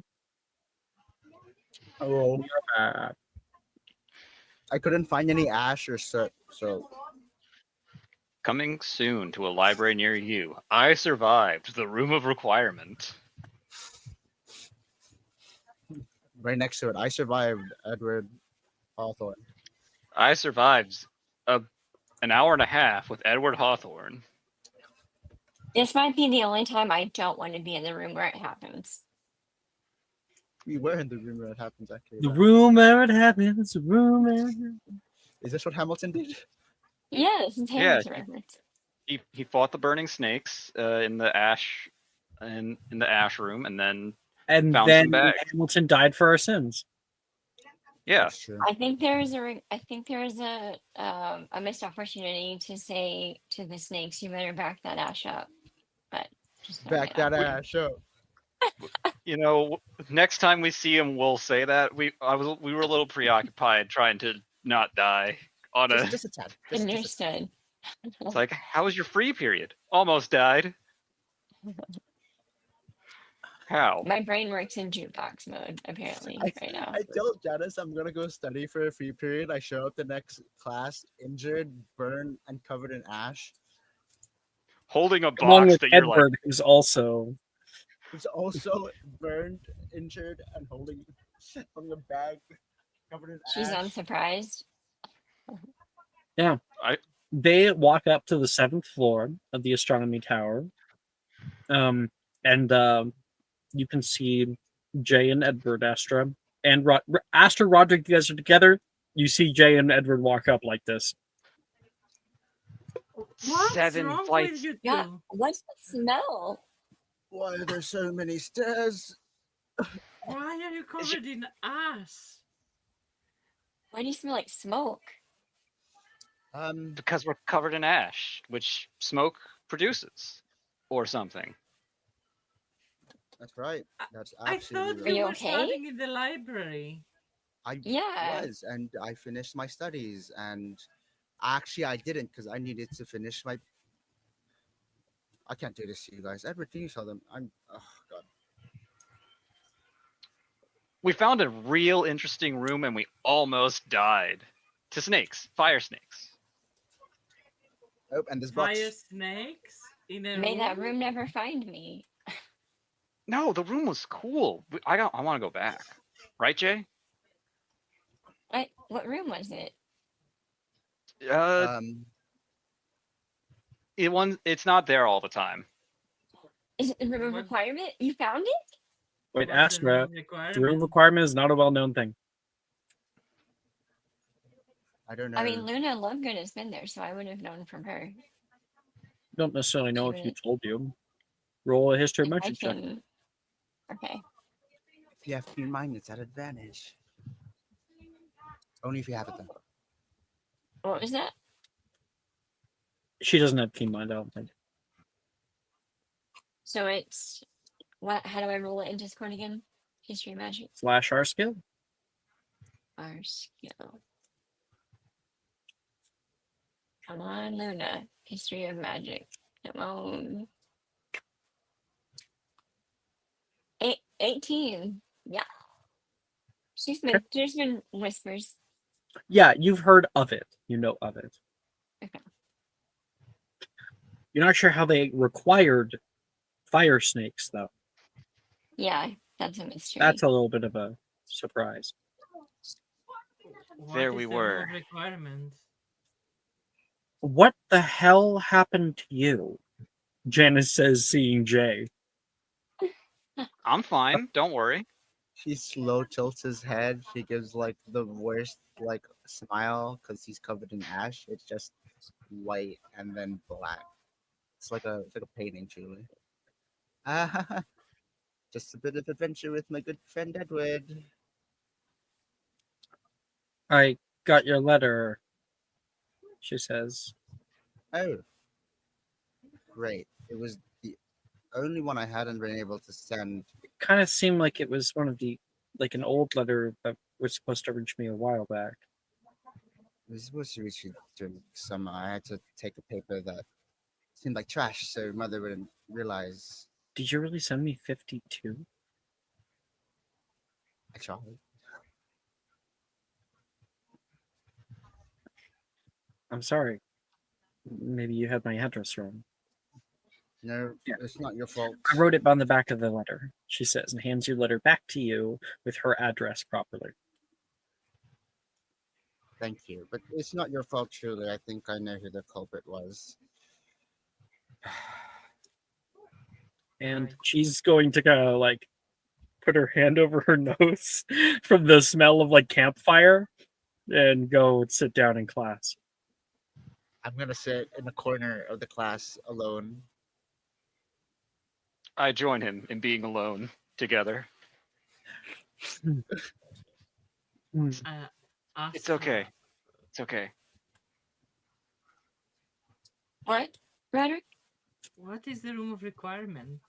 Oh, uh, I couldn't find any ash or soot, so Coming soon to a library near you. I survived the room of requirement. right next to it, I survived Edward Hawthorne. I survived an hour and a half with Edward Hawthorne. This might be the only time I don't want to be in the room where it happens. We were in the room where it happens, actually. the room where it happens. The room where it happens. Is this what Hamilton did? Yes, it's Yeah, Hamilton reference. he fought the burning snakes in the ash in the ash room, and then And found then some bags. Hamilton died for our sins. Yeah, That's true. I think there is a missed opportunity to say to the snakes, "You better back that ash up." But just Back that ash up. you know, next time we see him, we'll say that. We were a little preoccupied trying to not die on a. Just a tad. Just a tad. Understood. It's like, how was your free period? Almost died. How? My brain works in jukebox mode apparently right now. I told Janice I'm gonna go study for a free period. I show up the next class injured, burned, and covered in ash. Holding a Along box with that you're like, Edward, who's also Who's also burned, injured, and holding a bag covered in She's ash. unsurprised. they walk up to the 7th floor of the astronomy tower, and you can see Jay and Edward, Astra, and Astra, Roderick. You guys are together. You see Jay and Edward walk up like this. What's 7 wrong flights. with you two? Yeah. What's the smell? Why are there so many stairs? Why are you covered in ash? Why do you smell like smoke? Because we're covered in ash, which smoke produces, or something. That's right. That's I absolutely thought Are right. you you were okay? studying in the library. I Yeah. was, and I finished my studies, and actually I didn't because I needed to finish my. I can't do this to you guys. Edward, can you tell them? Oh god. We found a real interesting room and we almost died to snakes, fire snakes. Oh, and this box. Fire snakes in a May that room? room never find me. No, the room was cool. I want to go back. Right, Jay? What room was it? Um, It's not there all the time. Is it the room of What? requirement? You found it? Wait, What's the Astra, room the room requirement? requirement is not a well-known thing. I don't know. I mean, Luna Lovegood has been there, so I would have known from her. Don't necessarily know if She you really- told you. Roll a history I magic check. can. Okay. If you have keen mind, it's at advantage. Only if you have it though. What was that? She doesn't have keen mind, I don't think. So it's what? How do I roll it in Discord again? History magic. Slash R skill. Our skill. Come on, Luna. History of magic. Come on. 18. Yeah. There's been whispers. Yeah, you've heard of it. You know of it. Okay. You're not sure how they required fire snakes, though. Yeah, that's a mystery. That's a little bit of a surprise. What There is we the room were. of requirement? What the hell happened to you? Janice says, seeing Jay. I'm fine. Don't worry. He slow tilts his head. He gives like the worst like smile because he's covered in ash. It's just white and then black. It's like a painting, truly. Just a bit of adventure with my good friend Edward. I got your letter, she says. Oh, great! It was the only one I hadn't been able to send. It kind of seemed like it was one of the, like an old letter that was supposed to reach me a while back. It was supposed to reach you during summer. I had to take a paper that seemed like trash, so mother wouldn't realize. Did you really send me 52? A child. I'm sorry. Maybe you had my address wrong. No, Yeah. it's not your fault. I wrote it on the back of the letter, she says, and hands your letter back to you with her address properly. Thank you, but it's not your fault. Truly, I think I know who the culprit was. And Right. she's going to kind of like put her hand over her nose from the smell of like campfire and go sit down in class. I'm gonna sit in the corner of the class alone. I join him in being alone together. Uh, It's ask okay. It's okay. What, Roderick? what is the room of requirement?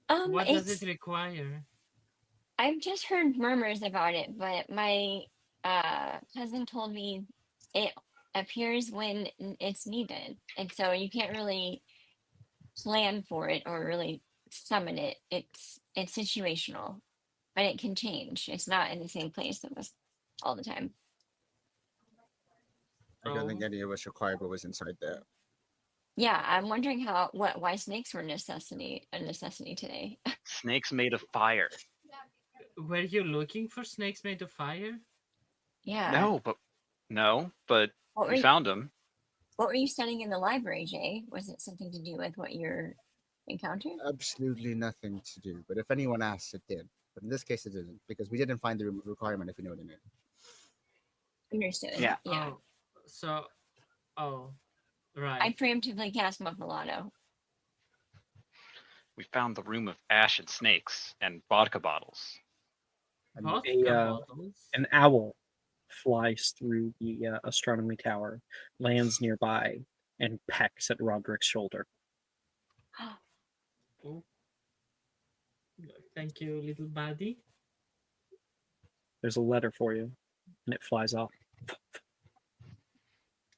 What does it It's require? I've just heard murmurs about it, but my cousin told me it appears when it's needed, and so you can't really plan for it or really summon it. It's situational, but it can change. It's not in the same place that was all the time. I don't think Oh, any of us required what was inside there. Yeah, I'm wondering why snakes were a necessity today. Snakes made of fire. were you looking for snakes made of fire? Yeah. No, but What were we you, found them. what were you studying in the library, Jay? Was it something to do with what you're encountered? Absolutely nothing to do. But if anyone asks, it did. But in this case, it didn't because we didn't find the room of requirement. If you know what I mean. Understood. Yeah. Yeah. Oh, so, oh, I right. preemptively cast Muffalado. We found the room of ash and snakes and vodka bottles. And Vodka bottles. An owl flies through the astronomy tower, lands nearby, and pecks at Roderick's shoulder. Oh, thank you, little buddy. There's a letter for you, and it flies off.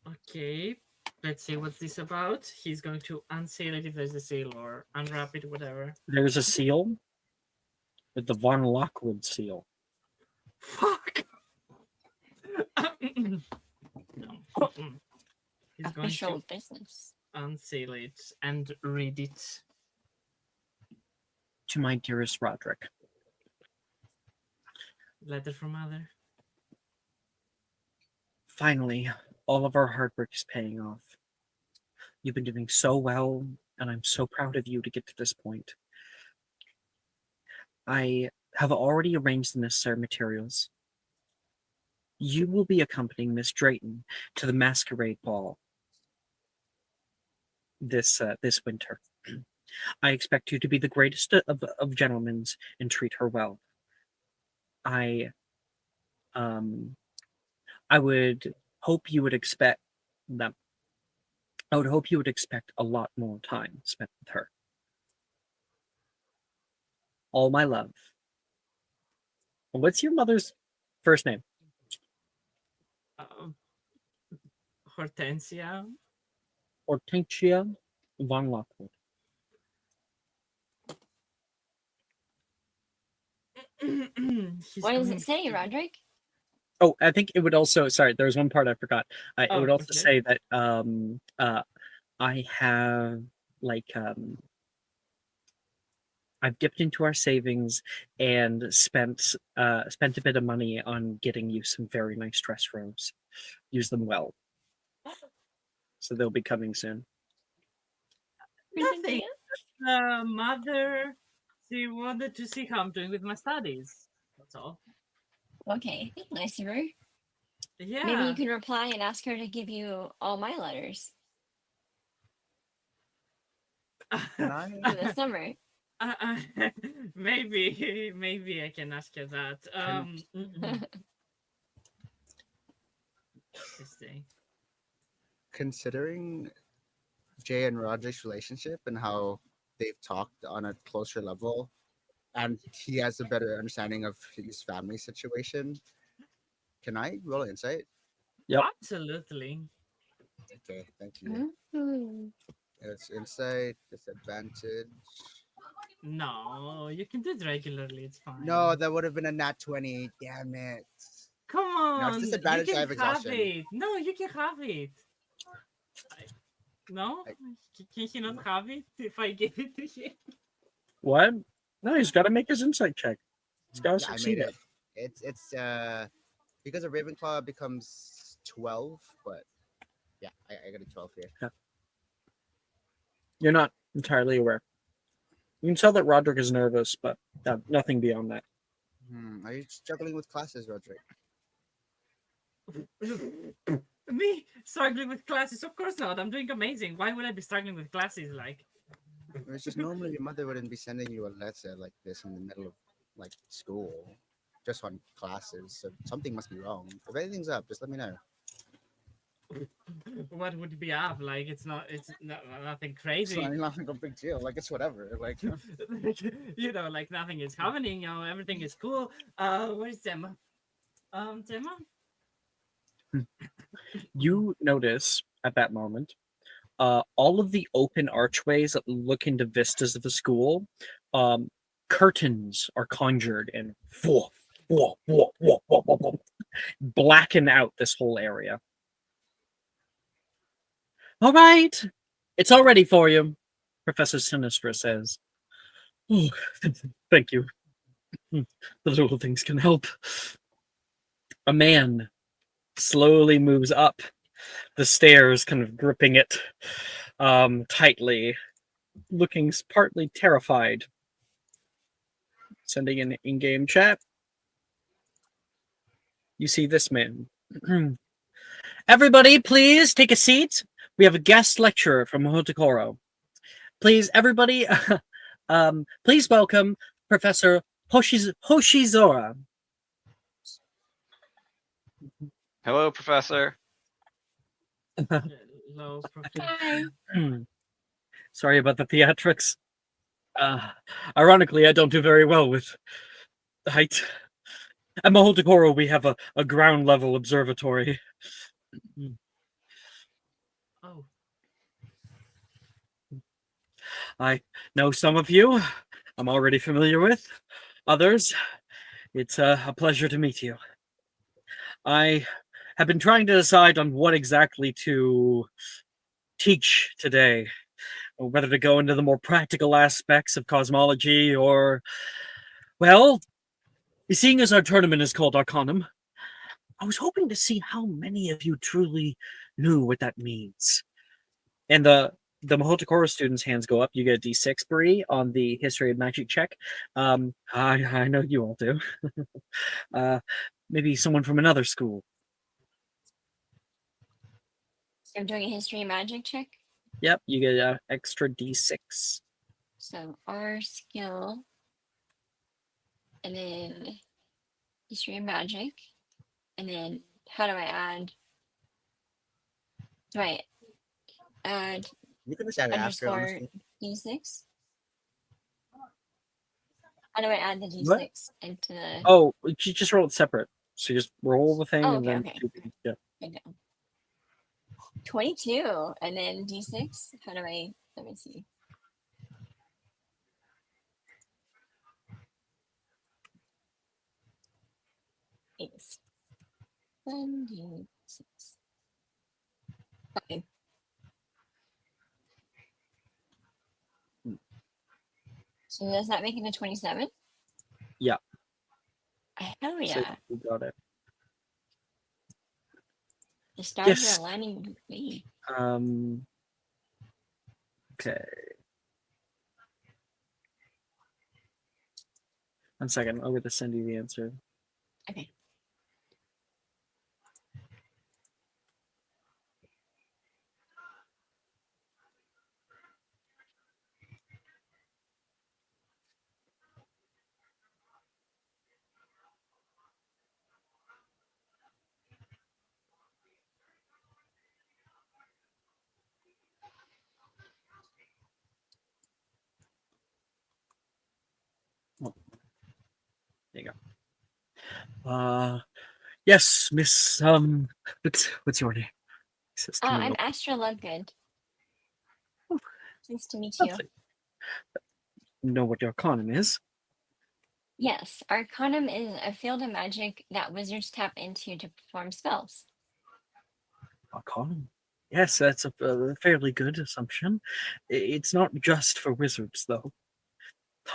Okay, let's see what's this about. He's going to unseal it if there's a seal or unwrap it, whatever. There's a seal with the Von Lockwood seal. Fuck! No. He's going Official to business. unseal it and read it. To my dearest Roderick, Letter from mother. finally, all of our hard work is paying off. You've been doing so well, and I'm so proud of you to get to this point. I have already arranged the necessary materials. You will be accompanying Miss Drayton to the masquerade ball this winter. I expect you to be the greatest of gentlemen and treat her well. I I would hope you would expect them. I would hope you would expect a lot more time spent with her. All my love. What's your mother's first name? Uh, Hortensia. Hortensia von Lockwood. He's What does going it say, to- Roderick? Oh, I think it would also. Sorry, there was one part I forgot. It Oh, would also okay. say that I have like I've dipped into our savings and spent a bit of money on getting you some very nice dress robes. Use them well. So they'll be coming soon. Nothing. Mother, she wanted to see how I'm doing with my studies. That's all. Okay, that's nice of her. Yeah. Maybe you can reply and ask her to give you all my letters can I? for the summer. maybe I can ask her that. Interesting. Considering Jay and Roger's relationship and how they've talked on a closer level, and he has a better understanding of his family situation. Can I roll insight? Yep. Absolutely. Okay, thank you. Mhm. It's insight, disadvantage. No, you can do it regularly. It's fine. No, that would have been a nat 20. Damn it. Come No, it's on, you disadvantage. I can have have exhaustion. it. No, you can have it. No, I- can he not have it if I give it to him? What? No, he's got to make his insight check. He's got to Yeah, I succeed made it. it. It's because a Ravenclaw becomes 12, but yeah, I got a 12 here. You're not entirely aware. You can tell that Roderick is nervous, but nothing beyond that. Are you struggling with classes, Roderick? Me struggling with classes? Of course not. I'm doing amazing. Why would I be struggling with classes? Like, It's just normally your mother wouldn't be sending you a letter like this in the middle of like school, just on classes. So something must be wrong. If anything's up, just let me know. what would be up? Like, it's nothing It's crazy. not like a big deal. Like it's whatever. Like You know, like nothing is happening. You know, everything is cool. Where's Gemma? Gemma? You notice at that moment all of the open archways that look into vistas of the school, curtains are conjured and blacken out this whole area. All right, it's all ready for you, Professor Sinistra says. Oh, thank you. The little things can help. A man slowly moves up the stairs, kind of gripping it tightly, looking partly terrified. Sending an in-game chat. You see this man. Everybody, please take a seat. We have a guest lecturer from Hotakoro. Please, everybody, please welcome Professor Hoshizora. Hello, Professor. Hello, Hi. Professor. Sorry about the theatrics. Ironically, I don't do very well with height. At Mahotakoro, we have a ground level observatory. Oh, I know some of you I'm already familiar with. Others, it's a pleasure to meet you. I have been trying to decide on what exactly to teach today, or whether to go into the more practical aspects of cosmology or, well, seeing as our tournament is called Arcanum, I was hoping to see how many of you truly knew what that means. And the Mahotakoro students' hands go up. You get a D6, Bree, on the History of Magic check. I know you all do. Maybe someone from another school. So I'm doing a history magic check. Yep, you get an extra D6. So R skill, and then history and magic, and then how do I add? Do I add you can just add it after, underscore honestly. D6? How do I add the What? D6 into the? Oh, you just roll it separate. So you just roll the thing Oh, and okay, then okay. yeah. I know. 22, and then D6. How do I? Let me see. Thanks. 1D6. Okay. So does that make it a 27? Yeah. Hell So yeah. you got it. The stars Yes. are aligning with me. Okay. 1 second. I'm going to send you the answer. Okay. There you go. Yes, Miss. What's your name? Says I'm Camille. Astra Lovegood. Oh, Nice to meet you. lovely. know what Arcanum is. Yes, Arcanum is a field of magic that wizards tap into to perform spells. Arcanum. Yes, that's a fairly good assumption. It's not just for wizards, though.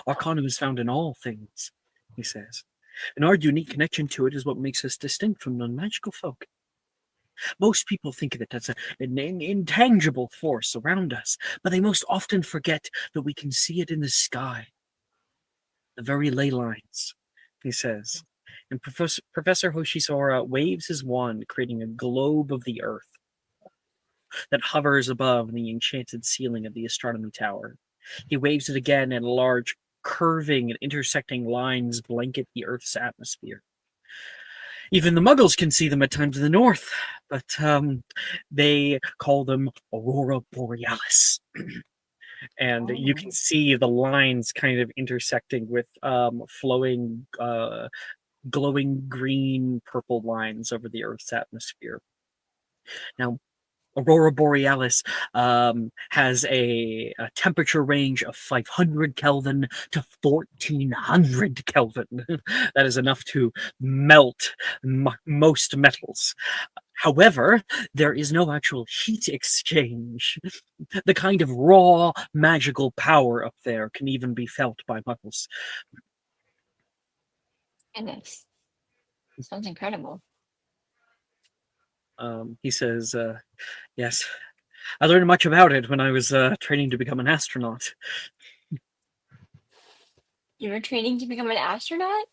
Arcanum is found in all things, he says. And our unique connection to it is what makes us distinct from non-magical folk. Most people think of it as an intangible force around us, but they most often forget that we can see it in the sky. The very ley lines, he says. And Professor Hoshisora waves his wand, creating a globe of the earth that hovers above the enchanted ceiling of the astronomy tower. He waves it again, and large, curving and intersecting lines blanket the Earth's atmosphere. Even the Muggles can see them at times in the north, but they call them Aurora Borealis. And you can see the lines kind of intersecting with flowing, glowing green, purple lines over the Earth's atmosphere. Now, Aurora Borealis has a temperature range of 500 Kelvin to 1400 Kelvin. That is enough to melt most metals. However, there is no actual heat exchange. The kind of raw magical power up there can even be felt by muggles. Goodness. Sounds incredible. He says, yes, I learned much about it when I was training to become an astronaut. You were training to become an astronaut?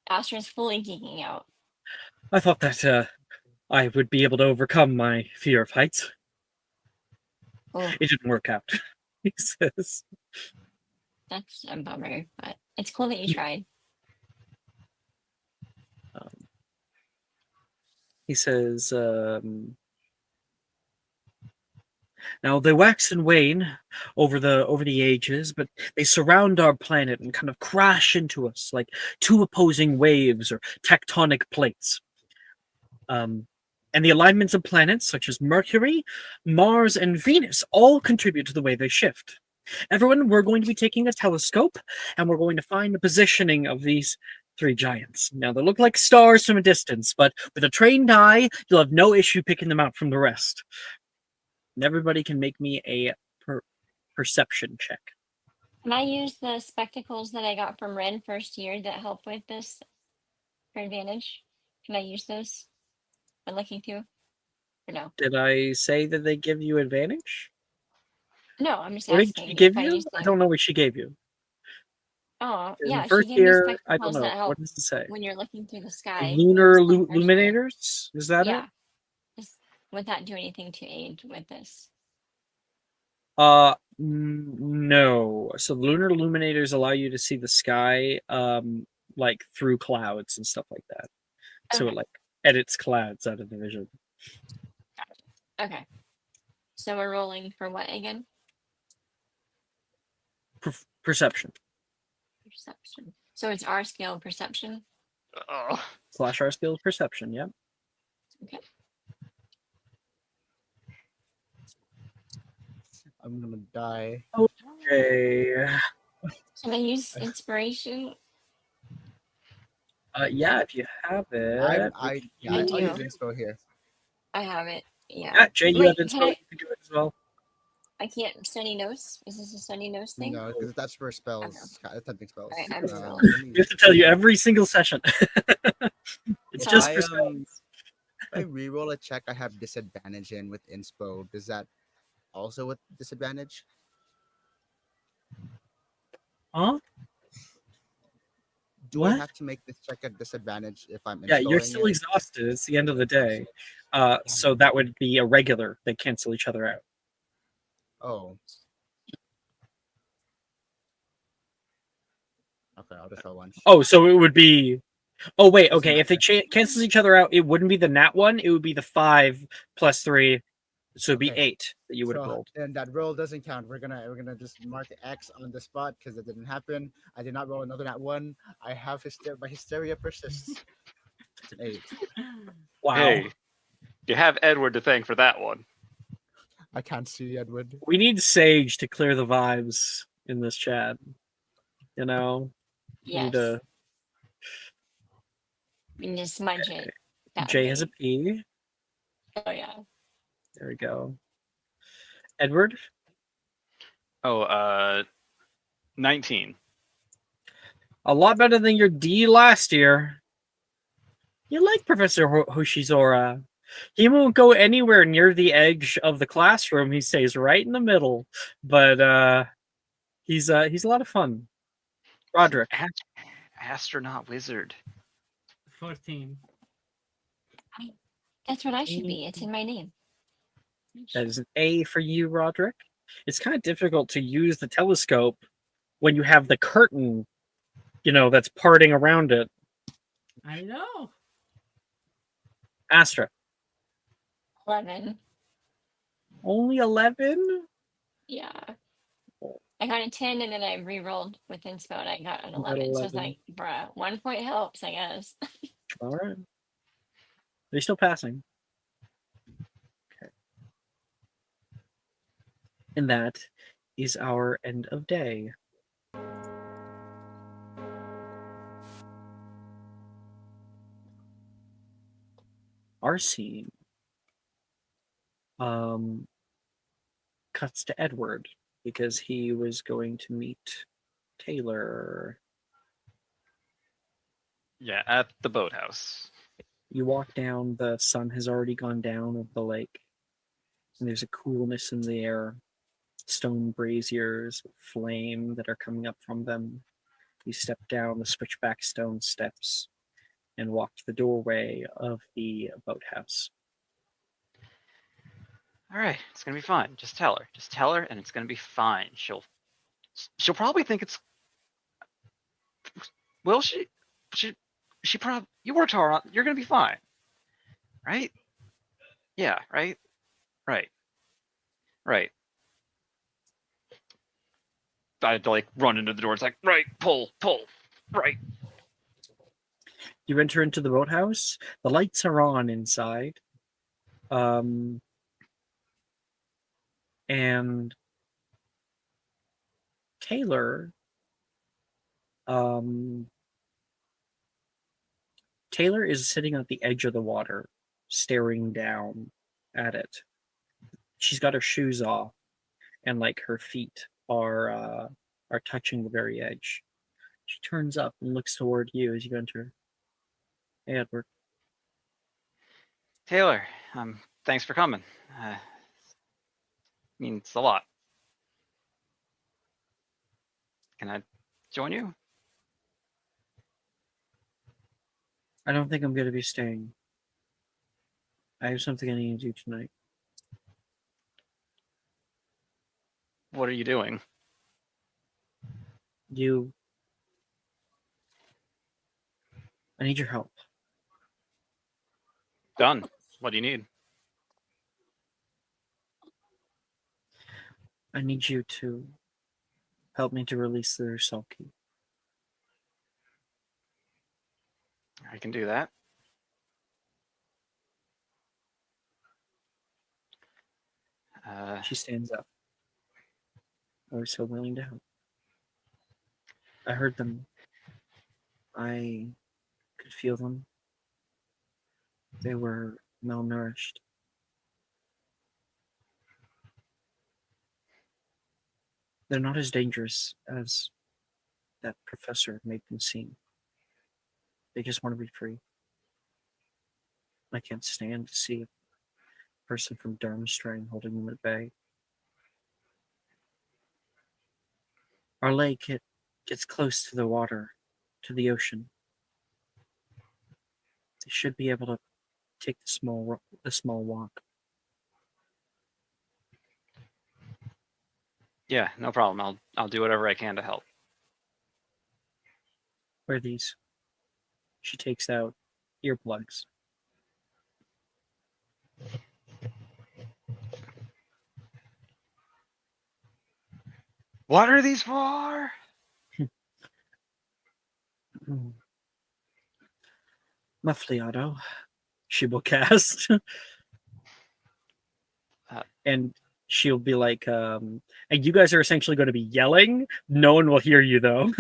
Astra's fully geeking out. I thought that I would be able to overcome my fear of heights. Oh, It didn't work out, he says. that's a bummer, but it's cool that you tried. He says, now they wax and wane over the ages, but they surround our planet and kind of crash into us like two opposing waves or tectonic plates. And the alignments of planets such as Mercury, Mars, and Venus all contribute to the way they shift. Everyone, we're going to be taking a telescope and we're going to find the positioning of these three giants. Now, they look like stars from a distance, but with a trained eye, you'll have no issue picking them out from the rest. And everybody can make me a perception check. Can I use the spectacles that I got from Ren first year that help with this for advantage? Can I use those when looking through? Or no? Did I say that they give you advantage? No, I'm just What did she asking give if I you? use I them. don't know what she gave you. Oh, In yeah, she first gave me year, I don't spectacles know. that help What does it say? when you're looking through the sky. Lunar It was like first year. luminators? Is that Yeah. it? Just would that do anything to aid with this? No. So lunar illuminators allow you to see the sky, like through clouds and stuff like that. So Okay. it like edits clouds out of the vision. Okay. So we're rolling for what again? Perception. Perception. So it's our scale of perception. Oh, / our skill of perception, yeah. Okay. I'm gonna die. Okay. Can I use inspiration? Yeah, if you have it. I I'll do. use inspo here. I have it. Yeah. Yeah, Jay, you Wait, have inspo. You can do it as well. I can't study notes. Is this a study notes thing? No, because that's for spells, attempting spells. Alright, I'm rolling. let me- We have to tell you every single session. It's So- just for I, spells. If I reroll a check I have disadvantage in with inspo, does that also with disadvantage? Huh? Do I What? have to make this check at disadvantage if I'm Yeah, you're inspowing still it? exhausted. It's the end of the day. So that would be a regular. They cancel each other out. Oh. Okay, I'll just roll once. Oh, so it would be. Oh wait, Doesn't okay. If they cancels each other out, it wouldn't be the nat one. It would be the 5 plus 3, so it'd be Okay. 8 that you would have So, rolled. and that roll doesn't count. We're gonna just mark X on the spot because it didn't happen. I did not roll another nat one. I have my hysteria persists. It's an 8. Wow. hey, you have Edward to thank for that one. I can't see Edward. We need Sage to clear the vibes in this chat. You know, need Yes. a We can just smudge it J has a badly. P. Oh yeah. There we go. Edward, Oh, 19. a lot better than your D last year. You like Professor Hoshizora. He won't go anywhere near the edge of the classroom. He stays right in the middle. But he's a lot of fun. Roderick, Astronaut wizard. 14. That's what I should be. It's in my name. that is an A for you, Roderick. It's kind of difficult to use the telescope when you have the curtain, that's parting around it. I know. Astra, 11. only 11? Yeah. I got a 10 and then I re-rolled with inspo and I got an You got 11. So it's 11. like, bruh, 1 point helps, I guess. All right. Are you still passing? Okay. And that is our end of day. Our scene cuts to Edward because he was going to meet Taylor. Yeah, at the boathouse. You walk down, the sun has already gone down of the lake, and there's a coolness in the air. Stone braziers of flame that are coming up from them. You step down the switchback stone steps and walk to the doorway of the boathouse. All right, it's gonna be fine. Just tell her. Just tell her, and it's gonna be fine. She'll probably think it's. Will she? She probably. You worked hard on. You're gonna be fine, right? Yeah. Right. Right. Right. I had to like run into the door. It's like right, pull, right. You enter into the boathouse. The lights are on inside. And Taylor Taylor is sitting at the edge of the water, staring down at it. She's got her shoes off, and like her feet are touching the very edge. She turns up and looks toward you as you enter. Hey, Edward. Taylor, thanks for coming. Means a lot. Can I join you? I don't think I'm going to be staying. I have something I need to do tonight. What are you doing? I need your help. Done. What do you need? I need you to help me to release the Rusalki. I can do that. She stands up. I was so willing to help. I heard them. I could feel them. They were malnourished. They're not as dangerous as that professor made them seem. They just want to be free. I can't stand to see a person from Durmstrang holding them at bay. Our lake, it gets close to the water, to the ocean. They should be able to take the small walk. Yeah, no problem. I'll do whatever I can to help. Wear these. She takes out earplugs. What are these for? Muffliato, she will cast. And she'll be like, and you guys are essentially going to be yelling. No one will hear you though.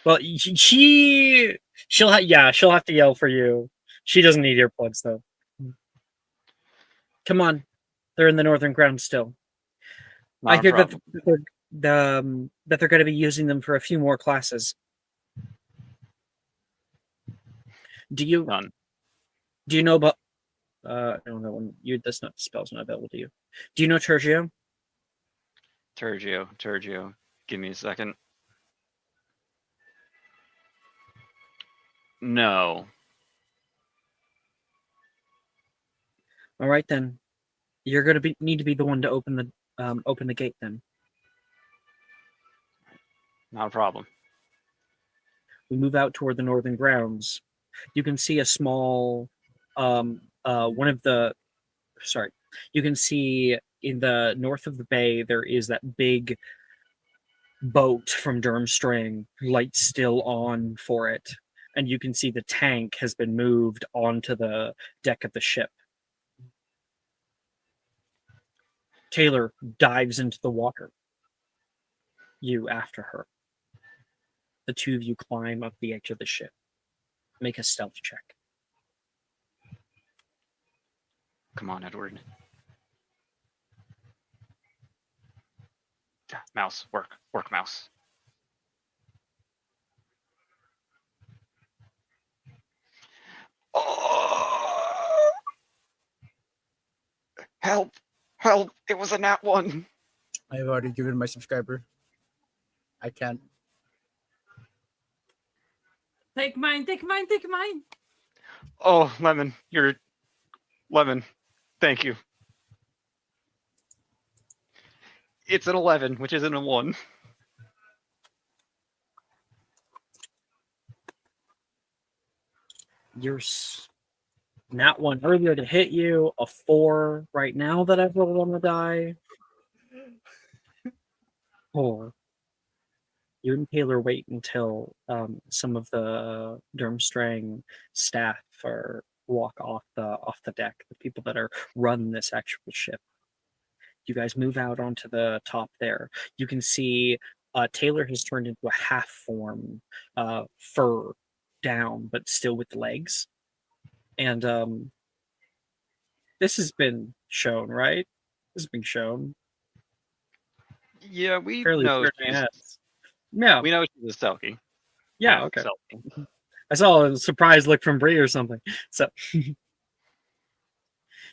Well, she'll have to yell for you. She doesn't need earplugs though. Come on, they're in the northern ground still. I Not a hear that problem. that they're going to be using them for a few more classes. Do you None. know about? No, that one. That's not spells not available to you. Do you know Tergio? Turgio. Give me a second. No. All right then. You're going to need to be the one to open the gate then. Not a problem. We move out toward the northern grounds. You can see a small, one of the, sorry, you can see in the north of the bay there is that big boat from Durmstrang, lights still on for it, and you can see the tank has been moved onto the deck of the ship. Taylor dives into the water. You after her. The two of you climb up the edge of the ship. Make a stealth check. Come on, Edward. Mouse, work, mouse. Oh! Help! It was a nat one. I've already given my subscriber. I can't. Take mine. Oh, Lemon, Lemon. Thank you. It's an 11, which isn't a 1. You're nat one earlier to hit you, a 4 right now that I've rolled on the die. 4. You and Taylor wait until some of the Durmstrang staff walk off the deck, the people that are run this actual ship. You guys move out onto the top there. You can see Taylor has turned into a half form, fur down, but still with legs. And this has been shown, right? This has been shown. Yeah, we Fairly know clear. Yeah. we know she's a Selkie. Yeah, Half okay. Selkie. I saw a surprise look from Bree or something. So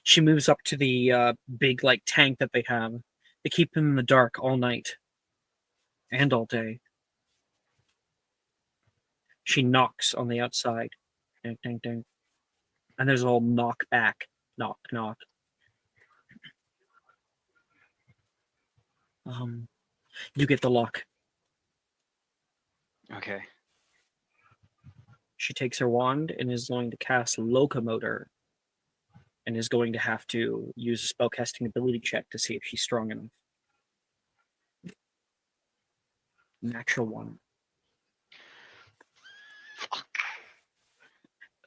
she moves up to the big like tank that they have. They keep him in the dark all night and all day. She knocks on the outside. Ding, ding, ding. And there's a little knock back. Knock, knock. You get the lock. Okay. She takes her wand and is going to cast Locomotor and is going to have to use a spellcasting ability check to see if she's strong enough. Natural one.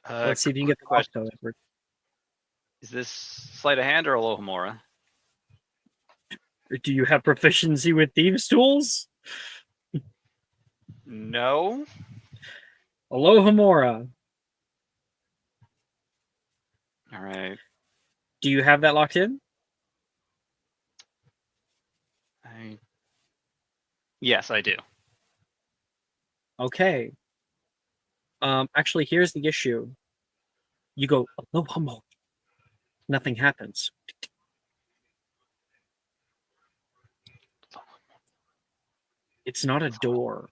Let's see if you can get the question. though, Edward. Is this sleight of hand or Alohomora? Do you have proficiency with thieves' tools? No. Alohomora. All right. Do you have that locked in? Yes, I do. Okay. Actually, here's the issue. You go, Alohomora. Nothing happens. It's not a door.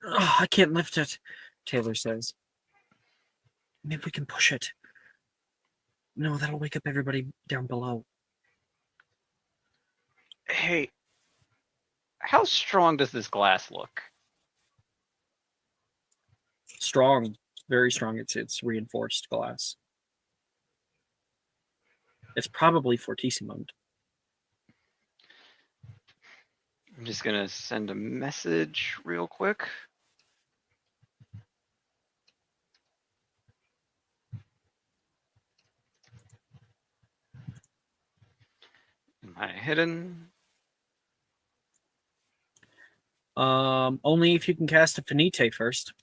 I can't lift it, Taylor says. Maybe we can push it. No, that'll wake up everybody down below. Hey, how strong does this glass look? Strong. Very strong. It's reinforced glass. It's probably Fortissimo. I'm just gonna send a message real quick. Am I hidden? Only if you can cast a Finite first.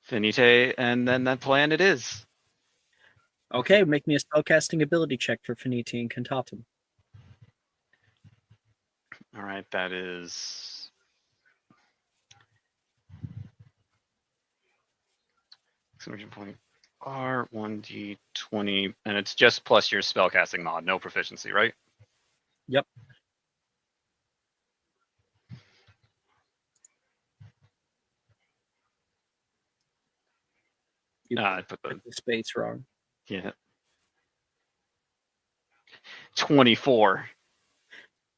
Finite, and then that plan it is. Okay, make me a spellcasting ability check for Finite Incantatem. All right, that is exclamation point R1d20, and it's just plus your spellcasting mod, no proficiency, right? Yep. You I put put the space wrong. yeah 24.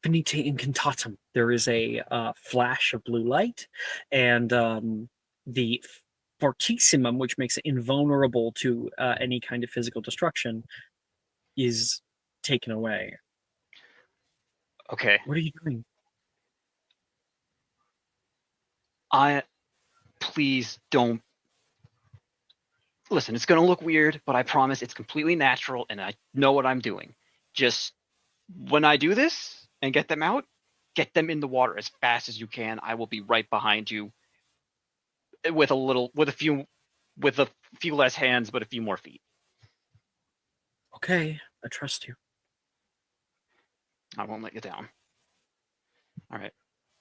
Finite Incantatem. There is a flash of blue light, and the Fortissimum, which makes it invulnerable to any kind of physical destruction, is taken away. Okay, What are you doing? please don't listen. It's gonna look weird, but I promise it's completely natural, and I know what I'm doing. Just when I do this and get them out, get them in the water as fast as you can. I will be right behind you with a few less hands, but a few more feet. Okay, I trust you. I won't let you down. All right.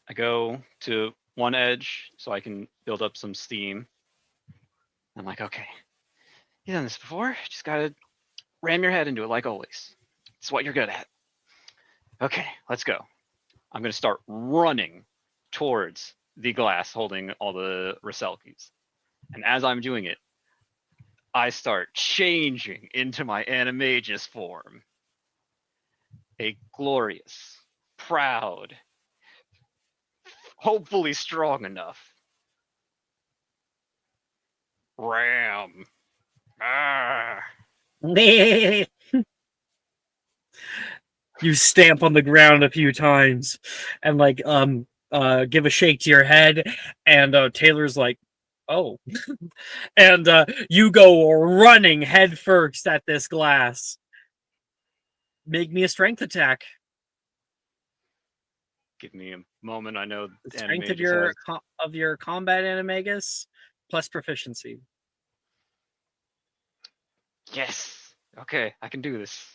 I go to one edge so I can build up some steam. I'm like, okay, you've done this before. Just gotta ram your head into it like always. It's what you're good at. Okay, let's go. I'm gonna start running towards the glass holding all the Roselkis. And as I'm doing it, I start changing into my animagus form. A glorious, proud, hopefully strong enough ram. Ah. You stamp on the ground a few times and give a shake to your head, and Taylor's like, oh. And you go running head first at this glass. Make me a strength attack. Give me a moment. I know The anime strength of just has. your combat animagus plus proficiency. Yes. Okay, I can do this.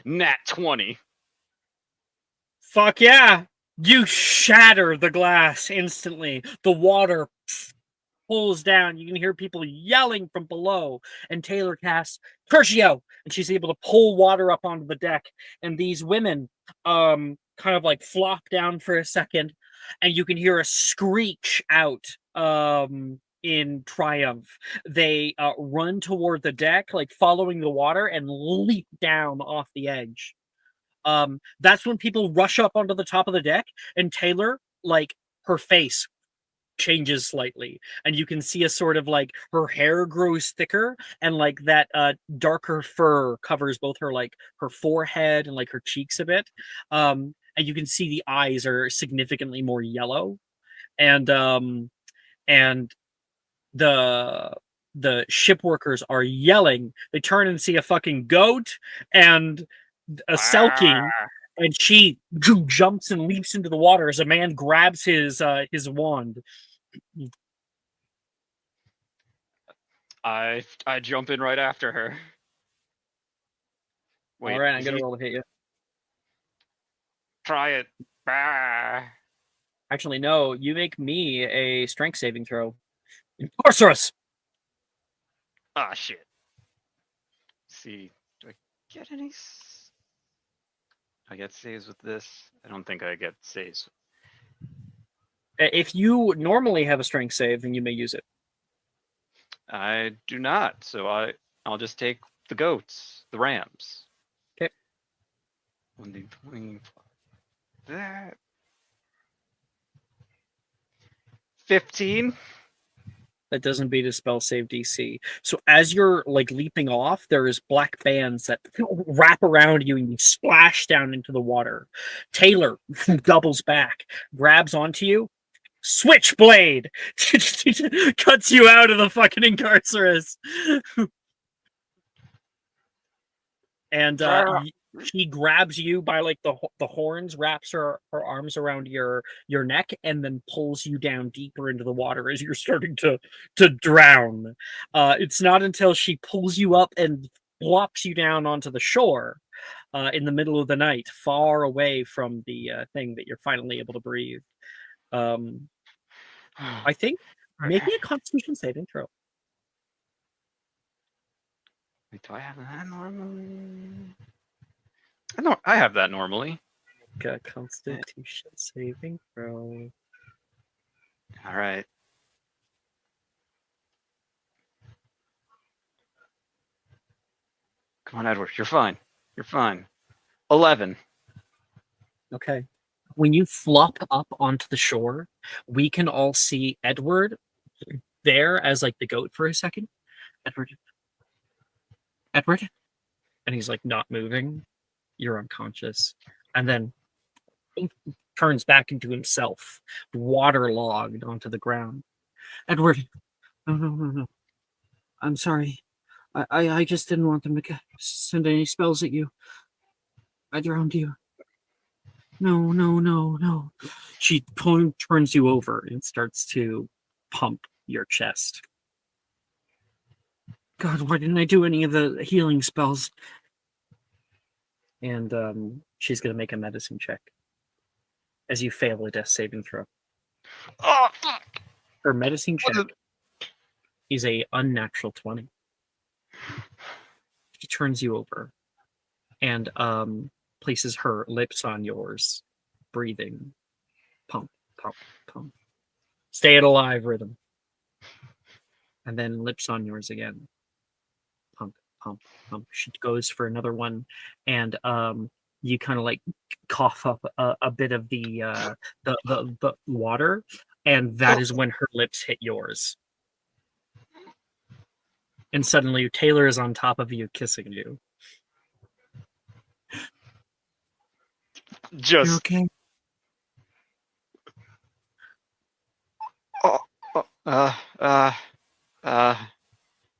Nat 20. Fuck yeah! You shatter the glass instantly. The water pulls down. You can hear people yelling from below. And Taylor casts Tertio, and she's able to pull water up onto the deck. And these women kind of like flop down for a second, and you can hear a screech out in triumph. They run toward the deck, like following the water, and leap down off the edge. That's when people rush up onto the top of the deck, and Taylor, like, her face changes slightly, and you can see a sort of like her hair grows thicker, and like that darker fur covers both her like her forehead and like her cheeks a bit. And you can see the eyes are significantly more yellow, and and the ship workers are yelling. They turn and see a fucking goat and a Selkie, Ah. and she jumps and leaps into the water as a man grabs his wand. I jump in right after her. Wait, All right, I'm is gonna he? roll to hit you. Try it. Ah. Actually, no. You make me a strength saving throw. Sorceress. Ah, shit. Let's see, do I get any? I get saves with this. I don't think I get saves. If you normally have a strength save, then you may use it. I do not, so I'll just take the goats, the rams. Okay. 1d20 that. 15. That doesn't beat a spell save DC. So as you're like leaping off, there is black bands that wrap around you and you splash down into the water. Taylor doubles back, grabs onto you, switchblade cuts you out of the fucking Incarcerus. And she grabs you by like the horns, wraps her arms around your neck, and then pulls you down deeper into the water as you're starting to drown. It's not until she pulls you up and plops you down onto the shore in the middle of the night, far away from the thing, that you're finally able to breathe. I think make me a Constitution saving throw. Wait, do I have that normally? I have that normally. Constitution saving throw. All right. Come on, Edward. You're fine. You're fine. 11. Okay. When you flop up onto the shore, we can all see Edward there as like the goat for a second. Edward. And he's like not moving. You're unconscious. And then turns back into himself, waterlogged onto the ground. Edward, no. I'm sorry. I just didn't want them to send any spells at you. I drowned you. No. She turns you over and starts to pump your chest. God, why didn't I do any of the healing spells? And she's going to make a medicine check as you fail a death saving throw. Oh, Her medicine check is a unnatural 20. She turns you over and places her lips on yours, breathing. Pump. Stay it alive rhythm. And then lips on yours again. Pump. She goes for another one, and you kind of like cough up a bit of the water, and that is when her lips hit yours. And suddenly Taylor is on top of you, kissing you. just. You're okay?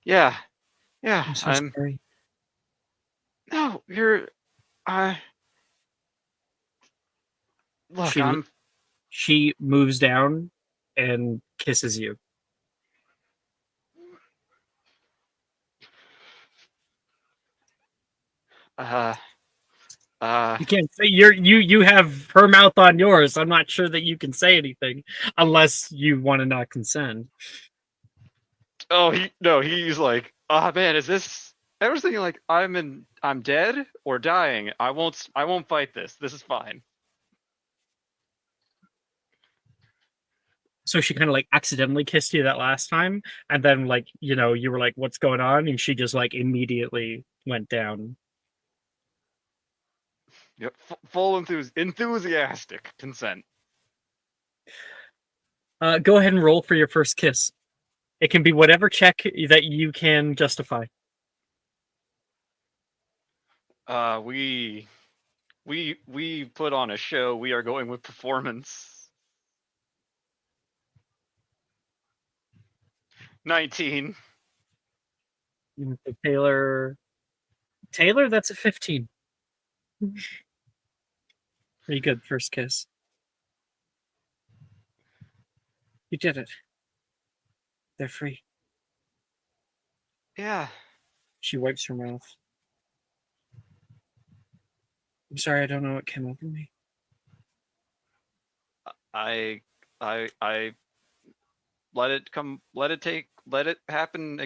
Yeah. I'm so sorry. No, you're. Look, She moves down and kisses you. You can't say you have her mouth on yours. I'm not sure that you can say anything unless you want to not consent. Oh, he's like, man, is this? I was thinking like, I'm dead or dying. I won't fight this. This is fine. So she kind of like accidentally kissed you that last time, and then like you were like, "What's going on?" And she just like immediately went down. Yep, full enthusiastic consent. Go ahead and roll for your first kiss. It can be whatever check that you can justify. We put on a show. We are going with performance. 19. Taylor, that's a 15. Pretty good first kiss. You did it. They're free. Yeah. She wipes her mouth. I'm sorry, I don't know what came over me. I let it happen.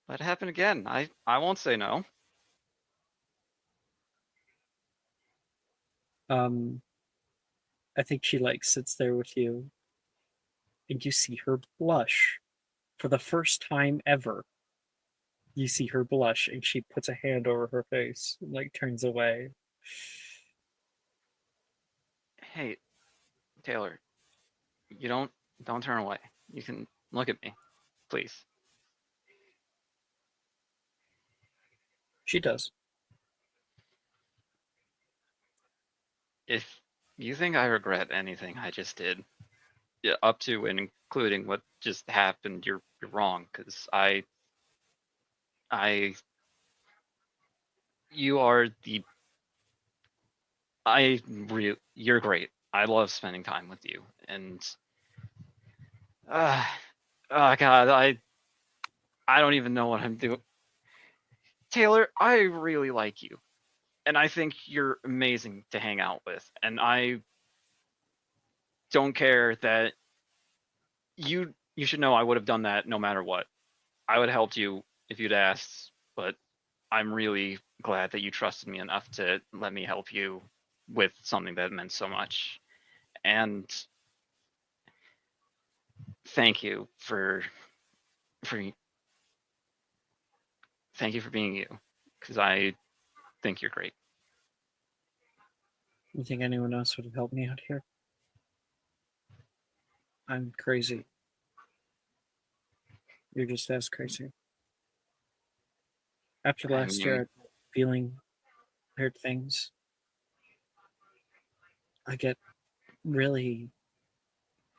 Let it happen again. I won't say no. I think she like sits there with you, and you see her blush for the first time ever. You see her blush, and she puts a hand over her face and like turns away. Hey, Taylor, you don't turn away. You can Look at me, please. She does. If you think I regret anything I just did, yeah, up to and including what just happened, you're wrong. Because you are the you're great. I love spending time with you, and uh, oh god, I don't even know what I'm doing. Taylor, I really like you, and I think you're amazing to hang out with, and I don't care that you should know I would have done that no matter what. I would have helped you if you'd asked, but I'm really glad that you trusted me enough to let me help you with something that meant so much. And thank you for thank you for being you, because I think you're great. You think anyone else would have helped me out here? I'm crazy. You're just as crazy. After I last year, mean, I feeling weird things. I get really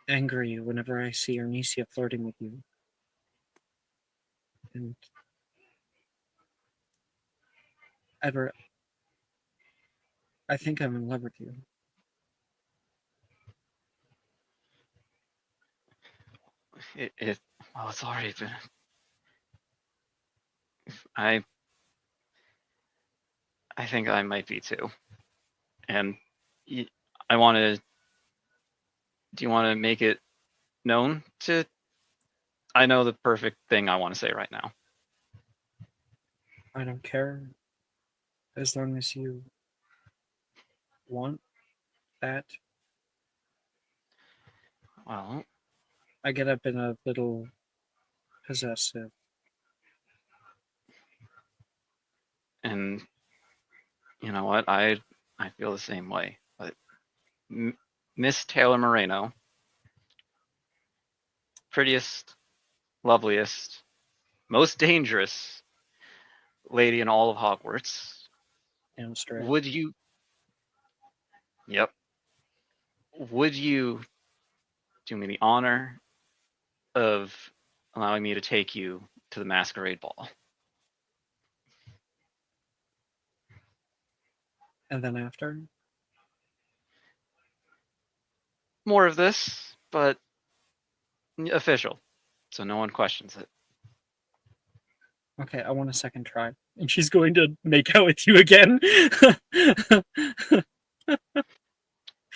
angry whenever I see Arnesia flirting with you. And Edward, I think I'm in love with you. it well, it's already been. I I think I might be too, and I want to. Do you want to make it known to? I know the perfect thing I want to say right now. I don't care as long as you want that. Well, I get up in a little possessive. and you know what? I feel the same way. But Miss Taylor Moreno, prettiest, loveliest, most dangerous lady in all of Hogwarts. And straight. Would you? Yep. Would you do me the honor of allowing me to take you to the masquerade ball? And then after? More of this, but official, so no one questions it. Okay, I want a second try. And she's going to make out with you again.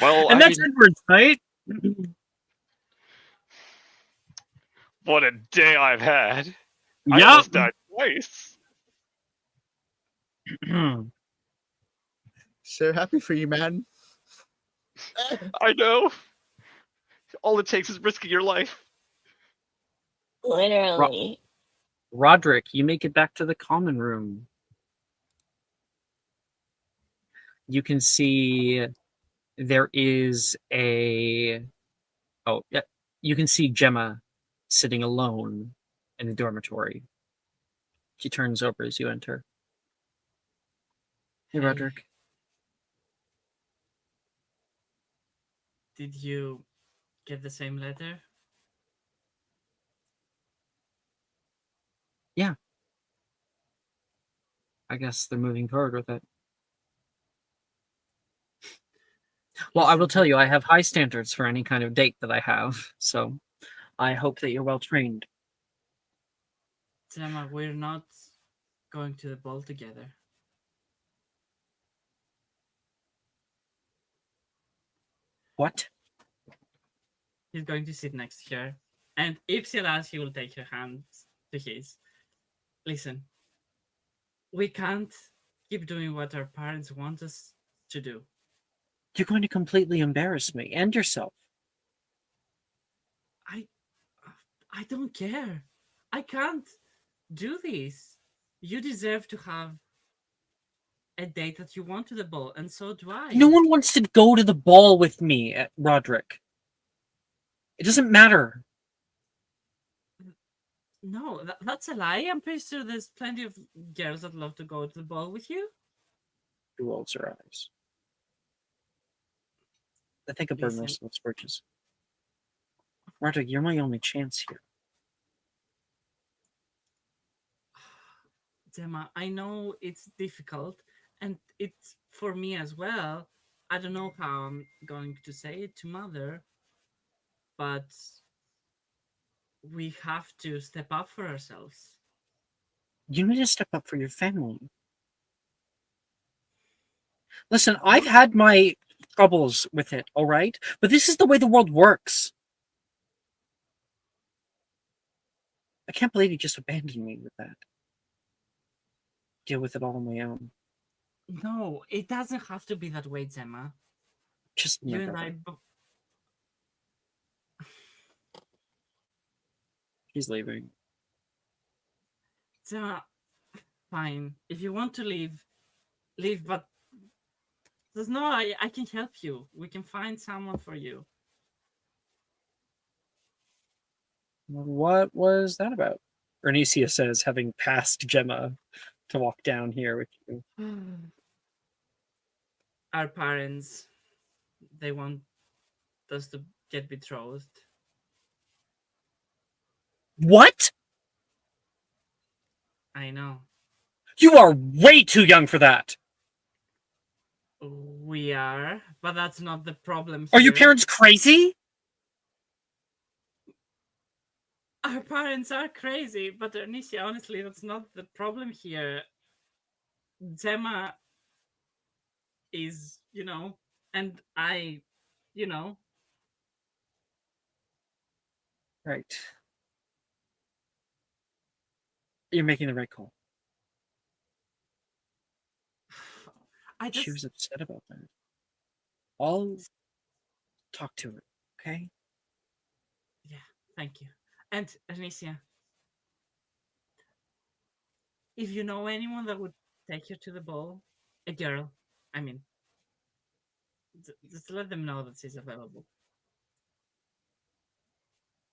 Well, And I that's mean, Edward's, right? what a day I've had. I Yup. almost died twice. So happy for you, man. I know. All it takes is risking your life. Literally. Roderick, you make it back to the common room. You can see there is a. Oh, yeah. You can see Gemma sitting alone in the dormitory. She turns over as you enter. Hey, Hey. Roderick. Did you get the same letter? Yeah. I guess they're moving forward with it. Well, I will tell you, I have high standards for any kind of date that I have, so I hope that you're well trained. Gemma, we're not going to the ball together. What? He's going to sit next to her, and if she allows, he will take her hand to his. Listen, we can't keep doing what our parents want us to do. You're going to completely embarrass me and yourself. I don't care. I can't do this. You deserve to have a date that you want to the ball, and so do I. No one wants to go to the ball with me, Roderick. It doesn't matter. No, that's a lie. I'm pretty sure there's plenty of girls that love to go to the ball with you. She rolls her eyes. I think I'll burn Listen, most of those bridges. Roderick, you're my only chance here. Gemma, I know it's difficult, and it's for me as well. I don't know how I'm going to say it to mother, but we have to step up for ourselves. You need to step up for your family. Listen, I've What? had my troubles with it, all right? But this is the way the world works. I can't believe you just abandoned me with that. Deal with it all on my own. No, it doesn't have to be that way, Gemma. Just my You and I. brother. He's leaving. Gemma, fine. If you want to leave, leave. But there's no. I can help you. We can find someone for you. What was that about? Ernisia says, having passed Gemma to walk down here with you. Our parents, they want us to get betrothed. What? I know. You are way too young for that. We are, but that's not the problem Are your here. parents crazy? Our parents are crazy, but Anicia, honestly, that's not the problem here. Gemma is, and I, you know, Right. You're making the right call. I She just, was upset about that. I'll talk to her, okay? yeah, thank you. And Anicia, if you know anyone that would take you to the ball, a girl, I mean, just let them know that she's available.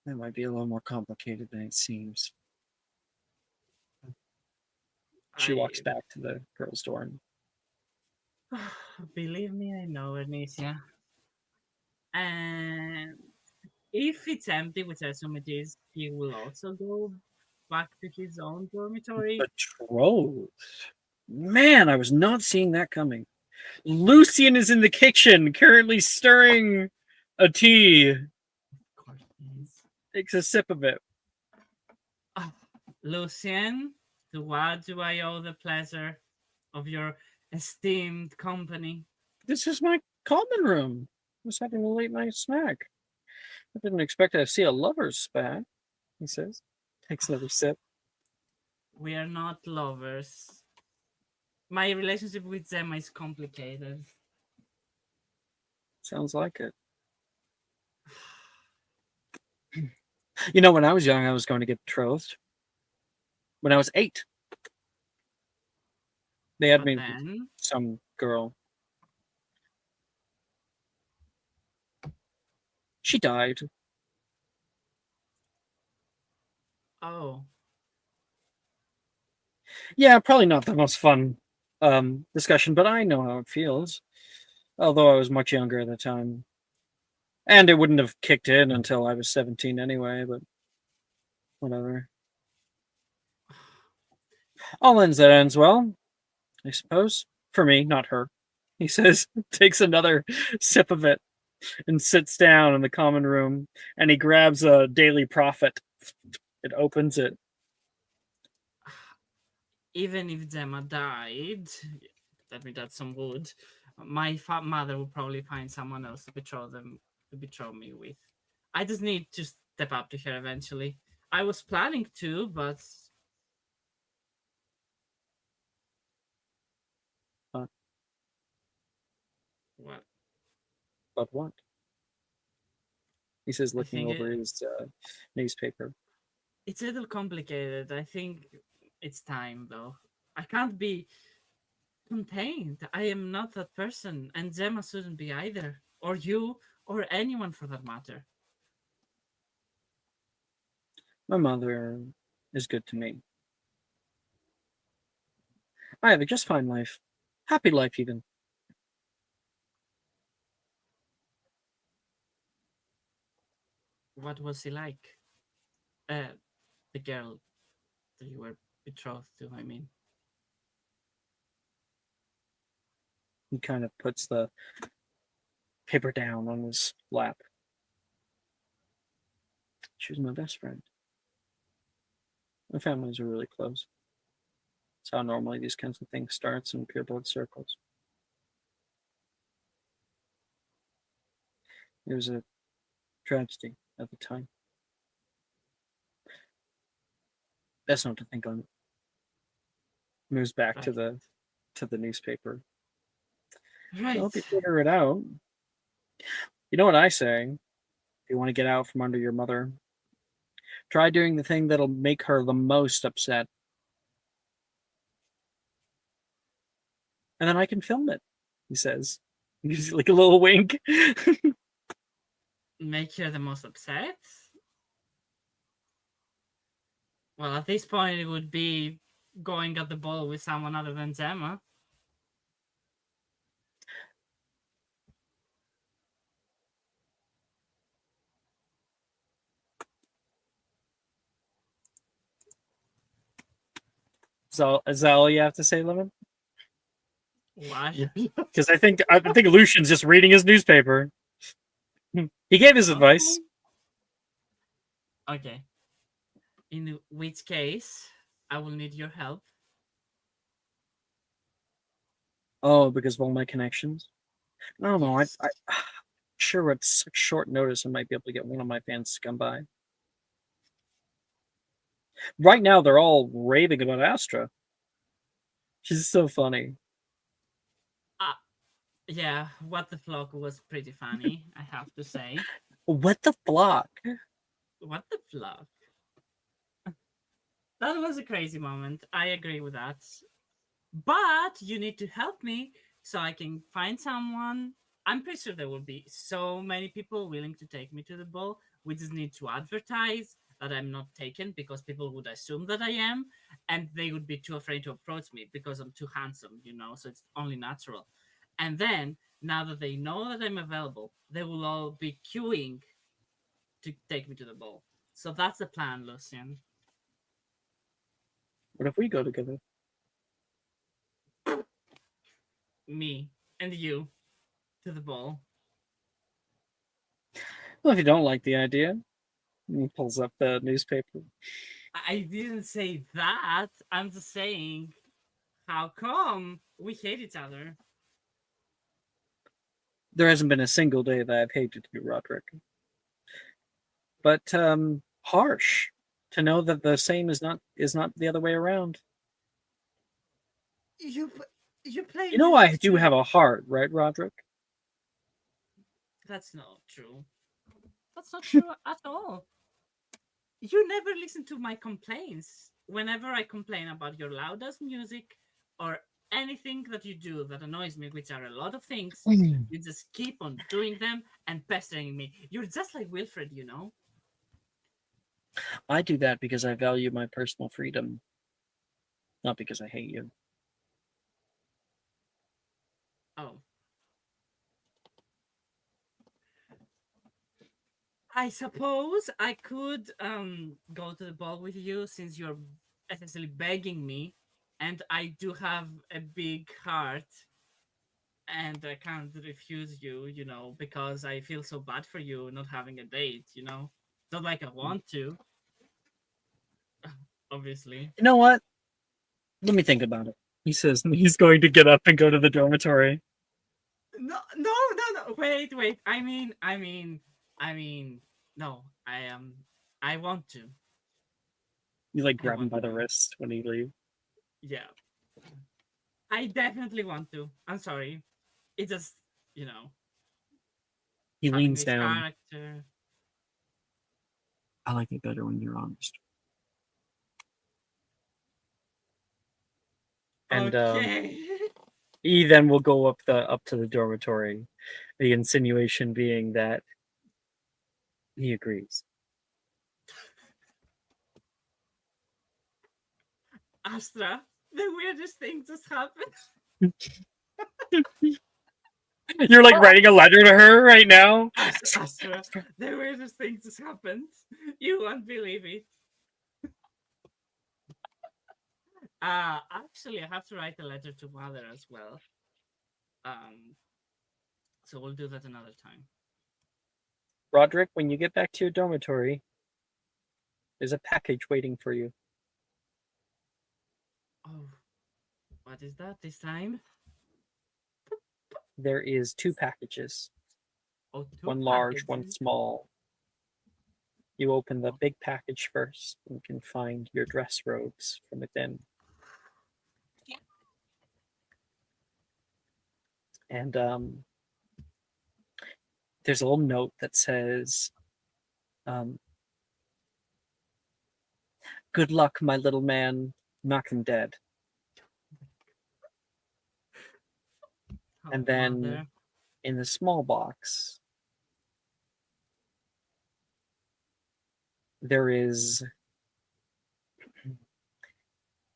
That might be a little more complicated than it seems. She walks back to the girl's dorm. Believe me, I know, Anicia. And if it's empty, which I assume it is, he will also go back to his own dormitory. Betrothed? Man, I was not seeing that coming. Lucian is in the kitchen, currently stirring a tea. Of course he is. Takes a sip of it. Lucian, to what do I owe the pleasure of your esteemed company? This is my common room. I was having a late night snack. I didn't expect to see a lover's spat, he says. Takes another sip. We are not lovers. My relationship with Gemma is complicated. Sounds like it. You know, when I was young, I was going to get betrothed. When I was 8. They had But me then, with some girl. She died. oh, Yeah, probably not the most fun discussion, but I know how it feels. Although I was much younger at the time. And it wouldn't have kicked in until I was 17 anyway, but whatever. All ends that ends well, I suppose. For me, not her. He says, takes another sip of it and sits down in the common room, and he grabs a Daily Prophet. It opens it. even if Gemma died, let me add some wood. My mother would probably find someone else to betroth me with. I just need to step up to her eventually. I was planning to, but what? But what? He says, I looking think over his newspaper. it's a little complicated. I think it's time, though. I can't be contained. I am not that person, and Gemma shouldn't be either, or you, or anyone for that matter. My mother is good to me. I have a just fine life. Happy life, even. What was he like? The girl that you were betrothed to, I mean. He kind of puts the paper down on his lap. She was my best friend. My families are really close. It's how normally these kinds of things starts in pure blood circles. It was a tragedy at the time. Best not to think on it. Moves back to Right. the newspaper. I Right. hope you figure it out. You know what I say? If you want to get out from under your mother, try doing the thing that'll make her the most upset. And then I can film it, he says. He's like a little wink. Make her the most upset? Well, at this point, it would be going at the ball with someone other than Gemma. So is that all you have to say, Lemon? Why? Because I think Lucian's just reading his newspaper. He gave his advice. Okay. In which case, I will need your help. Oh, because of all my connections. I don't know. Yes. I sure at such short notice I might be able to get one of my fans to come by. Right now they're all raving about Astra. She's so funny. Yeah, what the flock was pretty funny, I have to say. What the flock? What the flock? That was a crazy moment. I agree with that. But you need to help me so I can find someone. I'm pretty sure there will be so many people willing to take me to the ball. We just need to advertise that I'm not taken because people would assume that I am, and they would be too afraid to approach me because I'm too handsome, so it's only natural. And then, now that they know that I'm available, they will all be queuing to take me to the ball. So that's the plan, Lucian. What if we go together? Me and you to the ball. Well, if you don't like the idea, he pulls up the newspaper. I didn't say that. I'm just saying, how come we hate each other? There hasn't been a single day that I've hated you, Roderick. But harsh to know that the same is not the other way around. You you play You know I music do too. have a heart, right, Roderick? That's not true. That's not true at all. You never listen to my complaints. Whenever I complain about your loudest music or anything that you do that annoys me, which are a lot of things, you just keep on doing them and pestering me. You're just like Wilfred. I do that because I value my personal freedom, not because I hate you. Oh. I suppose I could go to the ball with you since you're essentially begging me, and I do have a big heart, and I can't refuse you, because I feel so bad for you not having a date. Not like I want to, obviously. You know what? Let me think about it. He says he's going to get up and go to the dormitory. No, no, no, no. Wait, wait. I mean, no. I want to. You like I grab him want by the to. wrist when he leaves. Yeah. I definitely want to. I'm sorry. It just, you know, He having leans this down. character. I like it better when you're honest. And Okay. he then will go up to the dormitory. The insinuation being that he agrees. Astra, the weirdest thing just happened. You're like writing a letter to her right now. Astra, the weirdest thing just happened. You won't believe it. Actually, I have to write a letter to mother as well. So we'll do that another time. Roderick, when you get back to your dormitory, there's a package waiting for you. Oh, what is that this time? There is 2 packages. Oh, One large, one packages. small. You open the big package first and can find your dress robes from within. And there's a little note that says, "Good luck, my little man. Knock him dead." Oh, And then mother. in the small box, there is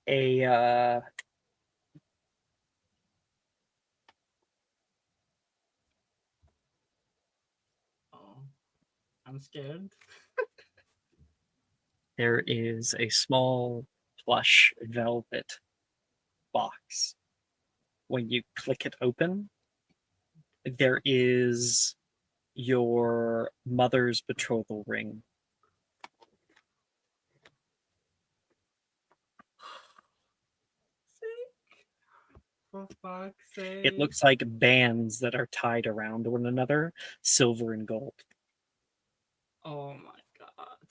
a Oh, I'm scared. there is a small plush velvet box. When you click it open, there is your mother's betrothal ring. For fuck's sake. It looks like bands that are tied around one another, silver and gold. Oh my god.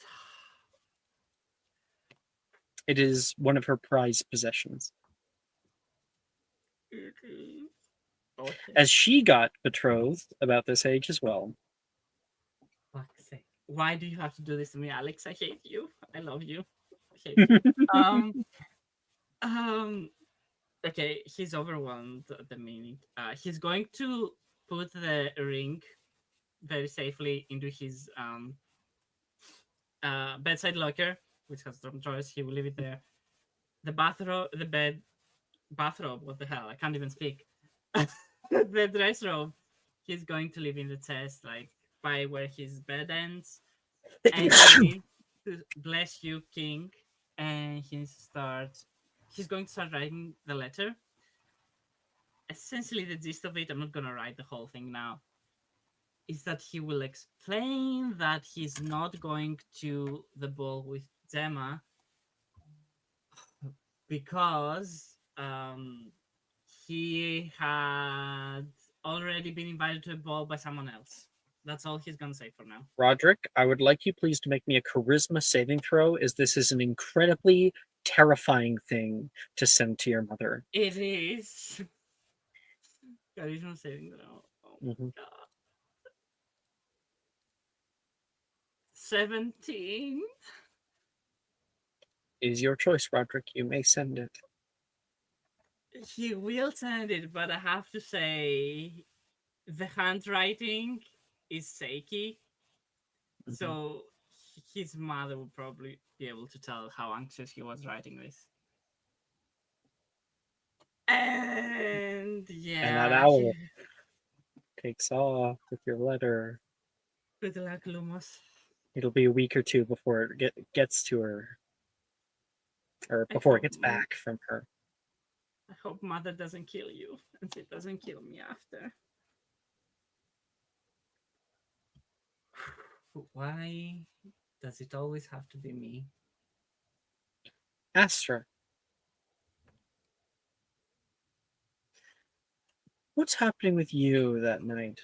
It is one of her prized possessions. It is. Okay. As she got betrothed about this age as well. Fuck's sake. Why do you have to do this to me, Alex? I hate you. I love you. I hate you. Okay, he's overwhelmed at the minute. He's going to put the ring very safely into his bedside locker, which has some drawers. He will leave it there. The bathrobe. What the hell? I can't even speak. The dress robe. He's going to leave in the chest, like by where his bed ends. And he needs to bless you, King. And he's going to start writing the letter. Essentially, the gist of it, I'm not gonna write the whole thing now, is that he will explain that he's not going to the ball with Gemma because he had already been invited to a ball by someone else. That's all he's gonna say for now. Roderick, I would like you please to make me a charisma saving throw, as this is an incredibly terrifying thing to send to your mother. It is. Charisma saving throw. Oh my Mhm. god. 17. It is your choice, Roderick. You may send it. He will send it, but I have to say the handwriting is shaky. Mhm. So his mother would probably be able to tell how anxious he was writing this. And yeah, And that owl takes off with your letter. good luck, Lumos. It'll be a week or two before it gets to her, or I before it hope, gets back from her. I hope mother doesn't kill you, and it doesn't kill me after. Why does it always have to be me? Astra, what's happening with you that night?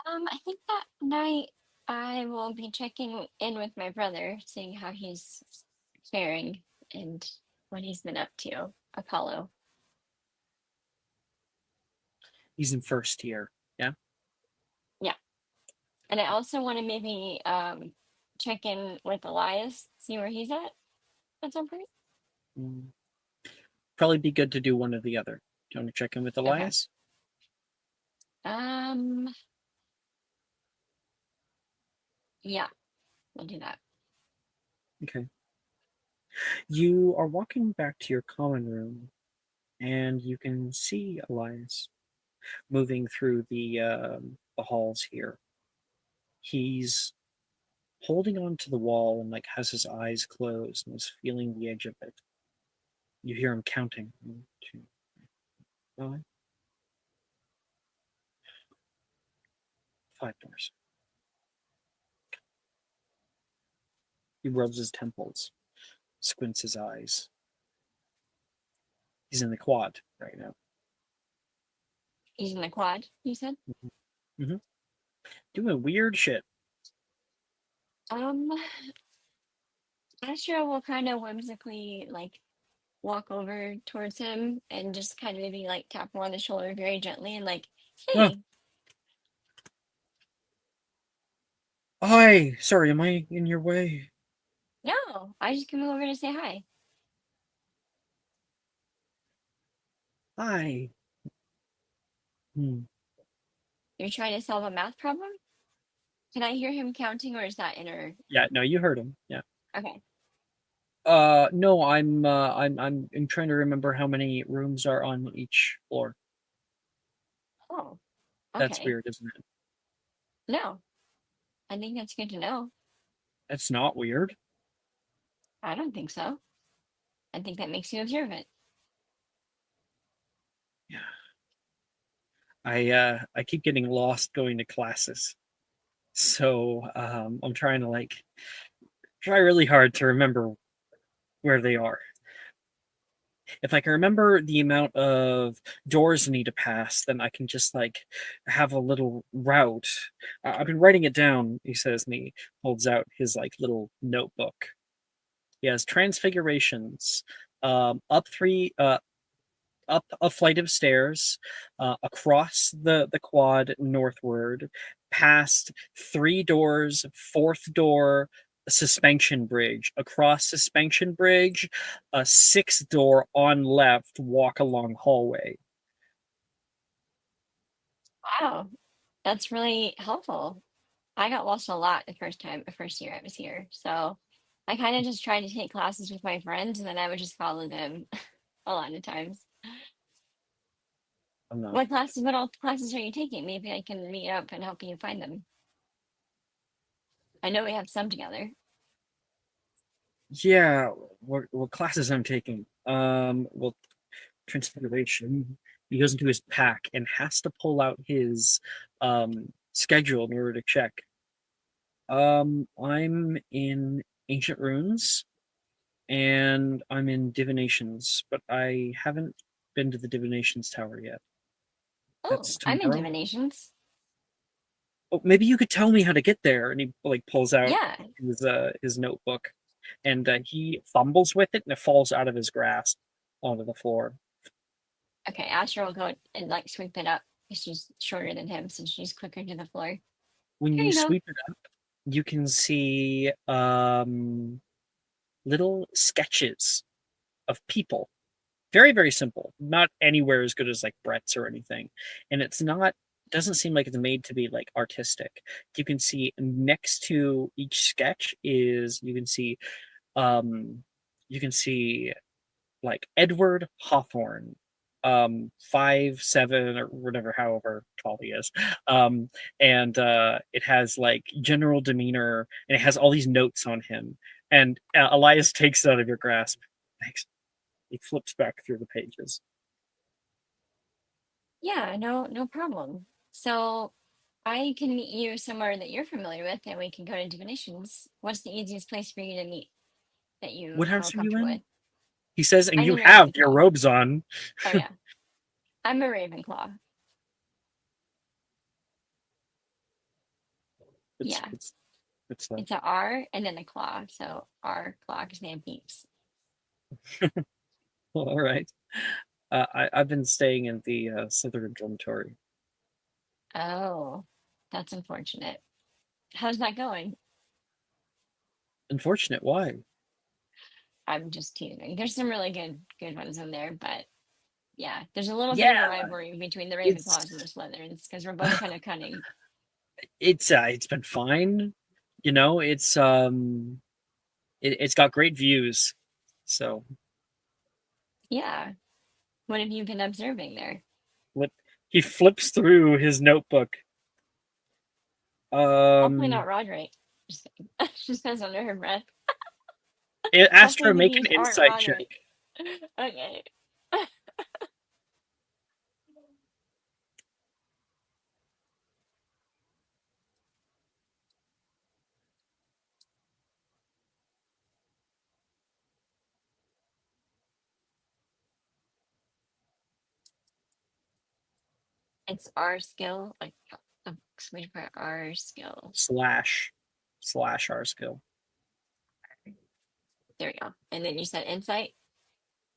I think that night I will be checking in with my brother, seeing how he's faring and what he's been up to. Apollo. He's in first year. Yeah. Yeah. And I also want to maybe check in with Elias, see where he's at some point. Probably be good to do one or the other. Do you want to check in with Elias? Yeah, we'll do that. Okay. You are walking back to your common room, and you can see Elias moving through the halls here. He's holding on to the wall and like has his eyes closed and is feeling the edge of it. You hear him counting. 1, 2, 5. 5 doors. He rubs his temples, squints his eyes. He's in the quad right now. He's in the quad, you said? Mm-hmm. Doing weird shit. Astro will kind of whimsically like walk over towards him and just kind of maybe like tap him on the shoulder very gently and like, Oh, hey, hi. Sorry, am I in your way? no, I just came over to say hi. Hi. Hmm. You're trying to solve a math problem? Can I hear him counting or is that inner? Yeah, no, you heard him. Yeah. Okay. No, I'm trying to remember how many rooms are on each floor. Oh, That's okay. weird, isn't it? No, I think that's good to know. That's not weird. I don't think so. I think that makes you observant. Yeah. I keep getting lost going to classes. So I'm trying to like try really hard to remember where they are. If I can remember the amount of doors I need to pass, then I can just like have a little route. I've been writing it down, he says, and he holds out his like little notebook. He has transfigurations, up up a flight of stairs, across the quad northward, past 3 doors, 4th door, suspension bridge, across suspension bridge, a 6th door on left, walk along hallway. Wow, that's really helpful. I got lost a lot the first year I was here. So I kind of just tried to take classes with my friends and then I would just follow them a lot of times. I'm not. What all classes are you taking? Maybe I can meet up and help you find them. I know we have some together. Yeah, what classes I'm taking? Well, transfiguration. He goes into his pack and has to pull out his schedule in order to check. I'm in ancient runes and I'm in divinations, but I haven't been to the divinations tower yet. Oh, That's I'm in tomorrow. divinations. Oh, maybe you could tell me how to get there. And he like pulls out Yeah. his notebook, and he fumbles with it, and it falls out of his grasp onto the floor. Okay, Astra will go and like sweep it up. She's shorter than him, so she's quicker to the floor. When Here you you go. sweep it up, you can see little sketches of people. Very, very simple. Not anywhere as good as like Brett's or anything. And it's not doesn't seem like it's made to be like artistic. You can see next to each sketch is um you can see like Edward Hawthorne, 5'7" or whatever, however tall he is. And it has like general demeanor and it has all these notes on him. And Elias takes it out of your grasp. Thanks. He flips back through the pages. Yeah, no problem. So I can meet you somewhere that you're familiar with and we can go to divinations. What's the easiest place for you to meet that you What feel house are you comfortable with? in? He says, and I'm you in have your Ravenclaw. robes on. Oh yeah. I'm a Ravenclaw. It's Yeah. it's it's like, It's a R and then a claw. So R claw because they have beeps. all right. I've been staying in the Slytherin dormitory. Oh, that's unfortunate. How's that going? Unfortunate. Why? I'm just teasing. There's some really good ones in there, but yeah, there's a little bit of a Yeah, rivalry between the Ravenclaws and the it's Slytherins because we're both kind of cunning. it's been fine. You know, it's got great views. So Yeah. What have you been observing there? what he flips through his notebook. Hopefully not Roderick. Just kidding. She says under her breath. Astro, Hopefully make an these aren't insight check. Roderick. Okay. It's our skill, like exclamation for our skill. / R skill. There we go. And then you said insight.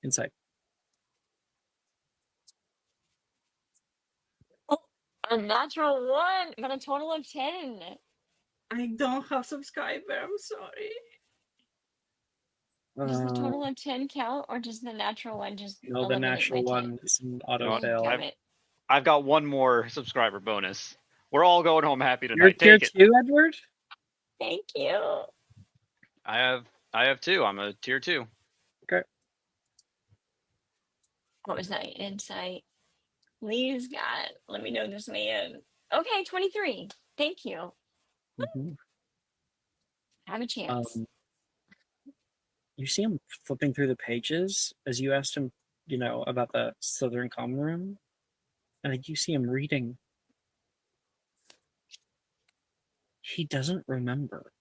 Insight. Oh, a natural 1, but a total of 10. I don't have subscriber. I'm sorry. Does the total of 10 count, or does the natural 1 just No, the eliminate natural my 10? one is an auto Well, fail. Damn it. I've got one more subscriber bonus. We're all going home happy You're tonight. tier Take it. 2, Edward? Thank you. I have 2. I'm a tier 2. What was that? Insight. Please, God, let me know this man. Okay, 23. Thank you. Mm-hmm. Have a chance. You see him flipping through the pages as you asked him, about the Slytherin common room, and you see him reading. He doesn't remember.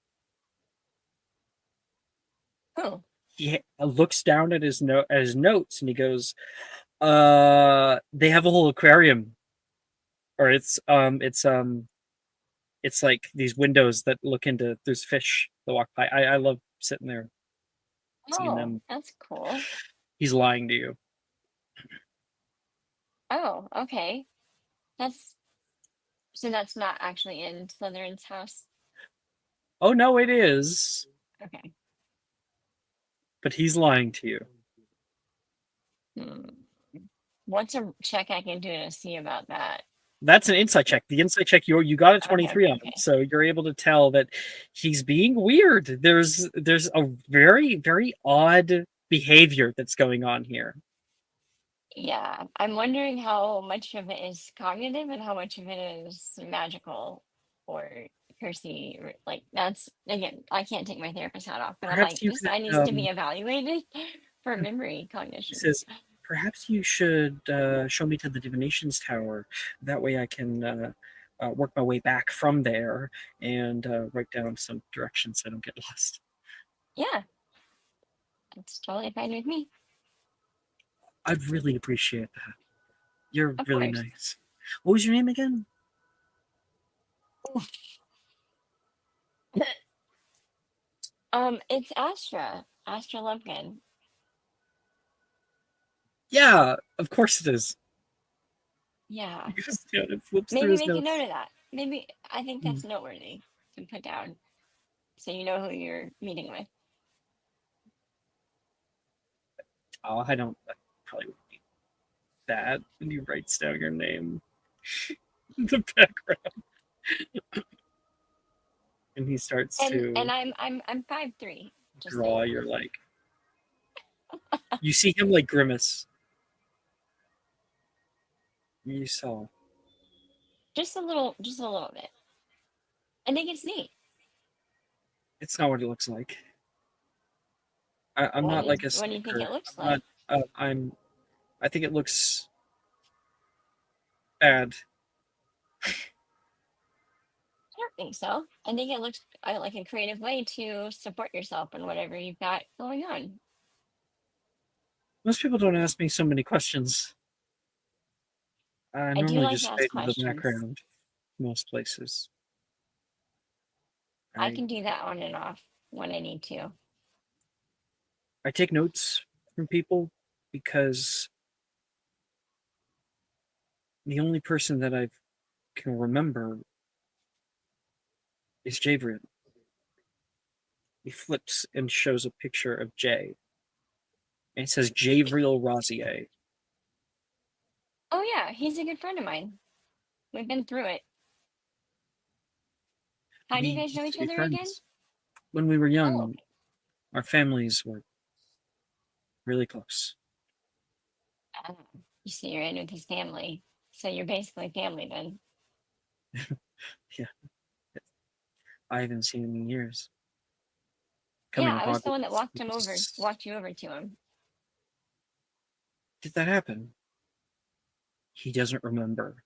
Oh. He looks down at his notes and he goes, they have a whole aquarium, or it's like these windows that look into, there's fish that walk by. I love sitting there seeing them. That's cool. He's lying to you. Oh, okay. So that's not actually in Slytherin's house. Oh no, it is. Okay. But he's lying to you. What's a check I can do to see about that? That's an insight check. The insight check you got a 23 on, okay. so you're able to tell that he's being weird. There's a very, very odd behavior that's going on here. Yeah, I'm wondering how much of it is cognitive and how much of it is magical or cursey. Like that's again, I can't take my therapist hat off, but I'm Perhaps like, you this could, guy needs to be evaluated for memory He cognition. says, perhaps you should show me to the divinations tower. That way I can work my way back from there and write down some directions so I don't get lost. Yeah, that's totally fine with me. I'd really appreciate that. You're Of really course. nice. What was your name again? It's Astra Lumpkin. Yeah, of course it is. Yeah. Because it flips through Maybe his make a notes. note of that. Maybe I think that's noteworthy to put down, so you know who you're meeting with. Oh, I don't. I probably would be that when he writes down your name in the background, and he starts to And I'm 5'3". Just draw. saying. You're like, you see him like grimace. You saw. Just a little bit. I think it's neat. It's not what it looks like. I'm not like a What do you think stalker. it looks I'm like? not. I think it looks bad. I don't think so. I think it looks like a creative way to support yourself and whatever you've got going on. Most people don't ask me so many questions. I I do normally like just to fade ask into the questions. background most places. I can do that on and off when I need to. I take notes from people because the only person that I can remember is Javriel. He flips and shows a picture of Jay. And it says Javriel Rosier. Oh yeah, he's a good friend of mine. We've been through it. How do you We guys know used each to be other again? friends. When we were young, Oh, our families were Really close. Oh, you see, you're in with his family, so you're basically family then. Yeah. I haven't seen him in years. Yeah, Coming to I was the one that Hogwarts. walked you over to him. Did that happen? He doesn't remember.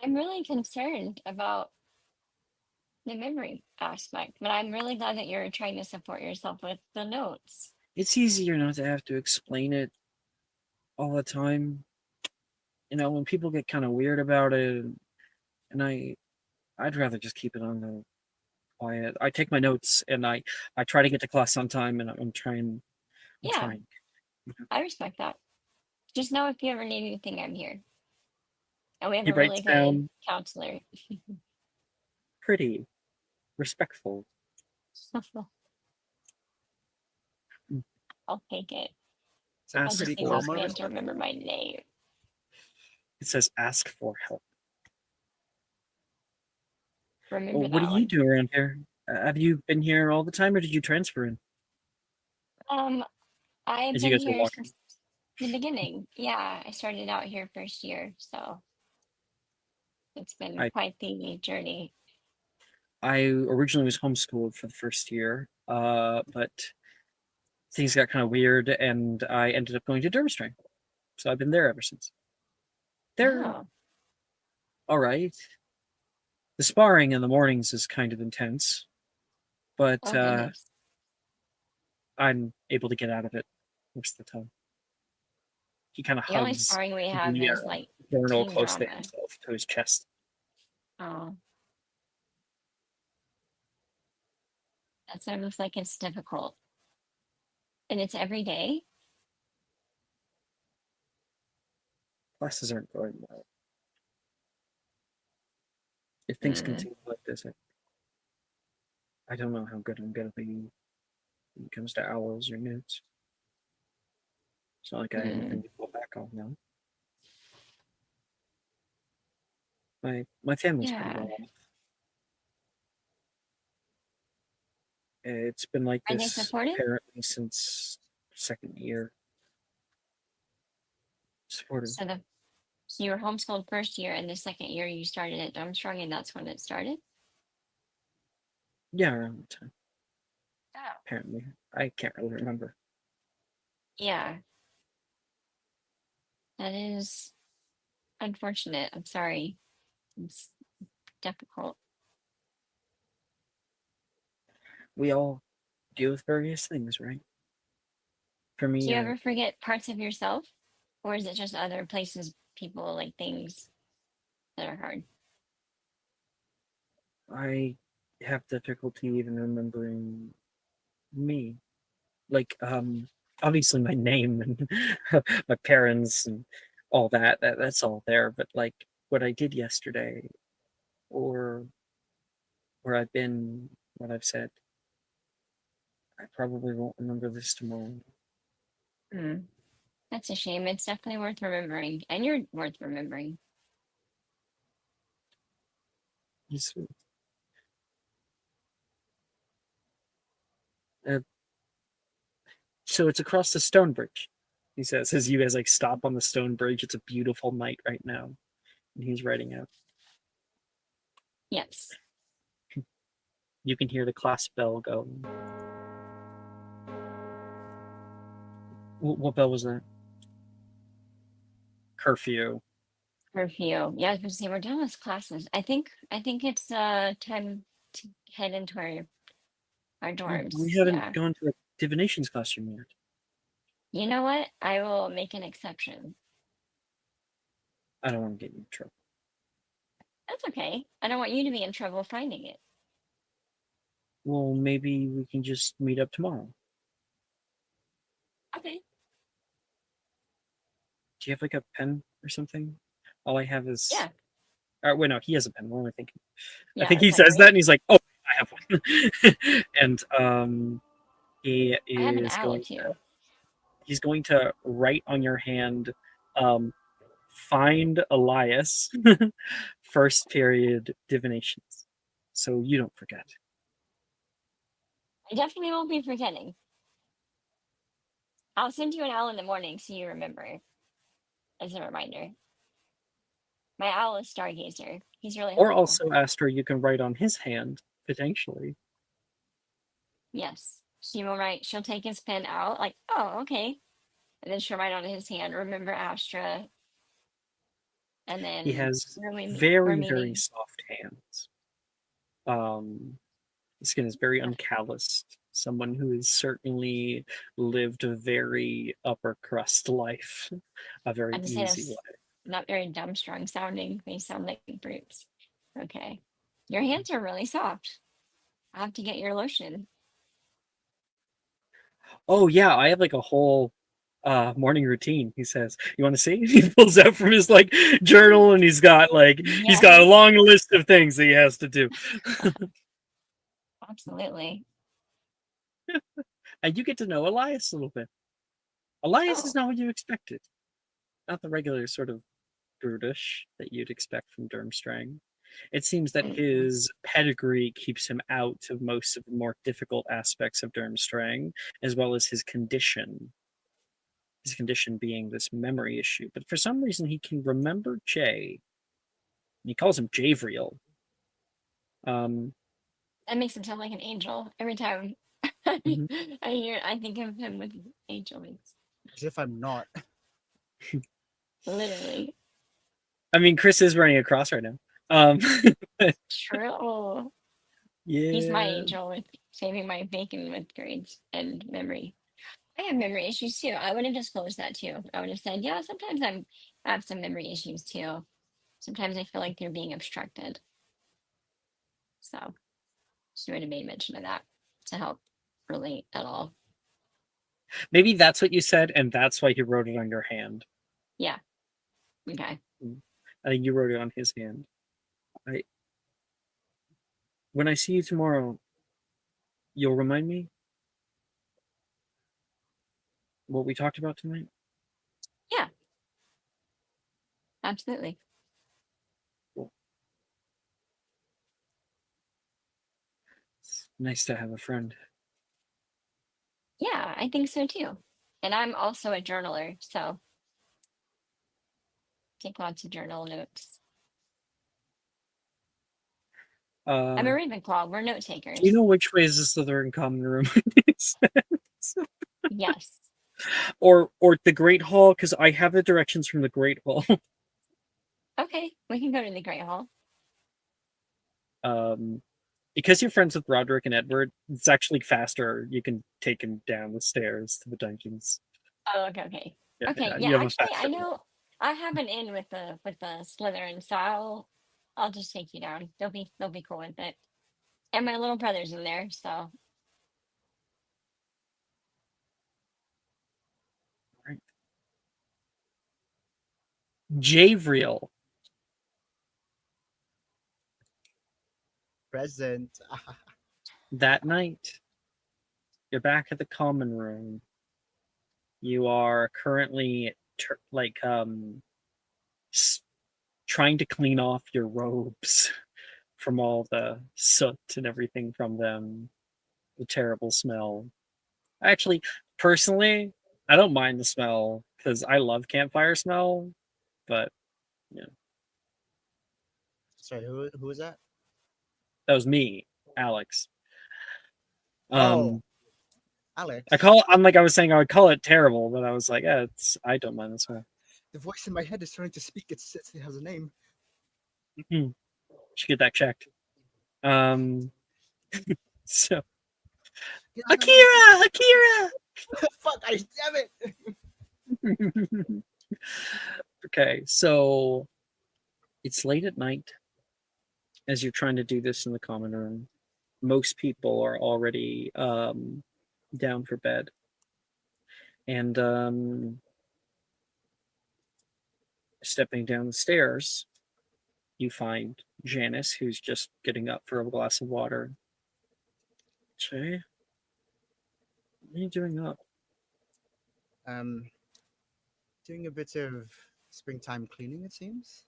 I'm really concerned about the memory aspect, but I'm really glad that you're trying to support yourself with the notes. It's easier not to have to explain it all the time. When people get kind of weird about it, and I'd rather just keep it on the quiet. I take my notes and I try to get to class on time, and I'm trying. I'm Yeah, trying. I respect that. Just know if you ever need anything, I'm here. And we have He a really writes good down counselor. pretty, respectful. I'll take it. I Ask just Pretty need for this formal. man to remember my name. It says ask for help. Remember Well, what do that you one. do around here? Have you been here all the time, or did you transfer in Um, I've as you been guys were here walking? since the beginning. Yeah, I started out here first year, so it's been I quite the journey. I originally was homeschooled for the first year, but things got kind of weird, and I ended up going to Durmstrang. So I've been there ever since. They're Oh, all right. The sparring in the mornings is kind of intense, but oh goodness. I'm able to get out of it most of the time. He kind of The only hugs sparring we have the is like journal teen close to drama. himself, to his chest. Oh, that sounds like it's difficult. And it's every day. Classes aren't going well. If things Hmm. continue like this, I don't know how good I'm gonna be when it comes to owls or newts. It's not like I have Hmm. anything to fall back on now. My family's pretty Yeah. well off. It's been like Are they this supportive? apparently since second year. Supportive. So you were homeschooled first year, and the second year you started at Armstrong, and that's when it started. Yeah, around the time. Oh. Apparently. I can't really remember. Yeah, that is unfortunate. I'm sorry. It's difficult. We all deal with various things, right? For Do me, you ever forget parts of yourself, or is it just other places, people, like things that are hard? I have difficulty even remembering me. Like, obviously my name and my parents and all that's all there, but like what I did yesterday or where I've been, what I've said, I probably won't remember this tomorrow. Hmm. That's a shame. It's definitely worth remembering, and you're worth remembering. It's, uh, so it's across the stone bridge, he says, as you guys like stop on the stone bridge. It's a beautiful night right now. And he's writing out. Yes. You can hear the class bell go. What bell was that? Curfew. Curfew. Yeah, I was gonna say we're done with classes. I think it's time to head into our We dorms. haven't Yeah. gone to the divinations classroom yet. You know what? I will make an exception. I don't want to get you in trouble. That's okay. I don't want you to be in trouble finding it. Well, maybe we can just meet up tomorrow. Okay. Do you have like a pen or something? All I have is. Yeah. Wait, no, he has a pen. What am I thinking? I Yeah. think A he says that, penguin. and he's like, "Oh, I have one." And he I have an is owl going. too. He's going to write on your hand, um, "Find Elias, first period divinations," so you don't forget. I definitely won't be forgetting. I'll send you an owl in the morning so you remember as a reminder. My owl is Stargazer. He's really Or helpful. also, Astro, you can write on his hand, potentially. Yes. She will write, she'll take his pen out, like, oh, okay. And then she'll write on his hand, remember Astra. And then He has we're very, very meeting. soft hands. The skin is very uncalloused. Someone who has certainly lived a very upper crust life, a very I just say easy this, life. not very dumb strong sounding. They sound like brutes. Okay. Your hands are really soft. I'll have to get your lotion. Oh yeah, I have like a whole morning routine. He says, "You want to see?" He pulls out from his like journal, and he's got a Yes, long list of things that he has to do. absolutely. And you get to know Elias a little bit. Elias is Oh, not what you expected. Not the regular sort of brutish that you'd expect from Durmstrang. It seems that mm, his pedigree keeps him out of most of the more difficult aspects of Durmstrang, as well as his condition. His condition being this memory issue. But for some reason, he can remember Jay. He calls him Javriel. Um, that makes him sound like an angel every time. mhm. I think of him with angel wings. As if I'm not. Literally. I mean, Chris is running a cross right now. True. He's my Yeah. angel with saving my bacon with grades and memory. I have memory issues too. I would have disclosed that too. I would have said, yeah, sometimes I have some memory issues too. Sometimes I feel like they're being obstructed. So she would have made mention of that to help relate at all. Maybe that's what you said, and that's why you wrote it on your hand. Yeah. Okay. I think you wrote it on his hand. When I see you tomorrow, you'll remind me what we talked about tonight? Yeah. Absolutely. Cool. It's nice to have a friend. Yeah, I think so too. And I'm also a journaler, so take lots of journal notes. I'm a Uh, Ravenclaw. We're note do you takers. know which way is the Slytherin common room? Yes. or the Great Hall? Because I have the directions from the Great Hall. Okay. We can go to the Great Hall. Because you're friends with Roderick and Edward, it's actually faster. You can take him down the stairs to the dungeons. Oh, okay, okay. Yeah, Okay, you yeah, have a actually I faster. know I have an in with the Slytherin, so I'll just take you down. They'll be cool with it. And my little brother's in there, so Right. Javriel. Present. That night, you're back at the common room. You are currently trying to clean off your robes from all the soot and everything from them, the terrible smell. Actually, personally, I don't mind the smell because I love campfire smell, but yeah, Sorry, who was that? that was me, Alex. Oh, I Alex. call it, unlike I was saying I would call it terrible, but I was like, yeah, I don't mind the smell. The voice in my head is trying to speak. It has a name. Should get that checked. So Yeah, no, no, Akira! fuck! I damn it. Okay, so it's late at night as you're trying to do this in the common room. Most people are already down for bed. And stepping down the stairs, you find Janice, who's just getting up for a glass of water. Jay, what are you doing up? Doing a bit of springtime cleaning. It seems.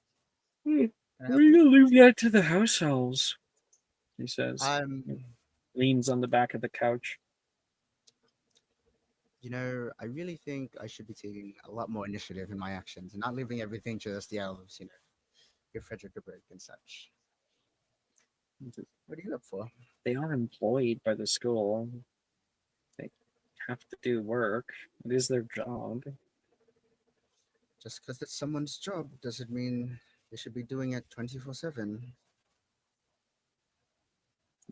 We're Can I help gonna you? leave that to the house elves, he says. Um, Leans on the back of the couch. I really think I should be taking a lot more initiative in my actions and not leaving everything to just the elves, your Frederick the Berg and such. What are you up for? They are employed by the school. They have to do work. It is their job. Just because it's someone's job doesn't mean they should be doing it 24/7.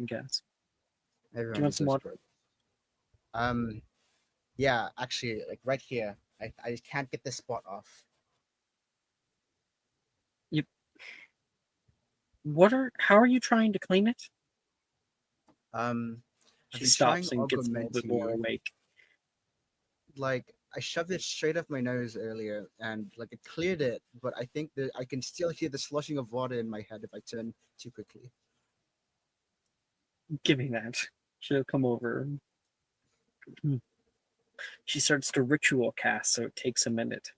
I guess. Do you Everyone want some deserves water? growth. Um, yeah, actually, like right here, I can't get this spot off. You. How are you trying to clean it? I've She been trying stops and gets a little bit more augmenting. awake. Like I shoved it straight up my nose earlier, and like it cleared it, but I think that I can still hear the sloshing of water in my head if I turn too quickly. Give me that. She'll come over. She starts to ritual cast, so it takes a minute.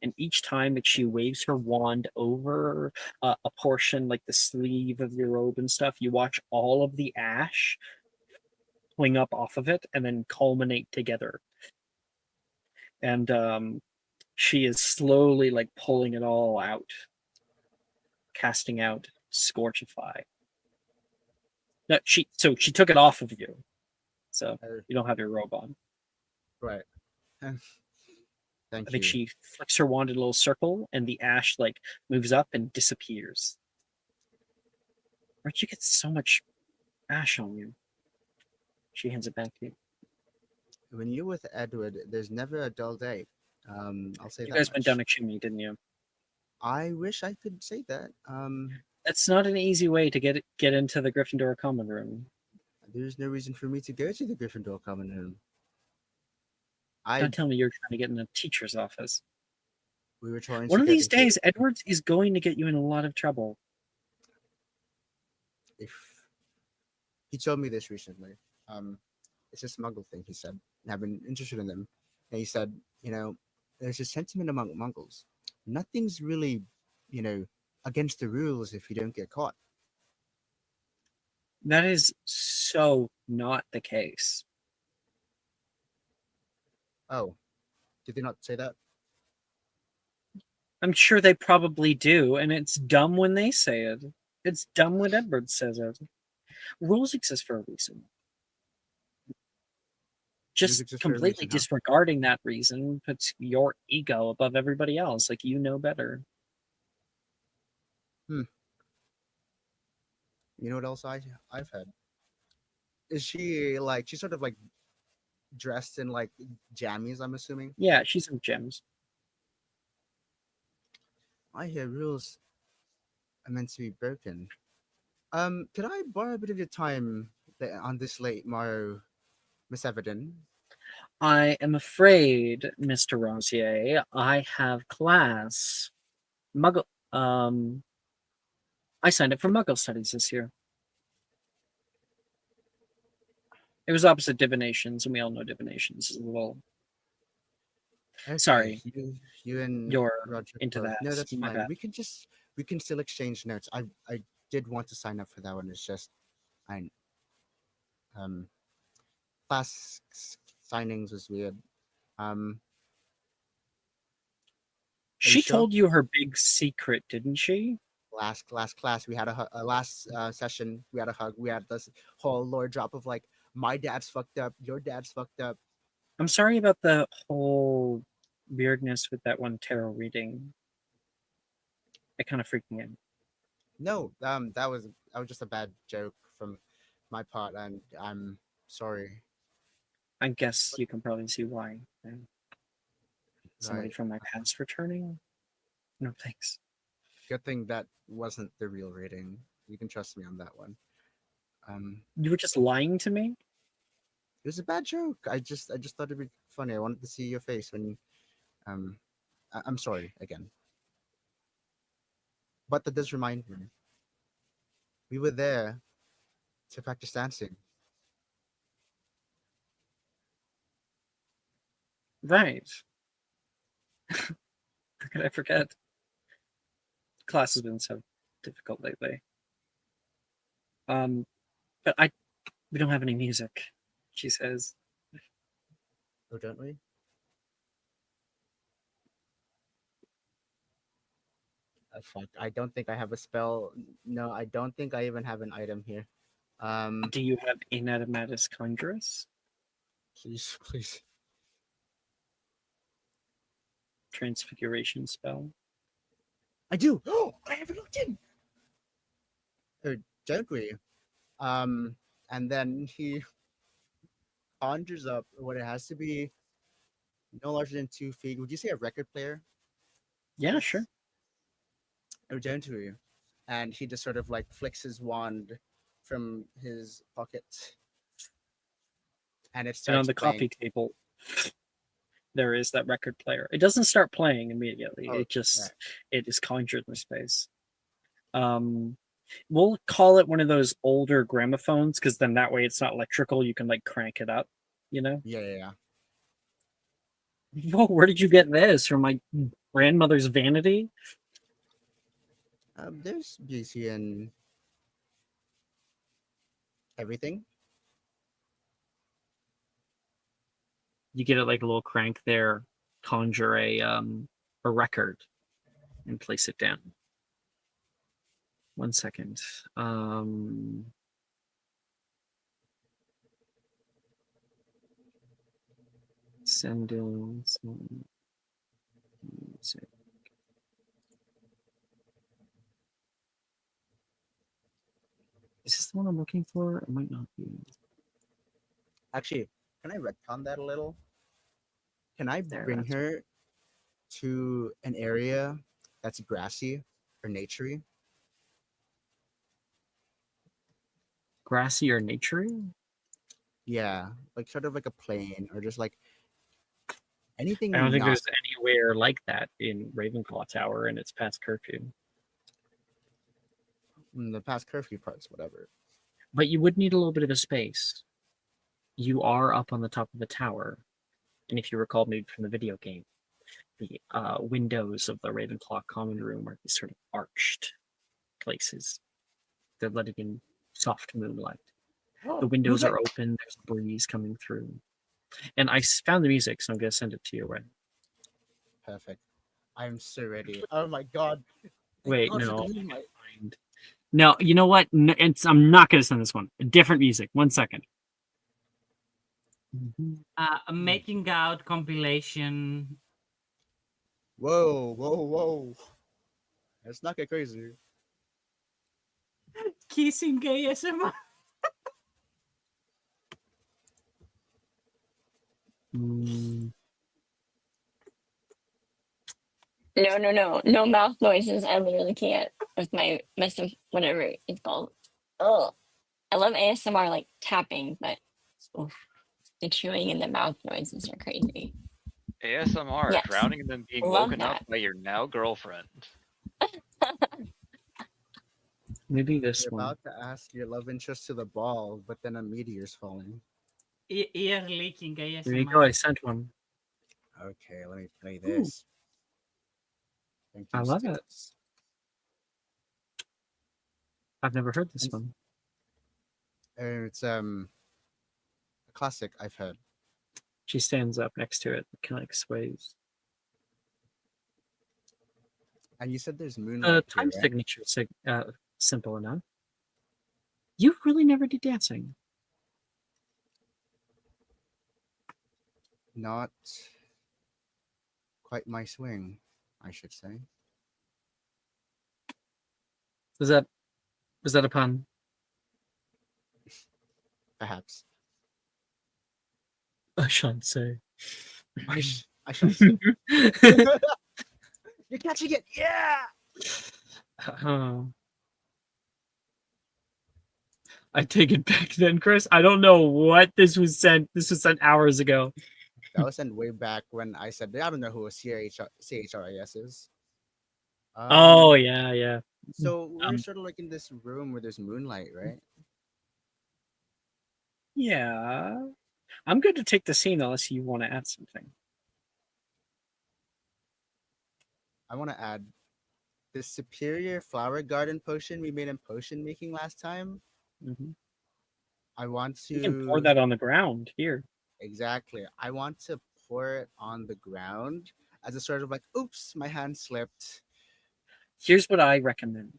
And each time that she waves her wand over a portion like the sleeve of your robe and stuff, you watch all of the ash fling up off of it and then culminate together. And she is slowly like pulling it all out, casting out Scorchify. No, she took it off of you, so Oh, you don't have your robe on. right. I Thank think you. she flicks her wand in a little circle, and the ash like moves up and disappears. Where'd you get so much ash on you? She hands it back to you. When you're with Edward, there's never a dull day. I'll say You that guys went down much. a chimney, didn't you? I wish I could say that. That's not an easy way to get into the Gryffindor common room. There's no reason for me to go to the Gryffindor common room. I Don't tell me you're trying to get in a teacher's office. We were trying One to of get these into days, Edwards is going to get you in a lot of trouble. if he told me this recently. It's a smuggle thing. He said, and I've been interested in them. And he said, there's a sentiment among Mongols. Nothing's really, you know, against the rules if you don't get caught. That is so not the case. Oh, did they not say that? I'm sure they probably do, and it's dumb when they say it. It's dumb when Edwards says it. Rules exist for a reason. Rules Just exist for a completely reason, huh? disregarding that reason puts your ego above everybody else. Like, you know better. You know what else I've had? Is she like she's sort of like dressed in like jammies? I'm assuming. Yeah, she's in gems. I hear rules are meant to be broken. Could I borrow a bit of your time on this late morrow, Miss Everton? I am afraid, Mr. Rosier, I have class. Muggle. I signed up for Muggle Studies this year. It was opposite divinations, and we all know divinations is a little. Okay, Sorry, you and you're Roger into both. that. No, that's My fine. bad. We can still exchange notes. I did want to sign up for that one. It's just I um signings was weird. Um, are you She sure? told you her big secret, didn't she? Last class we had last session we had a hug. We had this whole lore drop of like my dad's fucked up, your dad's fucked up. I'm sorry about the whole weirdness with that one tarot reading. It kind of freaked me out. No, that was just a bad joke from my part, and I'm sorry. I guess you can probably see why. Somebody Right. from my past returning? No thanks. Good thing that wasn't the real reading. You can trust me on that one. Um, You were just lying to me? it was a bad joke. I just thought it'd be funny. I wanted to see your face when um I'm sorry again. But that does remind me. We were there to practice dancing. Right. How could I forget? Class has been so difficult lately. But we don't have any music, she says. Oh, don't we? Fuck. I don't think I have a spell. No, I don't think I even have an item here. Do you have Inanimatus Conjurus? Please, please. Transfiguration spell? I do. Oh, I haven't looked in. Or don't we? Um, and then he conjures up what it has to be no larger than 2 feet. Would you say a record player? Yeah, sure. Or don't we? And he just sort of like flicks his wand from his pocket, and it And on starts the playing. coffee table, there is that record player. It doesn't start playing immediately. Oh, It just right. it is conjured in space. We'll call it one of those older gramophones because then that way it's not electrical. You can like crank it up. You know. Yeah. Whoa, where did you get this? From my grandmother's vanity? There's beauty in everything. You get it like a little crank there, conjure a record, and place it down. 1 second. Sending some music. Is this the one I'm looking for? It might not be. Actually, can I retcon that a little? Can I There, bring that's her to an area that's grassy or naturey? grassy or nature? Yeah, like sort of like a plain or just like I anything don't think not there's anywhere like that in Ravenclaw Tower, and it's past curfew. the past curfew parts, whatever. But you would need a little bit of a space. You are up on the top of the tower, and if you recall maybe from the video game, the windows of the Ravenclaw common room are these sort of arched places. They're letting in soft moonlight. The windows Moonlight. are open. There's a breeze coming through. And I found the music, so I'm going to send it to you, right? Perfect. I'm so ready. Oh my god. Thank Wait, God for no. moonlight. No, you know what? No, I'm not going to send this one. A different music. 1 second. Making out compilation. Whoa. Let's not get crazy. Kissing ASMR. Mm, No mouth noises. I literally can't with my mess of whatever it's called. Oh, I love ASMR like tapping, but oof, the chewing and the mouth noises are crazy. ASMR, Yes, drowning and then being love woken up that. by your now girlfriend. maybe this You're one. about to ask your love interest to the ball, but then a meteor's falling. Ear leaking ASMR. There you go. I sent one. Okay, let me play Ooh. this. Thank I you, love it. Sticks. I've never heard this And- one. It's a classic I've heard. She stands up next to it, kind of like sways. And you said there's The moonlight here, time right? signature simple enough. You really never did dancing. Not quite my swing, I should say. Was that a pun? Perhaps. I shan't say. I shall say. You're catching it! Yeah! Oh. I take it back then, Chris. I don't know what this was sent. This was sent hours ago. That was sent way back when I said, I don't know who a CHRIS is. Oh yeah. So we're Um, sort of like in this room where there's moonlight, right? Yeah. I'm good to take the scene unless you want to add something. I want to add this superior flower garden potion we made in potion making last time. Mhm. I want You can pour to. that on the ground here. exactly. I want to pour it on the ground as a sort of like, oops, my hand slipped. Here's what I recommend.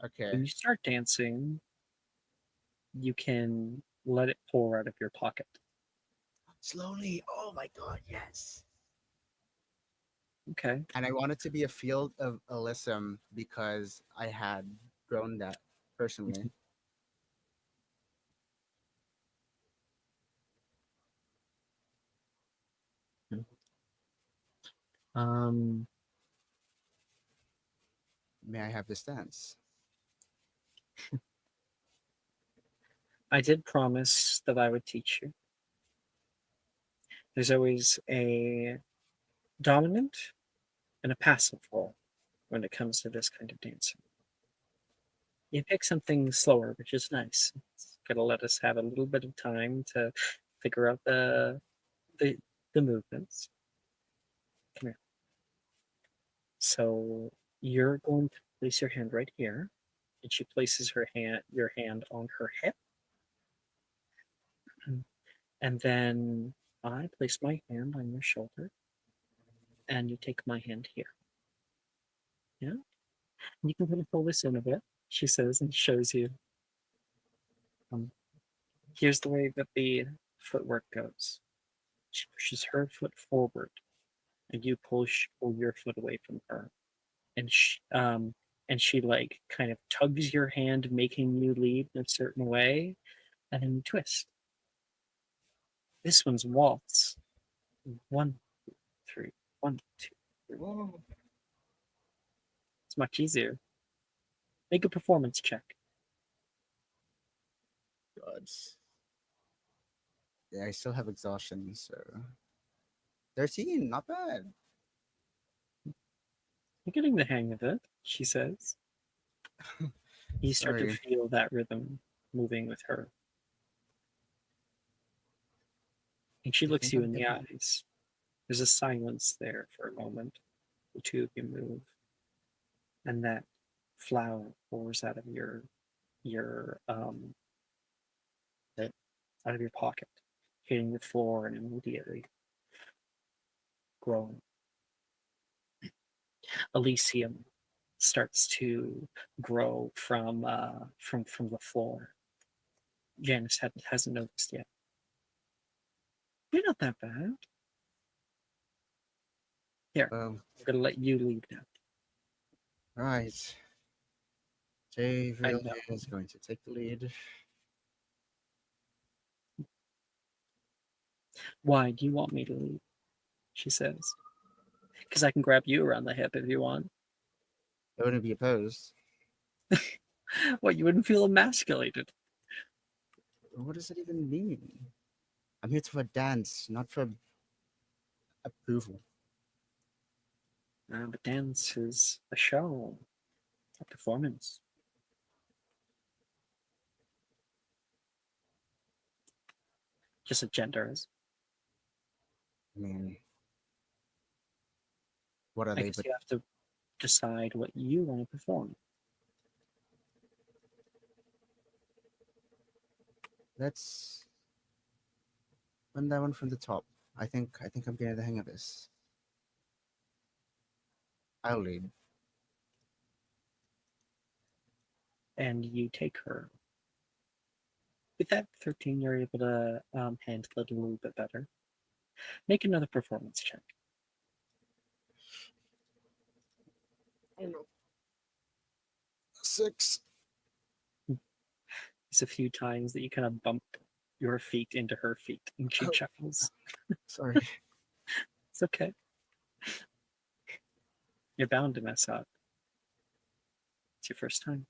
Okay. When you start dancing, you can let it pour out of your pocket. Slowly. Oh my god, yes. Okay. And I want it to be a field of Alyssum because I had grown that personally. Um, May I have this dance? I did promise that I would teach you. There's always a dominant and a passive role when it comes to this kind of dancing. You pick something slower, which is nice. It's gonna let us have a little bit of time to figure out the, the movements. Come here. So you're going to place your hand right here, and she places your hand on her hip, and then I place my hand on your shoulder, and you take my hand here. Yeah, and you can kind of pull this in a bit. She says and shows you. Um, Here's the way that the footwork goes. She pushes her foot forward, and you pull your foot away from her, and she like kind of tugs your hand, making you lead in a certain way, and then you twist. This one's waltz. One, three, one, two, three. Whoa. It's much easier. Make a performance check. Gods. Yeah, I still have exhaustion, so 13, not bad. You're getting the hang of it, she says. You start to Sorry. feel that rhythm moving with her. And she I looks think you I'm in the getting eyes. There's a silence there for a moment. The two of you move, and that flower pours out of your that out of your pocket, hitting the floor and immediately growing. Elysium starts to grow from the floor. Janice hasn't noticed yet. You're not that bad. Here, well, I'm gonna let you lead now. right. I David know. is going to take the lead. Why do you want me to lead? She says. Because I can grab you around the hip if you want. I wouldn't be opposed. What, you wouldn't feel emasculated? What does it even mean? I'm here for a dance, not for approval. But dance is a show, a performance. Just a genders. I mean, what are I they guess but you have to decide what you want to perform. let's run that one from the top. I think I'm getting the hang of this. I'll lead. And you take her. With that 13, you're able to handle it a little bit better. Make another performance check. Oh no. 6. It's a few times that you kind of bump your feet into her feet, and she Oh, chuckles. sorry. It's okay. You're bound to mess up. It's your first time.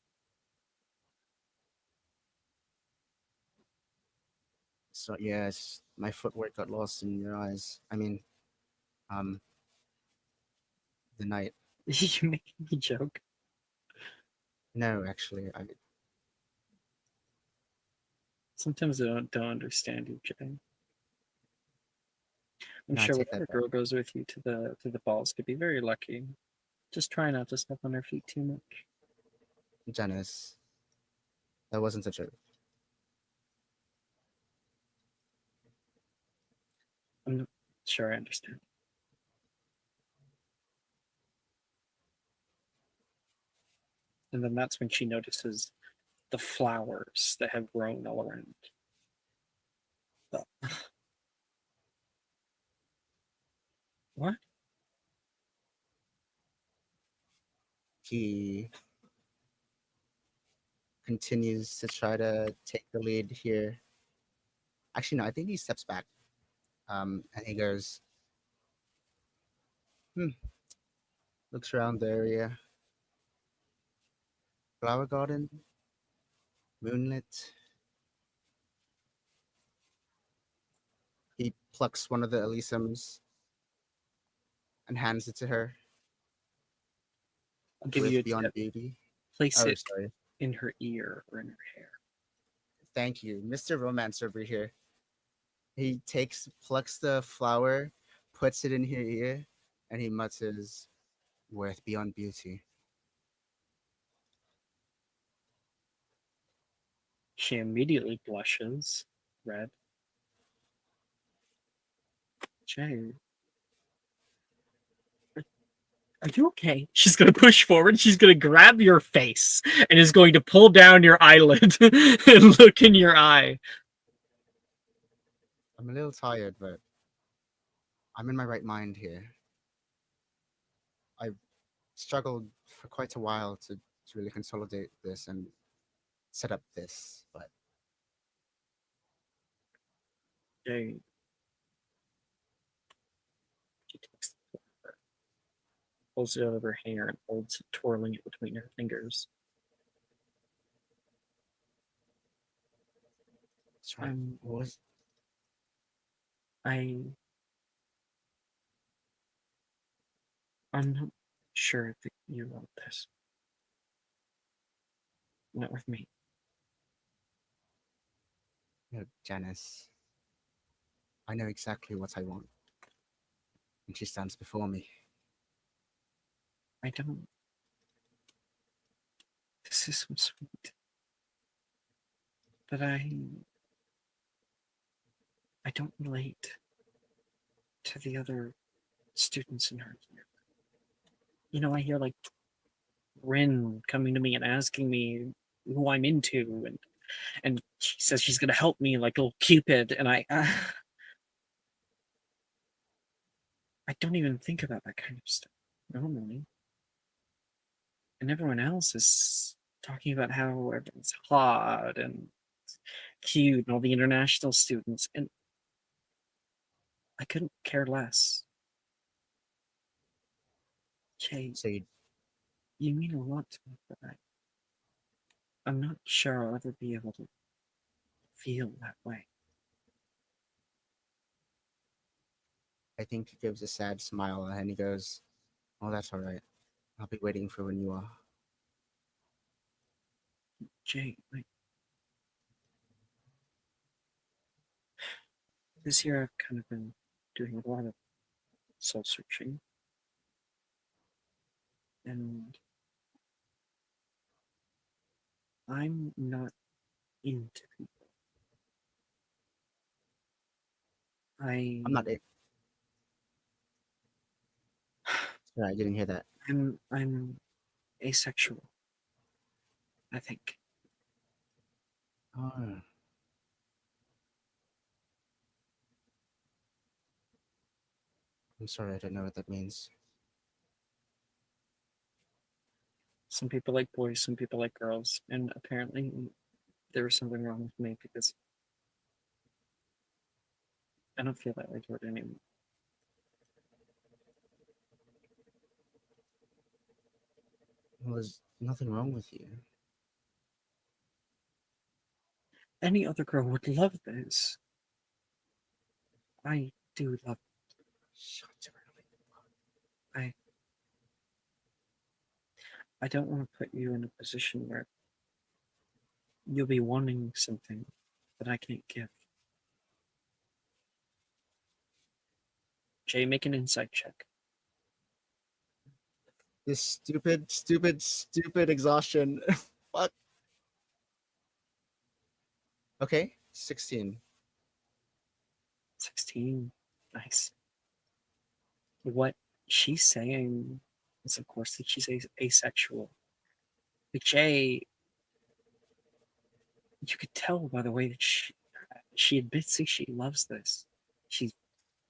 So yes, my footwork got lost in your eyes. I mean, um, the night. You making me joke? No, actually, Sometimes I don't understand you, Jay. I'm no, I sure take whatever that back. girl goes with you to the balls could be very lucky. Just try not to step on her feet too much. Janice, that wasn't a joke. Sure, I understand. And then that's when she notices the flowers that have grown all around. The- What? He continues to try to take the lead here. Actually, no, I think he steps back. And he goes, looks around the area. Flower garden, moonlit. He plucks one of the Elysiums and hands it to her I'll give you with a Beyond tip. Beauty. Place Oh, it sorry. in her ear or in her hair. Thank you, Mr. Romance over here. He plucks the flower, puts it in her ear, and he mutters, "Worth beyond beauty." She immediately blushes red. Jay, are you okay? She's gonna push forward. She's gonna grab your face and is going to pull down your eyelid and look in your eye. I'm a little tired, but I'm in my right mind here. I've struggled for quite a while to really consolidate this and set up this, but Jay, she takes the flower, pulls it out of her hair and holds it, twirling it between her fingers. sorry, Um, what was I I'm not sure that you want this. Not with me. Janice? I know exactly what I want, and she stands before me. I don't. This is so sweet. But I don't relate to the other students in her year. You know, I hear like Rin coming to me and asking me who I'm into, and she says she's gonna help me like little Cupid, and I don't even think about that kind of stuff normally. And everyone else is talking about how everyone's hot and cute, and all the international students, and I couldn't care less. Jay, So you mean a lot to me, but I'm not sure I'll ever be able to feel that way. I think he gives a sad smile and he goes, "Oh, that's all right. I'll be waiting for when you are." Jay, like, this year I've kind of been doing a lot of soul searching, and I'm not into people. I'm not it. Sorry, I didn't hear that. I'm asexual, I think. Oh, I'm sorry, I don't know what that means. Some people like boys, some people like girls, and apparently there was something wrong with me because I don't feel that way toward anyone. Well, there's nothing wrong with you. Any other girl would love this. I do love. Shut your I I don't want to put you in a position where you'll be wanting something that I can't give. Jay, make an insight check. This stupid exhaustion. Fuck. Okay, 16. 16. Nice. what she's saying is, of course, that she's asexual. But Jay, you could tell by the way that she admits that she loves this. She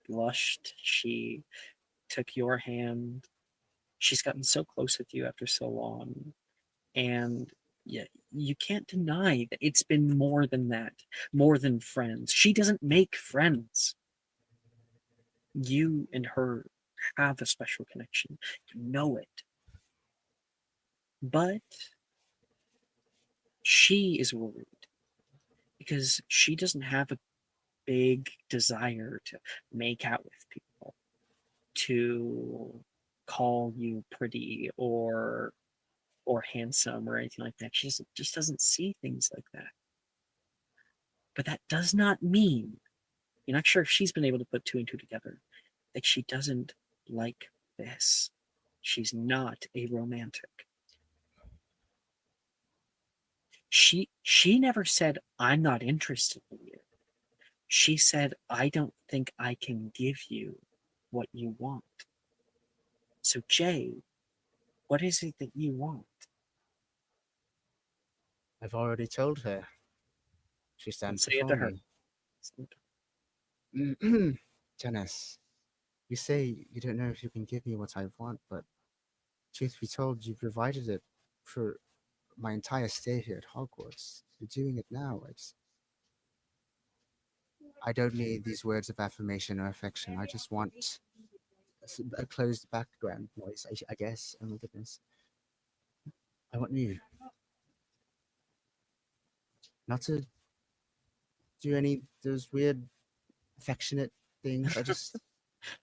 blushed. She took your hand. She's gotten so close with you after so long, and yeah, you can't deny that it's been more than that, more than friends. She doesn't make friends. You and her have a special connection. You know it. But she is worried because she doesn't have a big desire to make out with people, to call you pretty or handsome or anything like that. She just doesn't see things like that. But that does not mean, you're not sure if she's been able to put two and two together, that she doesn't like this. She's not a romantic. She never said, I'm not interested in you. She said, I don't think I can give you what you want. So, Jay, what is it that you want? I've already told her. She stands Say it to before her. me. Janice, you say you don't know if you can give me what I want, but truth be told, you provided it for my entire stay here at Hogwarts. You're doing it now. I don't need these words of affirmation or affection. I just want a closed background noise, I guess. Oh my goodness. I want you. Not to do any of those weird affectionate things. I just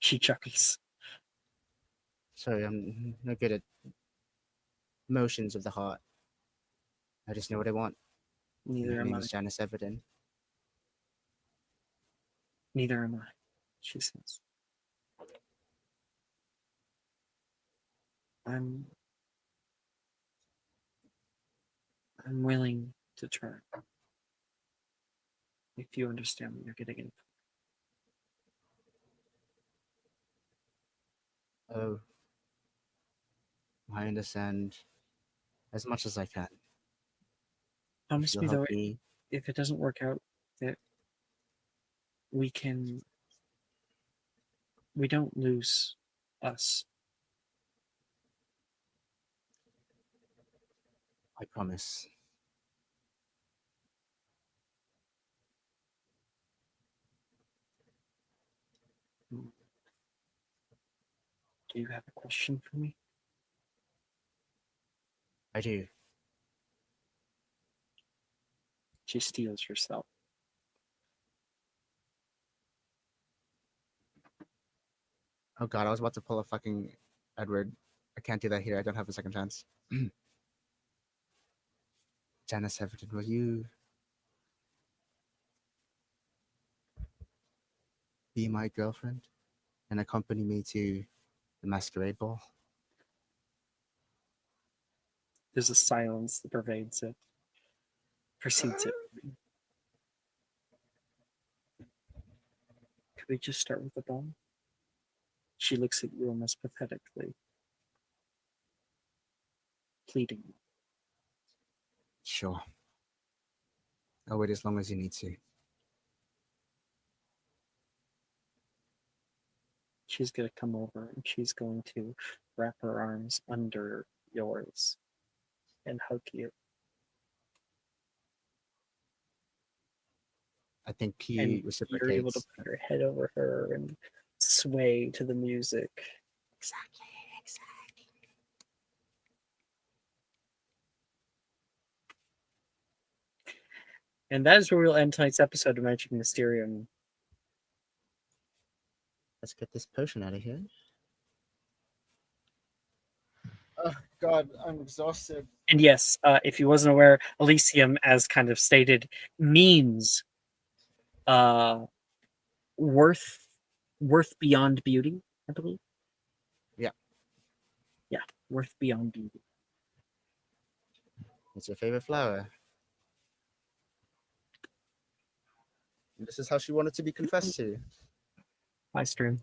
She chuckles. sorry, I'm not good at motions of the heart. I just know what I want. And Neither her am name I. is Janice Everton. Neither am I, she says. I'm I'm willing to try. If you understand what you're getting into. Oh, I understand as much as I can. If Promise you'll me help though, me, if it doesn't work out, that we don't lose us. I promise. Do you have a question for me? I do. She steals herself. Oh god, I was about to pull a fucking Edward. I can't do that here. I don't have a second chance. Janice Everton, will you be my girlfriend and accompany me to the masquerade ball? There's a silence that pervades it, precedes it. Could we just start with the ball? She looks at you almost pathetically, pleading. Sure. I'll wait as long as you need to. She's going to come over and she's going to wrap her arms under yours and hug you. I think And he you're able to reciprocates. put her head over her and sway to the music. Exactly. And that is where we'll end tonight's episode of Magic Mysterium. Let's get this potion out of here. Oh god, I'm exhausted. And yes, if you wasn't aware, Elysium, as kind of stated, means worth beyond beauty, I believe. Yeah. Yeah, worth beyond beauty. What's your favorite flower? And this is how she wanted to be confessed to. Hi, stream.